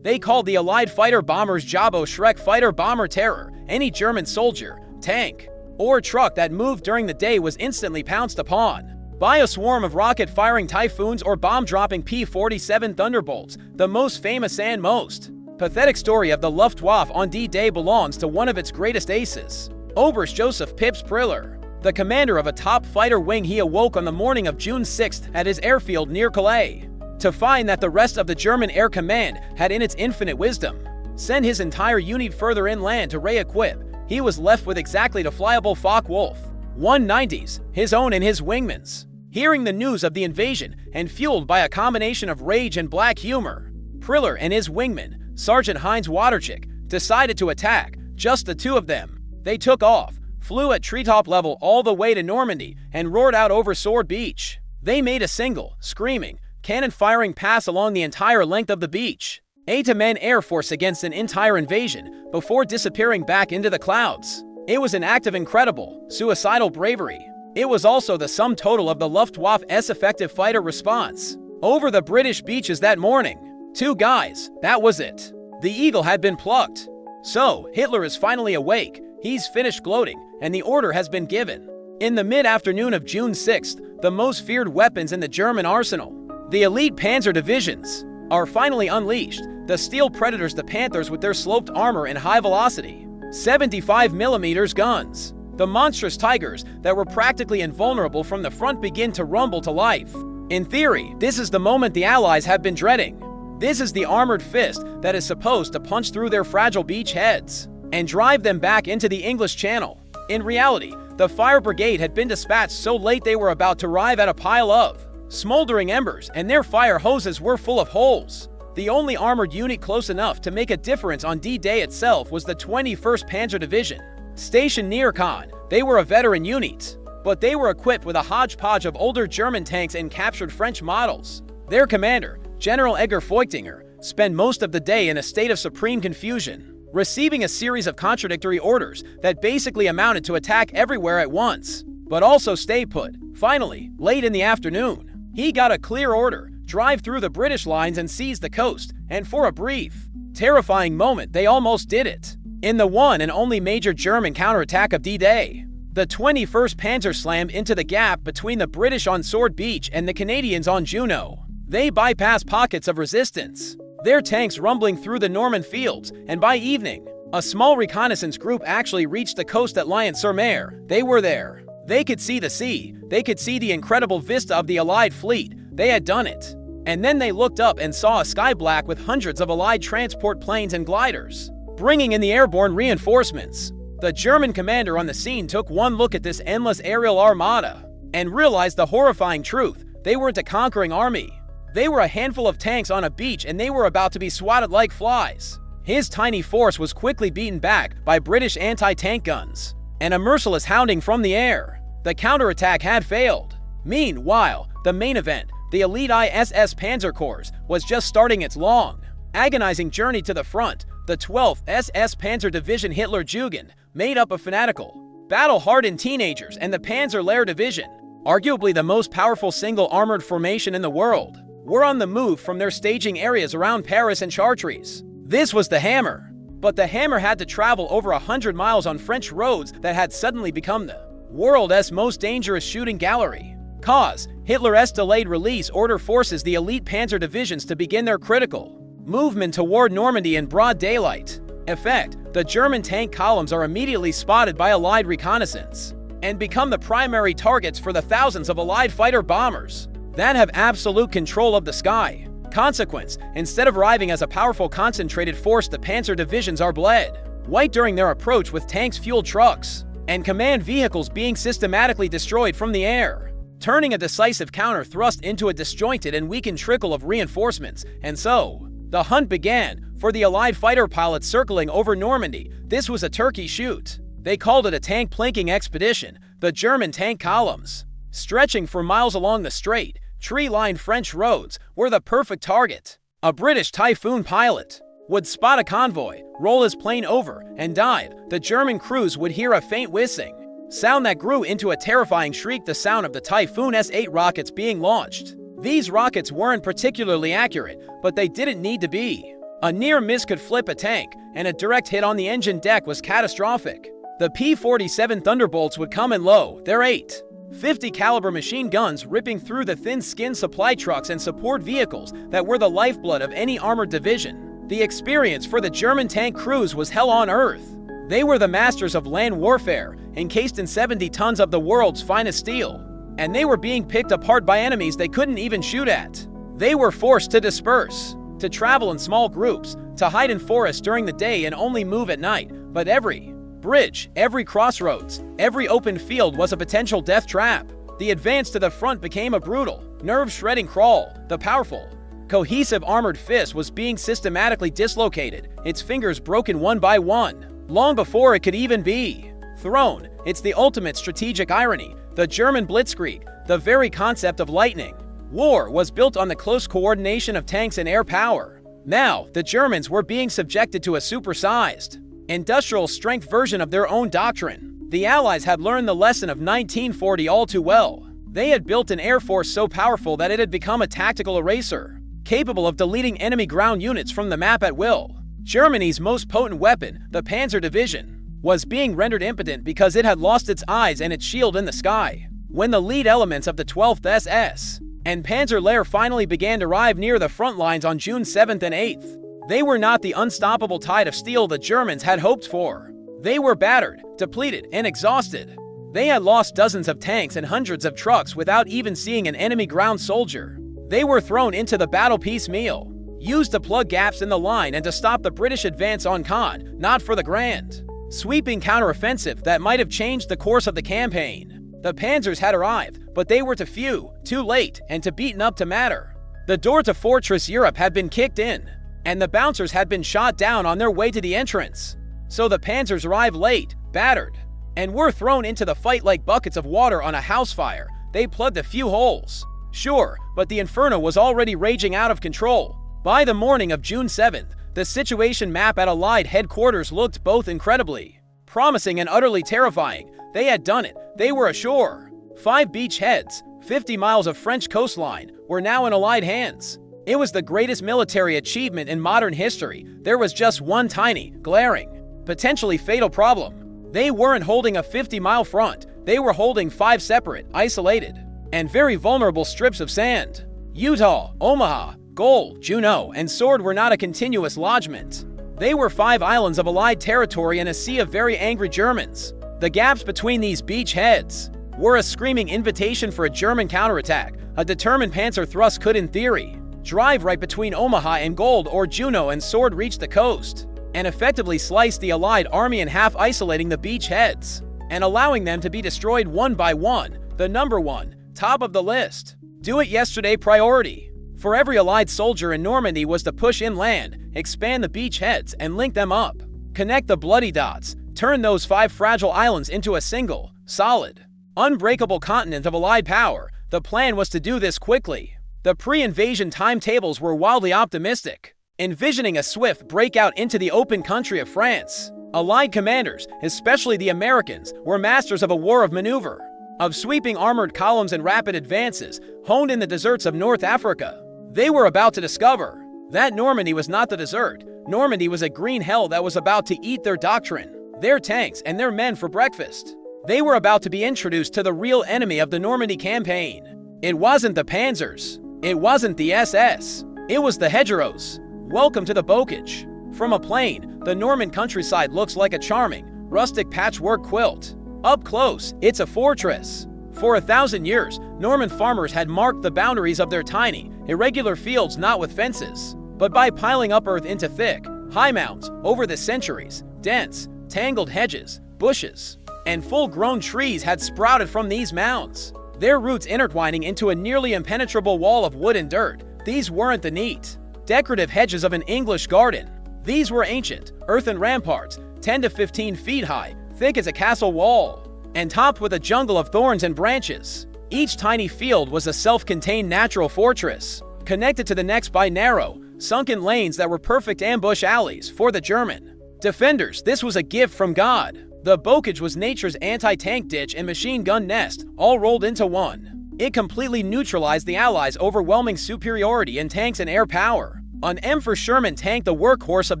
A: They called the Allied fighter-bombers Jabo Schreck, fighter-bomber terror. Any German soldier, tank, or truck that moved during the day was instantly pounced upon by a swarm of rocket-firing Typhoons or bomb-dropping P-47 Thunderbolts. The most famous and most pathetic story of the Luftwaffe on D-Day belongs to one of its greatest aces, Oberst Joseph Pips Priller, the commander of a top fighter wing. He awoke on the morning of June 6th at his airfield near Calais to find that the rest of the German Air Command had, in its infinite wisdom, sent his entire unit further inland to re-equip. He was left with exactly the flyable Focke-Wulf 190s, his own and his wingman's. Hearing the news of the invasion, and fueled by a combination of rage and black humor, Priller and his wingman, Sergeant Heinz Waterchick, decided to attack. Just the two of them. They took off, flew at treetop level all the way to Normandy, and roared out over Sword Beach. They made a single, screaming, cannon-firing pass along the entire length of the beach, to man Air Force against an entire invasion, before disappearing back into the clouds. It was an act of incredible, suicidal bravery. It was also the sum total of the Luftwaffe's effective fighter response over the British beaches that morning. 2 guys, that was it. The eagle had been plucked. So, Hitler is finally awake, he's finished gloating, and the order has been given. In the mid-afternoon of June 6th, the most feared weapons in the German arsenal, the elite panzer divisions, are finally unleashed. The steel predators, the Panthers with their sloped armor and high-velocity 75mm guns. The monstrous Tigers that were practically invulnerable from the front begin to rumble to life. In theory, this is the moment the Allies have been dreading. This is the armored fist that is supposed to punch through their fragile beach heads and drive them back into the English Channel. In reality, the fire brigade had been dispatched so late they were about to arrive at a pile of smoldering embers, and their fire hoses were full of holes. The only armored unit close enough to make a difference on D-Day itself was the 21st Panzer Division, stationed near Caen. They were a veteran unit, but they were equipped with a hodgepodge of older German tanks and captured French models. Their commander, General Edgar Feuchtinger, spent most of the day in a state of supreme confusion, receiving a series of contradictory orders that basically amounted to attack everywhere at once, but also stay put. Finally, late in the afternoon, he got a clear order: drive through the British lines and seize the coast, and for a brief, terrifying moment, they almost did it. In the one and only major German counterattack of D-Day, the 21st Panzer slammed into the gap between the British on Sword Beach and the Canadians on Juno. They bypassed pockets of resistance, their tanks rumbling through the Norman fields, and by evening, a small reconnaissance group actually reached the coast at Lyon-sur-Mer. They were there. They could see the sea. They could see the incredible vista of the Allied fleet. They had done it. And then they looked up and saw a sky black with hundreds of Allied transport planes and gliders, bringing in the airborne reinforcements. The German commander on the scene took one look at this endless aerial armada and realized the horrifying truth. They weren't a conquering army. They were a handful of tanks on a beach, and they were about to be swatted like flies. His tiny force was quickly beaten back by British anti-tank guns and a merciless hounding from the air. The counterattack had failed. Meanwhile, the main event, the elite ISS Panzer Corps, was just starting its long, agonizing journey to the front. The 12th SS Panzer Division Hitlerjugend, made up of fanatical, battle-hardened teenagers, and the Panzer Lehr Division, arguably the most powerful single armored formation in the world, were on the move from their staging areas around Paris and Chartres. This was the Hammer. But the Hammer had to travel over 100 miles on French roads that had suddenly become the world's most dangerous shooting gallery. Cause: Hitler's delayed release order forces the elite panzer divisions to begin their critical movement toward Normandy in broad daylight. Effect: the German tank columns are immediately spotted by Allied reconnaissance. and become the primary targets for the thousands of Allied fighter bombers that have absolute control of the sky. Consequence: instead of arriving as a powerful concentrated force, the panzer divisions are bled white during their approach, with tanks, fueled trucks, and command vehicles being systematically destroyed from the air, turning a decisive counter-thrust into a disjointed and weakened trickle of reinforcements. And so, the hunt began for the Allied fighter pilots circling over Normandy. This was a turkey shoot. They called it a tank planking expedition. The German tank columns, stretching for miles along the straight, tree-lined French roads, were the perfect target. A British Typhoon pilot would spot a convoy, roll his plane over, and dive. The German crews would hear a faint whistling sound that grew into a terrifying shriek, the sound of the Typhoon S-8 rockets being launched. These rockets weren't particularly accurate, but they didn't need to be. A near miss could flip a tank, and a direct hit on the engine deck was catastrophic. The P-47 Thunderbolts would come in low, their 8.50 caliber machine guns ripping through the thin-skinned supply trucks and support vehicles that were the lifeblood of any armored division. The experience for the German tank crews was hell on earth. They were the masters of land warfare, encased in 70 tons of the world's finest steel, and they were being picked apart by enemies they couldn't even shoot at. They were forced to disperse, to travel in small groups, to hide in forests during the day and only move at night. But every bridge, every crossroads, every open field was a potential death trap. The advance to the front became a brutal, nerve-shredding crawl. The powerful, cohesive armored fist was being systematically dislocated, its fingers broken one by one, long before it could even be thrown. It's the ultimate strategic irony. The German blitzkrieg, the very concept of lightning war, was built on the close coordination of tanks and air power. Now, the Germans were being subjected to a supersized, industrial strength version of their own doctrine. The Allies had learned the lesson of 1940 all too well. They had built an air force so powerful that it had become a tactical eraser, capable of deleting enemy ground units from the map at will. Germany's most potent weapon, the Panzer Division, was being rendered impotent because it had lost its eyes and its shield in the sky. When the lead elements of the 12th SS and Panzer Lehr finally began to arrive near the front lines on June 7th and 8th, they were not the unstoppable tide of steel the Germans had hoped for. They were battered, depleted, and exhausted. They had lost dozens of tanks and hundreds of trucks without even seeing an enemy ground soldier. They were thrown into the battle piecemeal, used to plug gaps in the line and to stop the British advance on Caen, not for the grand, sweeping counteroffensive that might have changed the course of the campaign. The panzers had arrived, but they were too few, too late, and too beaten up to matter. The door to Fortress Europe had been kicked in, and the bouncers had been shot down on their way to the entrance. So the panzers arrived late, battered, and were thrown into the fight like buckets of water on a house fire. They plugged a few holes, sure, but the inferno was already raging out of control. By the morning of June 7th, the situation map at Allied headquarters looked both incredibly promising and utterly terrifying. They had done it. They were ashore. 5 beachheads, 50 miles of French coastline, were now in Allied hands. It was the greatest military achievement in modern history. There was just one tiny, glaring, potentially fatal problem. They weren't holding a 50-mile front. They were holding 5 separate, isolated, and very vulnerable strips of sand. Utah, Omaha, Goal, Juneau, and Sword were not a continuous lodgment. They were 5 islands of Allied territory and a sea of very angry Germans. The gaps between these beachheads were a screaming invitation for a German counterattack. A determined panzer thrust could, in theory, drive right between Omaha and Gold, or Juneau and Sword reach the coast, and effectively slice the Allied army in half, isolating the beachheads and allowing them to be destroyed one by one. The number one, top of the list, do it yesterday priority for every Allied soldier in Normandy was to push inland, expand the beachheads, and link them up. Connect the bloody dots, turn those 5 fragile islands into a single, solid, unbreakable continent of Allied power. The plan was to do this quickly. The pre-invasion timetables were wildly optimistic, envisioning a swift breakout into the open country of France. Allied commanders, especially the Americans, were masters of a war of maneuver, of sweeping armored columns and rapid advances, honed in the deserts of North Africa. They were about to discover that Normandy was not the desert. Normandy was a green hell that was about to eat their doctrine, their tanks, and their men for breakfast. They were about to be introduced to the real enemy of the Normandy campaign. It wasn't the panzers. It wasn't the SS. It was the hedgerows. Welcome to the bocage. From a plane, the Norman countryside looks like a charming, rustic patchwork quilt. Up close, it's a fortress. For 1,000 years, Norman farmers had marked the boundaries of their tiny, irregular fields not with fences, but by piling up earth into thick, high mounds. Over the centuries, dense, tangled hedges, bushes, and full-grown trees had sprouted from these mounds, their roots intertwining into a nearly impenetrable wall of wood and dirt. These weren't the neat, decorative hedges of an English garden. These were ancient, earthen ramparts, 10 to 15 feet high, thick as a castle wall, and topped with a jungle of thorns and branches. Each tiny field was a self-contained natural fortress, connected to the next by narrow, sunken lanes that were perfect ambush alleys for the German defenders. This was a gift from God. The bocage was nature's anti-tank ditch and machine gun nest, all rolled into one. It completely neutralized the Allies' overwhelming superiority in tanks and air power. An M for Sherman tank, the workhorse of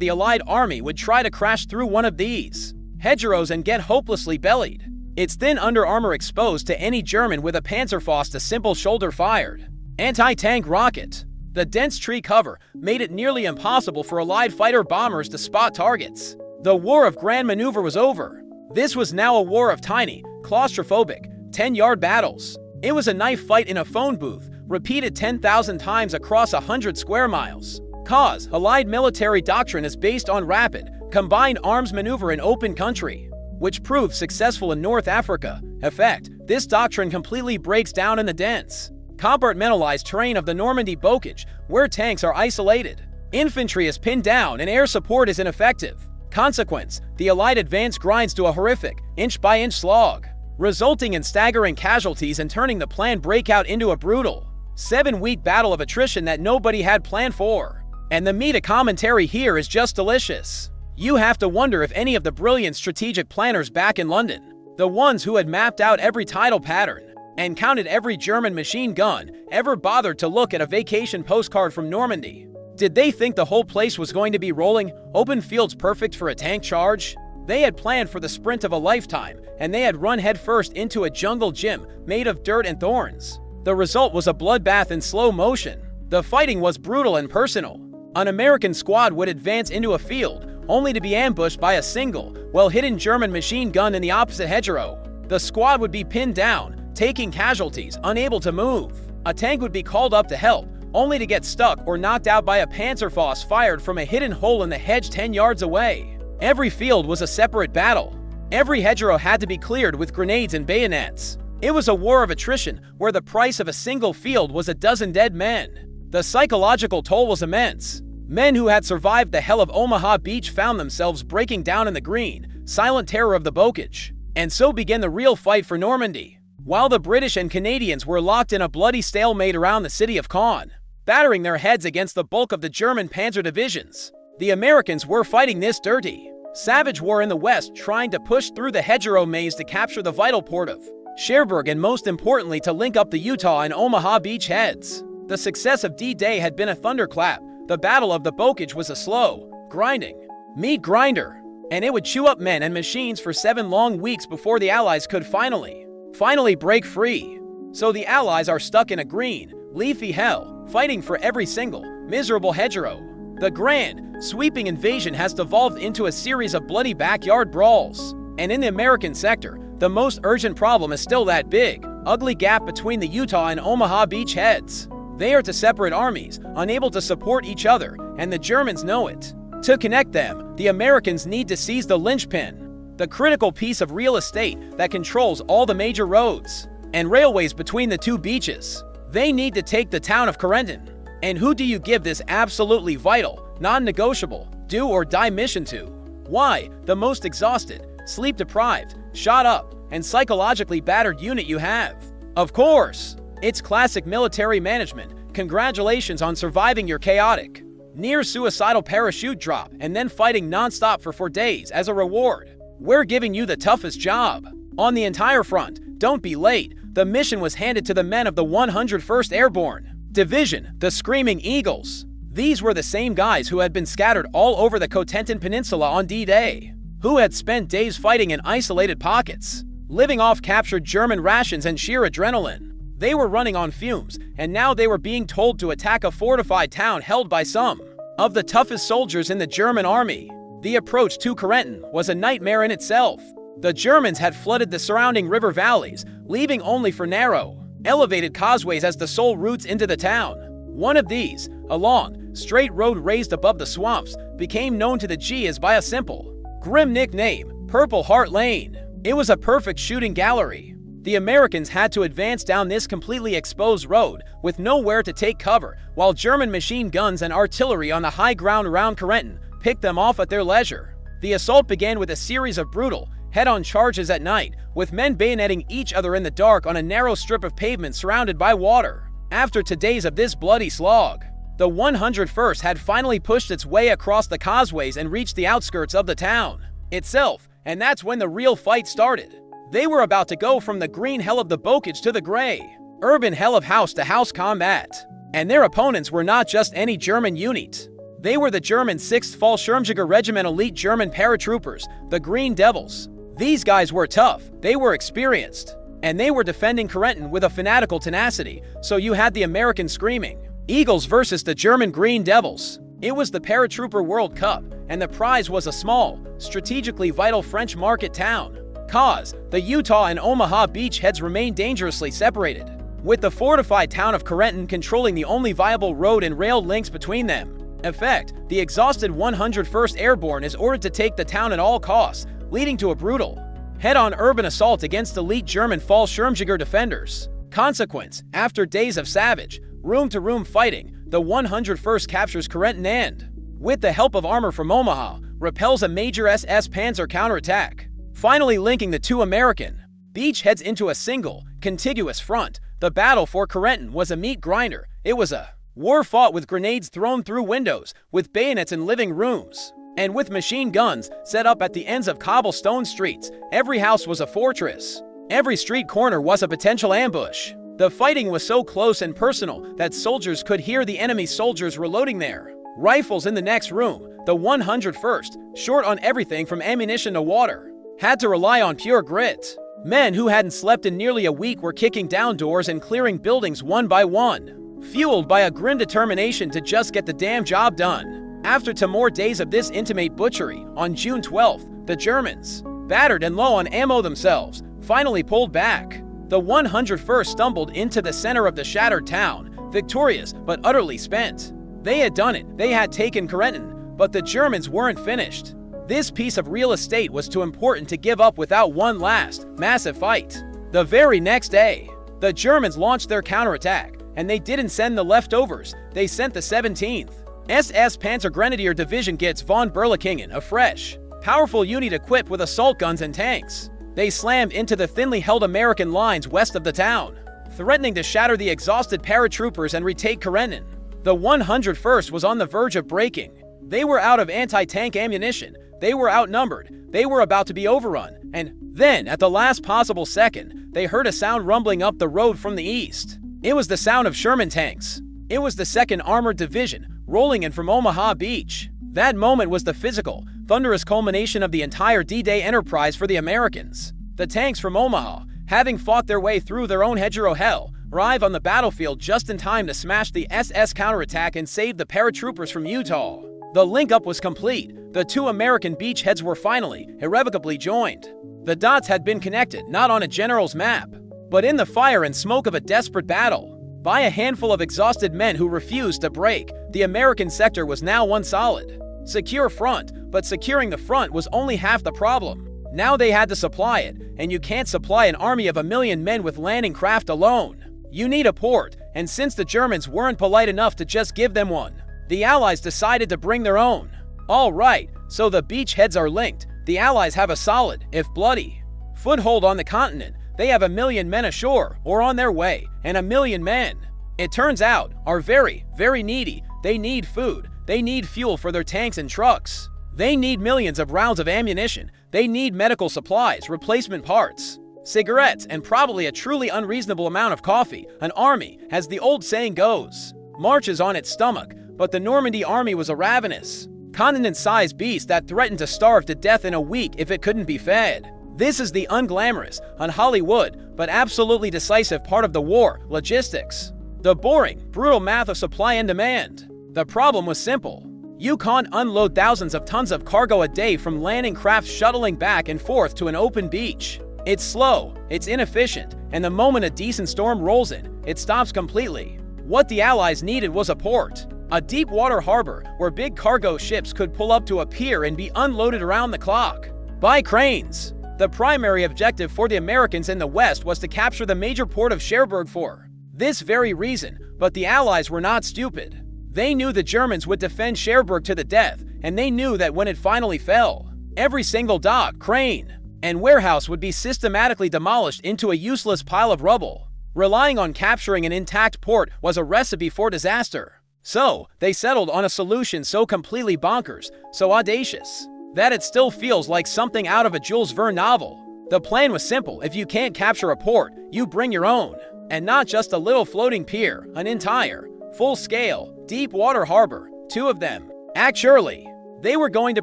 A: the Allied army, would try to crash through one of these hedgerows and get hopelessly bellied, its thin under armor exposed to any German with a Panzerfaust, a simple shoulder-fired anti-tank rocket. The dense tree cover made it nearly impossible for Allied fighter bombers to spot targets. The war of grand maneuver was over. This was now a war of tiny, claustrophobic, 10-yard battles. It was a knife fight in a phone booth, repeated 10,000 times across 100 square miles. Cause: Allied military doctrine is based on rapid, combined arms maneuver in open country, which proved successful in North Africa. Effect: this doctrine completely breaks down in the dense, compartmentalized terrain of the Normandy bocage, where tanks are isolated, infantry is pinned down, and air support is ineffective. Consequence: the Allied advance grinds to a horrific, inch-by-inch slog, resulting in staggering casualties and turning the planned breakout into a brutal, 7-week battle of attrition that nobody had planned for. And the meta commentary here is just delicious. You have to wonder if any of the brilliant strategic planners back in London, the ones who had mapped out every tidal pattern and counted every German machine gun, ever bothered to look at a vacation postcard from Normandy. Did they think the whole place was going to be rolling, open fields perfect for a tank charge? They had planned for the sprint of a lifetime, and they had run headfirst into a jungle gym made of dirt and thorns. The result was a bloodbath in slow motion. The fighting was brutal and personal. An American squad would advance into a field, only to be ambushed by a single, well-hidden German machine gun in the opposite hedgerow. The squad would be pinned down, taking casualties, unable to move. A tank would be called up to help, only to get stuck or knocked out by a Panzerfaust fired from a hidden hole in the hedge 10 yards away. Every field was a separate battle. Every hedgerow had to be cleared with grenades and bayonets. It was a war of attrition where the price of a single field was a dozen dead men. The psychological toll was immense. Men who had survived the hell of Omaha Beach found themselves breaking down in the green, silent terror of the bocage. And so began the real fight for Normandy. While the British and Canadians were locked in a bloody stalemate around the city of Caen, battering their heads against the bulk of the German panzer divisions, the Americans were fighting this dirty, savage war in the west, trying to push through the hedgerow maze to capture the vital port of Cherbourg and, most importantly, to link up the Utah and Omaha Beach heads. The success of D-Day had been a thunderclap. The Battle of the Bocage was a slow, grinding meat grinder, and it would chew up men and machines for 7 long weeks before the Allies could finally break free. So the Allies are stuck in a green, leafy hell, fighting for every single, miserable hedgerow. The grand, sweeping invasion has devolved into a series of bloody backyard brawls. And in the American sector, the most urgent problem is still that big, ugly gap between the Utah and Omaha Beach heads. They are two separate armies, unable to support each other, and the Germans know it. To connect them, the Americans need to seize the linchpin, the critical piece of real estate that controls all the major roads and railways between the two beaches. They need to take the town of Corendon. And who do you give this absolutely vital, non-negotiable, do-or-die mission to? Why, the most exhausted, sleep-deprived, shot up, and psychologically battered unit you have. Of course, it's classic military management. Congratulations on surviving your chaotic, near-suicidal parachute drop and then fighting non-stop for 4 days as a reward. We're giving you the toughest job on the entire front. Don't be late. The mission was handed to the men of the 101st Airborne Division, the Screaming Eagles. These were the same guys who had been scattered all over the Cotentin Peninsula on D-Day, who had spent days fighting in isolated pockets, living off captured German rations and sheer adrenaline. They were running on fumes, and now they were being told to attack a fortified town held by some of the toughest soldiers in the German army. The approach to Correnton was a nightmare in itself. The Germans had flooded the surrounding river valleys, leaving only for narrow, elevated causeways as the sole routes into the town. One of these, a long, straight road raised above the swamps, became known to the Gs by a simple, grim nickname, Purple Heart Lane. It was a perfect shooting gallery. The Americans had to advance down this completely exposed road with nowhere to take cover, while German machine guns and artillery on the high ground around Corentin picked them off at their leisure. The assault began with a series of brutal, head-on charges at night, with men bayoneting each other in the dark on a narrow strip of pavement surrounded by water. After 2 days of this bloody slog, the 101st had finally pushed its way across the causeways and reached the outskirts of the town itself, and that's when the real fight started. They were about to go from the green hell of the Bocage to the gray, urban hell of house-to-house combat. And their opponents were not just any German unit. They were the German 6th Fallschirmjäger Regiment elite German paratroopers, the Green Devils. These guys were tough, they were experienced, and they were defending Corentin with a fanatical tenacity, so you had the Americans screaming, Eagles versus the German Green Devils. It was the Paratrooper World Cup, and the prize was a small, strategically vital French market town. Cause, the Utah and Omaha beachheads remained dangerously separated, with the fortified town of Corentin controlling the only viable road and rail links between them. Effect, the exhausted 101st Airborne is ordered to take the town at all costs, leading to a brutal, head-on urban assault against elite German Fallschirmjäger defenders. Consequence, after days of savage, room-to-room fighting, the 101st captures Corentin and, with the help of armor from Omaha, repels a major SS Panzer counterattack, finally linking the two American beachheads into a single, contiguous front. The battle for Corentin was a meat grinder. It was a war fought with grenades thrown through windows, with bayonets in living rooms, and with machine guns set up at the ends of cobblestone streets. Every house was a fortress. Every street corner was a potential ambush. The fighting was so close and personal that soldiers could hear the enemy soldiers reloading their rifles in the next room. The 101st, short on everything from ammunition to water, had to rely on pure grit. Men who hadn't slept in nearly a week were kicking down doors and clearing buildings one by one, fueled by a grim determination to just get the damn job done. After 2 more days of this intimate butchery, on June 12th, the Germans, battered and low on ammo themselves, finally pulled back. The 101st stumbled into the center of the shattered town, victorious but utterly spent. They had done it, they had taken Corentin, but the Germans weren't finished. This piece of real estate was too important to give up without one last, massive fight. The very next day, the Germans launched their counterattack, and they didn't send the leftovers, they sent the 17th SS Panzergrenadier Division Gitz von Berlichingen, a fresh, powerful unit equipped with assault guns and tanks. They slammed into the thinly held American lines west of the town, threatening to shatter the exhausted paratroopers and retake Corentin. The 101st was on the verge of breaking. They were out of anti-tank ammunition, they were outnumbered, they were about to be overrun, and then, at the last possible second, they heard a sound rumbling up the road from the east. It was the sound of Sherman tanks. It was the 2nd Armored Division, rolling in from Omaha Beach. That moment was the physical, thunderous culmination of the entire D-Day enterprise for the Americans. The tanks from Omaha, having fought their way through their own hedgerow hell, arrived on the battlefield just in time to smash the SS counterattack and save the paratroopers from Utah. The link-up was complete. The 2 American beachheads were finally, irrevocably joined. The dots had been connected, not on a general's map, but in the fire and smoke of a desperate battle. By a handful of exhausted men who refused to break, the American sector was now one solid, secure front, but securing the front was only half the problem. Now they had to supply it, and you can't supply an army of 1 million men with landing craft alone. You need a port, and since the Germans weren't polite enough to just give them one, the Allies decided to bring their own. All right, so the beachheads are linked. The Allies have a solid, if bloody, foothold on the continent. They have 1 million men ashore, or on their way, and 1 million men, it turns out, are very, very needy. They need food. They need fuel for their tanks and trucks. They need millions of rounds of ammunition. They need medical supplies, replacement parts, cigarettes, and probably a truly unreasonable amount of coffee. An army, as the old saying goes, marches on its stomach, but the Normandy army was a ravenous, continent-sized beast that threatened to starve to death in a week if it couldn't be fed. This is the unglamorous, un-Hollywood, but absolutely decisive part of the war, logistics. The boring, brutal math of supply and demand. The problem was simple. You can't unload thousands of tons of cargo a day from landing crafts shuttling back and forth to an open beach. It's slow, it's inefficient, and the moment a decent storm rolls in, it stops completely. What the Allies needed was a port, a deep water harbor where big cargo ships could pull up to a pier and be unloaded around the clock by cranes. The primary objective for the Americans in the West was to capture the major port of Cherbourg for this very reason, but the Allies were not stupid. They knew the Germans would defend Cherbourg to the death, and they knew that when it finally fell, every single dock, crane, and warehouse would be systematically demolished into a useless pile of rubble. Relying on capturing an intact port was a recipe for disaster. So, they settled on a solution so completely bonkers, so audacious, that it still feels like something out of a Jules Verne novel. The plan was simple: if you can't capture a port, you bring your own. And not just a little floating pier, an entire, full-scale, deep water harbor, 2 of them. Actually, they were going to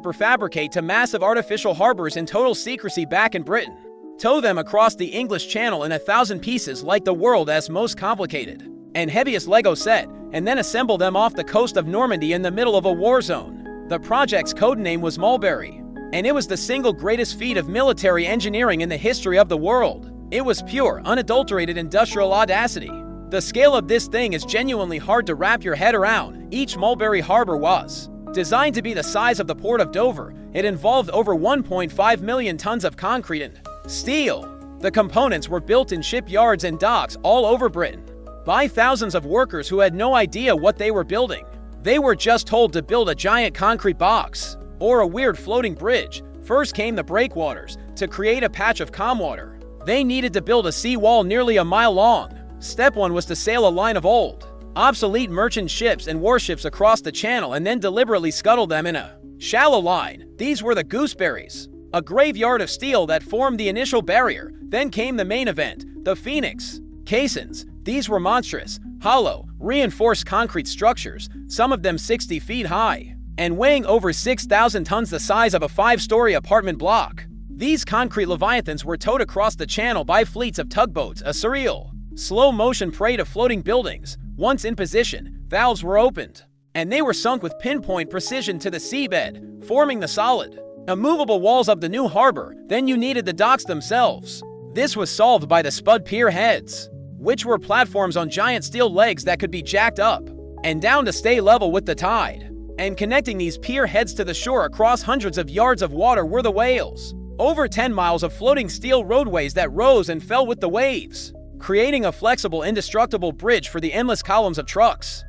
A: prefabricate to massive artificial harbors in total secrecy back in Britain, tow them across the English Channel in 1,000 pieces like the world's most complicated and heaviest Lego set, and then assemble them off the coast of Normandy in the middle of a war zone. The project's codename was Mulberry, and it was the single greatest feat of military engineering in the history of the world. It was pure, unadulterated industrial audacity. The scale of this thing is genuinely hard to wrap your head around. Each Mulberry harbor was designed to be the size of the port of Dover. It involved over 1.5 million tons of concrete and steel. The components were built in shipyards and docks all over Britain by thousands of workers who had no idea what they were building. They were just told to build a giant concrete box or a weird floating bridge. First came the breakwaters to create a patch of calm water. They needed to build a seawall nearly a mile long. Step 1 was to sail a line of old, obsolete merchant ships and warships across the channel and then deliberately scuttle them in a shallow line. These were the gooseberries, a graveyard of steel that formed the initial barrier. Then came the main event, the Phoenix caissons. These were monstrous, hollow, reinforced concrete structures, some of them 60 feet high, and weighing over 6,000 tons, the size of a 5-story apartment block. These concrete leviathans were towed across the channel by fleets of tugboats, a surreal, slow-motion prey to floating buildings. Once in position, valves were opened, and they were sunk with pinpoint precision to the seabed, forming the solid, immovable walls of the new harbor. Then you needed the docks themselves. This was solved by the spud pier heads, which were platforms on giant steel legs that could be jacked up and down to stay level with the tide. And connecting these pier heads to the shore across hundreds of yards of water were the whales. Over 10 miles of floating steel roadways that rose and fell with the waves, creating a flexible, indestructible bridge for the endless columns of trucks.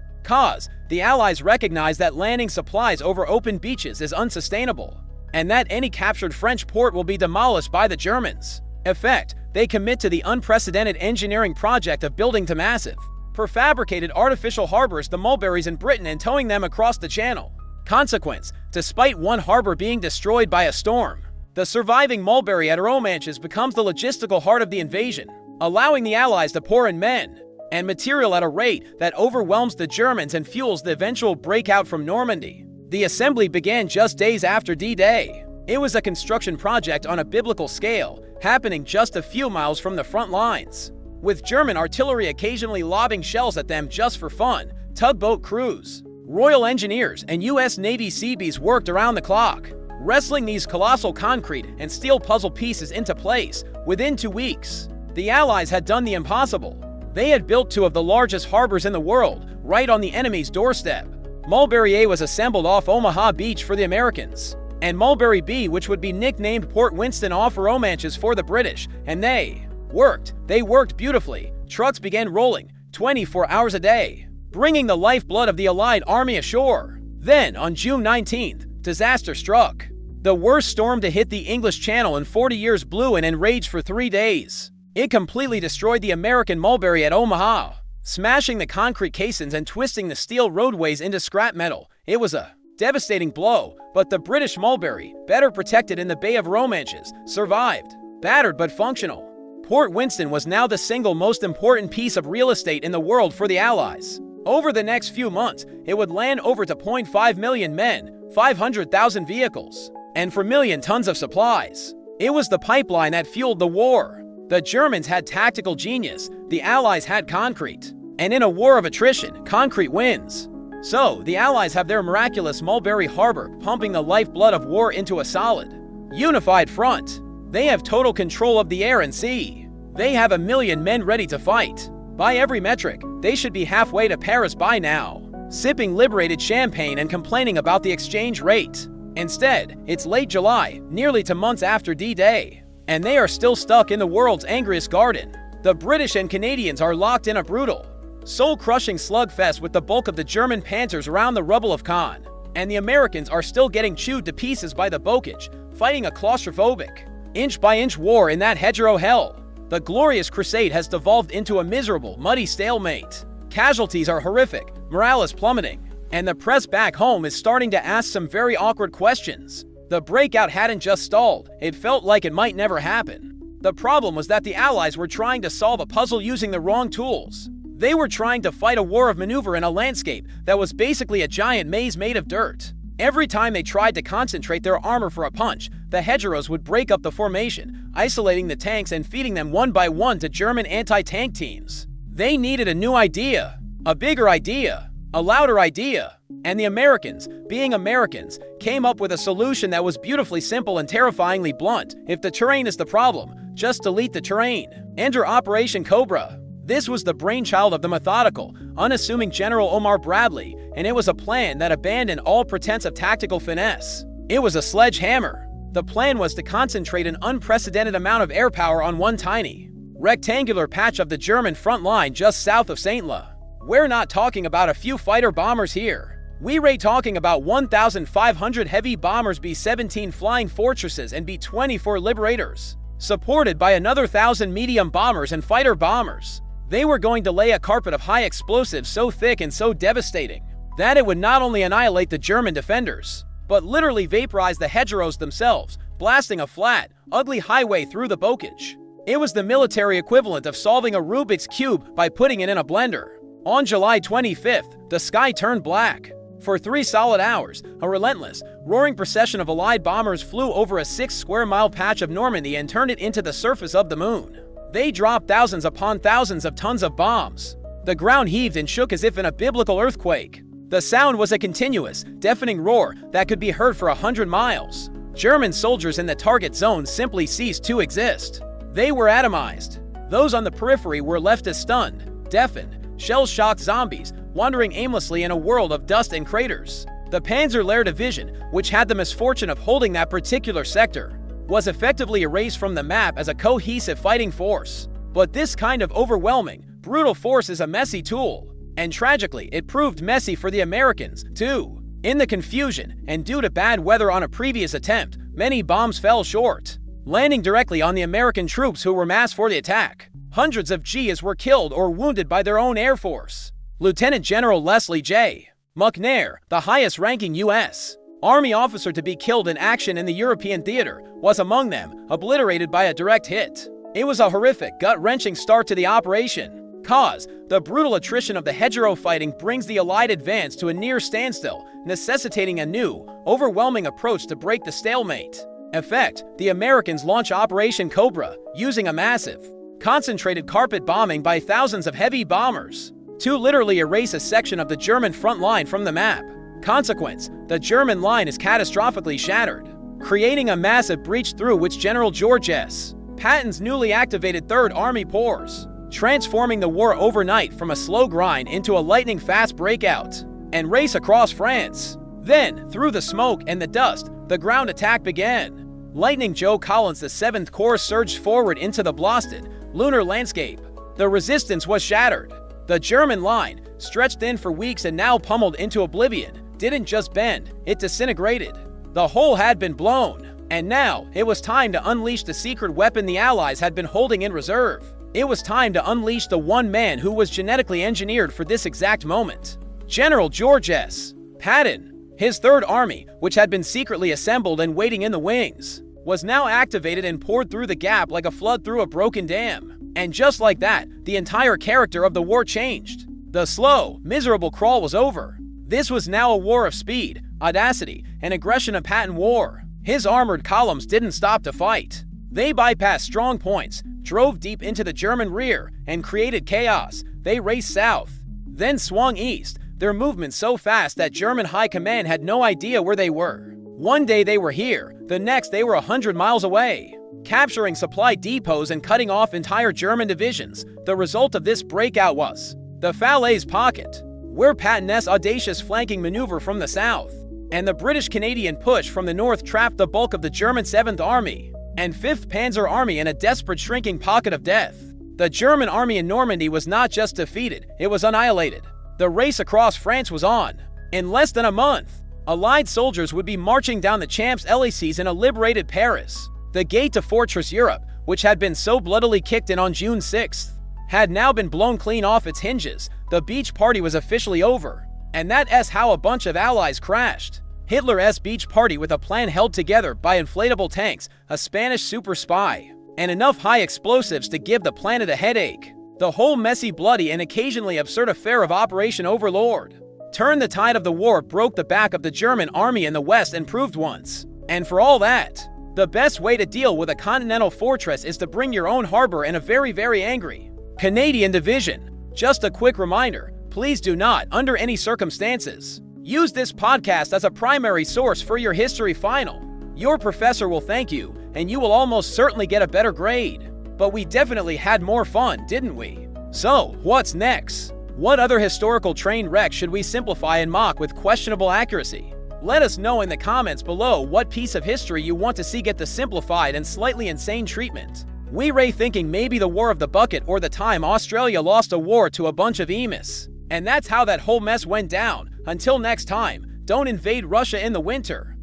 A: The Allies recognized that landing supplies over open beaches is unsustainable, and that any captured French port will be demolished by the Germans. They commit to the unprecedented engineering project of building to massive, prefabricated artificial harbors, the Mulberries in Britain, and towing them across the channel. Consequence: despite one harbor being destroyed by a storm, the surviving Mulberry at Romanches becomes the logistical heart of the invasion, allowing the Allies to pour in men and material at a rate that overwhelms the Germans and fuels the eventual breakout from Normandy. The assembly began just days after D-Day. It was a construction project on a biblical scale, happening just a few miles from the front lines, with German artillery occasionally lobbing shells at them just for fun. Tugboat crews, Royal Engineers, and U.S. Navy Seabees worked around the clock, wrestling these colossal concrete and steel puzzle pieces into place. Within 2 weeks, the Allies had done the impossible. They had built 2 of the largest harbors in the world, right on the enemy's doorstep. Mulberry A was assembled off Omaha Beach for the Americans, and Mulberry B, which would be nicknamed Port Winston, off Romanches for the British, and they worked beautifully. Trucks began rolling 24 hours a day, bringing the lifeblood of the Allied army ashore. Then, on June 19th, disaster struck. The worst storm to hit the English Channel in 40 years blew in and raged for 3 days. It completely destroyed the American Mulberry at Omaha, smashing the concrete caissons and twisting the steel roadways into scrap metal. It was a devastating blow, but the British Mulberry, better protected in the Bay of Romanches, survived. Battered but functional, Port Winston was now the single most important piece of real estate in the world for the Allies. Over the next few months, it would land over to 0.5 million men, 500,000 vehicles, and 4 million tons of supplies. It was the pipeline that fueled the war. The Germans had tactical genius, the Allies had concrete. And in a war of attrition, concrete wins. So, the Allies have their miraculous Mulberry Harbor pumping the lifeblood of war into a solid, unified front. They have total control of the air and sea. They have 1 million men ready to fight. By every metric, they should be halfway to Paris by now, sipping liberated champagne and complaining about the exchange rate. Instead, it's late July, nearly 2 months after D-Day, and they are still stuck in the world's angriest garden. The British and Canadians are locked in a brutal, soul-crushing slugfest with the bulk of the German panzers around the rubble of Caen, and the Americans are still getting chewed to pieces by the Bocage, fighting a claustrophobic, inch-by-inch war in that hedgerow hell. The glorious crusade has devolved into a miserable, muddy stalemate. Casualties are horrific, morale is plummeting, and the press back home is starting to ask some very awkward questions. The breakout hadn't just stalled, it felt like it might never happen. The problem was that the Allies were trying to solve a puzzle using the wrong tools. They were trying to fight a war of maneuver in a landscape that was basically a giant maze made of dirt. Every time they tried to concentrate their armor for a punch, the hedgerows would break up the formation, isolating the tanks and feeding them one by one to German anti-tank teams. They needed a new idea, a bigger idea, a louder idea. And the Americans, being Americans, came up with a solution that was beautifully simple and terrifyingly blunt. If the terrain is the problem, just delete the terrain. Enter Operation Cobra. This was the brainchild of the methodical, unassuming General Omar Bradley, and it was a plan that abandoned all pretense of tactical finesse. It was a sledgehammer. The plan was to concentrate an unprecedented amount of air power on one tiny, rectangular patch of the German front line just south of Saint-La. We're not talking about a few fighter bombers here. We're talking about 1,500 heavy bombers, B-17 flying fortresses, and B-24 Liberators, supported by another 1,000 medium bombers and fighter bombers. They were going to lay a carpet of high explosives so thick and so devastating that it would not only annihilate the German defenders, but literally vaporize the hedgerows themselves, blasting a flat, ugly highway through the Bocage. It was the military equivalent of solving a Rubik's Cube by putting it in a blender. On July 25th, the sky turned black. For 3 solid hours, a relentless, roaring procession of Allied bombers flew over a 6-square-mile patch of Normandy and turned it into the surface of the moon. They dropped thousands upon thousands of tons of bombs. The ground heaved and shook as if in a biblical earthquake. The sound was a continuous, deafening roar that could be heard for 100 miles. German soldiers in the target zone simply ceased to exist. They were atomized. Those on the periphery were left as stunned, deafened, shell-shocked zombies, wandering aimlessly in a world of dust and craters. The Panzer Division, which had the misfortune of holding that particular sector, was effectively erased from the map as a cohesive fighting force. But this kind of overwhelming, brutal force is a messy tool. And tragically, it proved messy for the Americans, too. In the confusion, and due to bad weather on a previous attempt, many bombs fell short, landing directly on the American troops who were massed for the attack. Hundreds of Gs were killed or wounded by their own Air Force. Lieutenant General Leslie J. McNair, the highest-ranking U.S. Army officer to be killed in action in the European theater, was among them, obliterated by a direct hit. It was a horrific, gut-wrenching start to the operation. Cause: the brutal attrition of the hedgerow fighting brings the Allied advance to a near standstill, necessitating a new, overwhelming approach to break the stalemate. Effect: the Americans launch Operation Cobra, using a massive, concentrated carpet bombing by thousands of heavy bombers to literally erase a section of the German front line from the map. Consequence: the German line is catastrophically shattered, creating a massive breach through which General George S. Patton's newly activated Third Army pours, transforming the war overnight from a slow grind into a lightning-fast breakout and race across France. Then, through the smoke and the dust, the ground attack began. Lightning Joe Collins' the 7th Corps surged forward into the blasted, lunar landscape. The resistance was shattered. The German line, stretched thin for weeks and now pummeled into oblivion, didn't just bend, it disintegrated. The hole had been blown, and now it was time to unleash the secret weapon the Allies had been holding in reserve. It was time to unleash the one man who was genetically engineered for this exact moment. General George S. Patton. His Third Army, which had been secretly assembled and waiting in the wings, was now activated and poured through the gap like a flood through a broken dam. And just like that, the entire character of the war changed. The slow, miserable crawl was over. This was now a war of speed, audacity, and aggression. A Patton war. His armored columns didn't stop to fight. They bypassed strong points, drove deep into the German rear, and created chaos. They raced south, then swung east, their movement so fast that German high command had no idea where they were. One day they were here, the next they were 100 miles away, capturing supply depots and cutting off entire German divisions. The result of this breakout was the Falaise Pocket, where Patton's audacious flanking maneuver from the south and the British-Canadian push from the north trapped the bulk of the German 7th Army and 5th Panzer Army in a desperate shrinking pocket of death. The German army in Normandy was not just defeated, it was annihilated. The race across France was on. In less than a month, Allied soldiers would be marching down the Champs-Élysées in a liberated Paris. The gate to Fortress Europe, which had been so bloodily kicked in on June 6th, had now been blown clean off its hinges. The beach party was officially over. And that's how a bunch of allies crashed. Hitler's beach party with a plan held together by inflatable tanks, a Spanish super spy, and enough high explosives to give the planet a headache. The whole messy, bloody, and occasionally absurd affair of Operation Overlord turned the tide of the war, broke the back of the German army in the West, and proved once and for all that the best way to deal with a continental fortress is to bring your own harbor and a very, very angry Canadian division. Just a quick reminder, please do not, under any circumstances, use this podcast as a primary source for your history final. Your professor will thank you, and you will almost certainly get a better grade. But we definitely had more fun, didn't we? So, what's next? What other historical train wreck should we simplify and mock with questionable accuracy? Let us know in the comments below what piece of history you want to see get the simplified and slightly insane treatment. WWII thinking maybe the War of the Bucket or the time Australia lost a war to a bunch of emis. And that's how that whole mess went down. Until next time, don't invade Russia in the winter.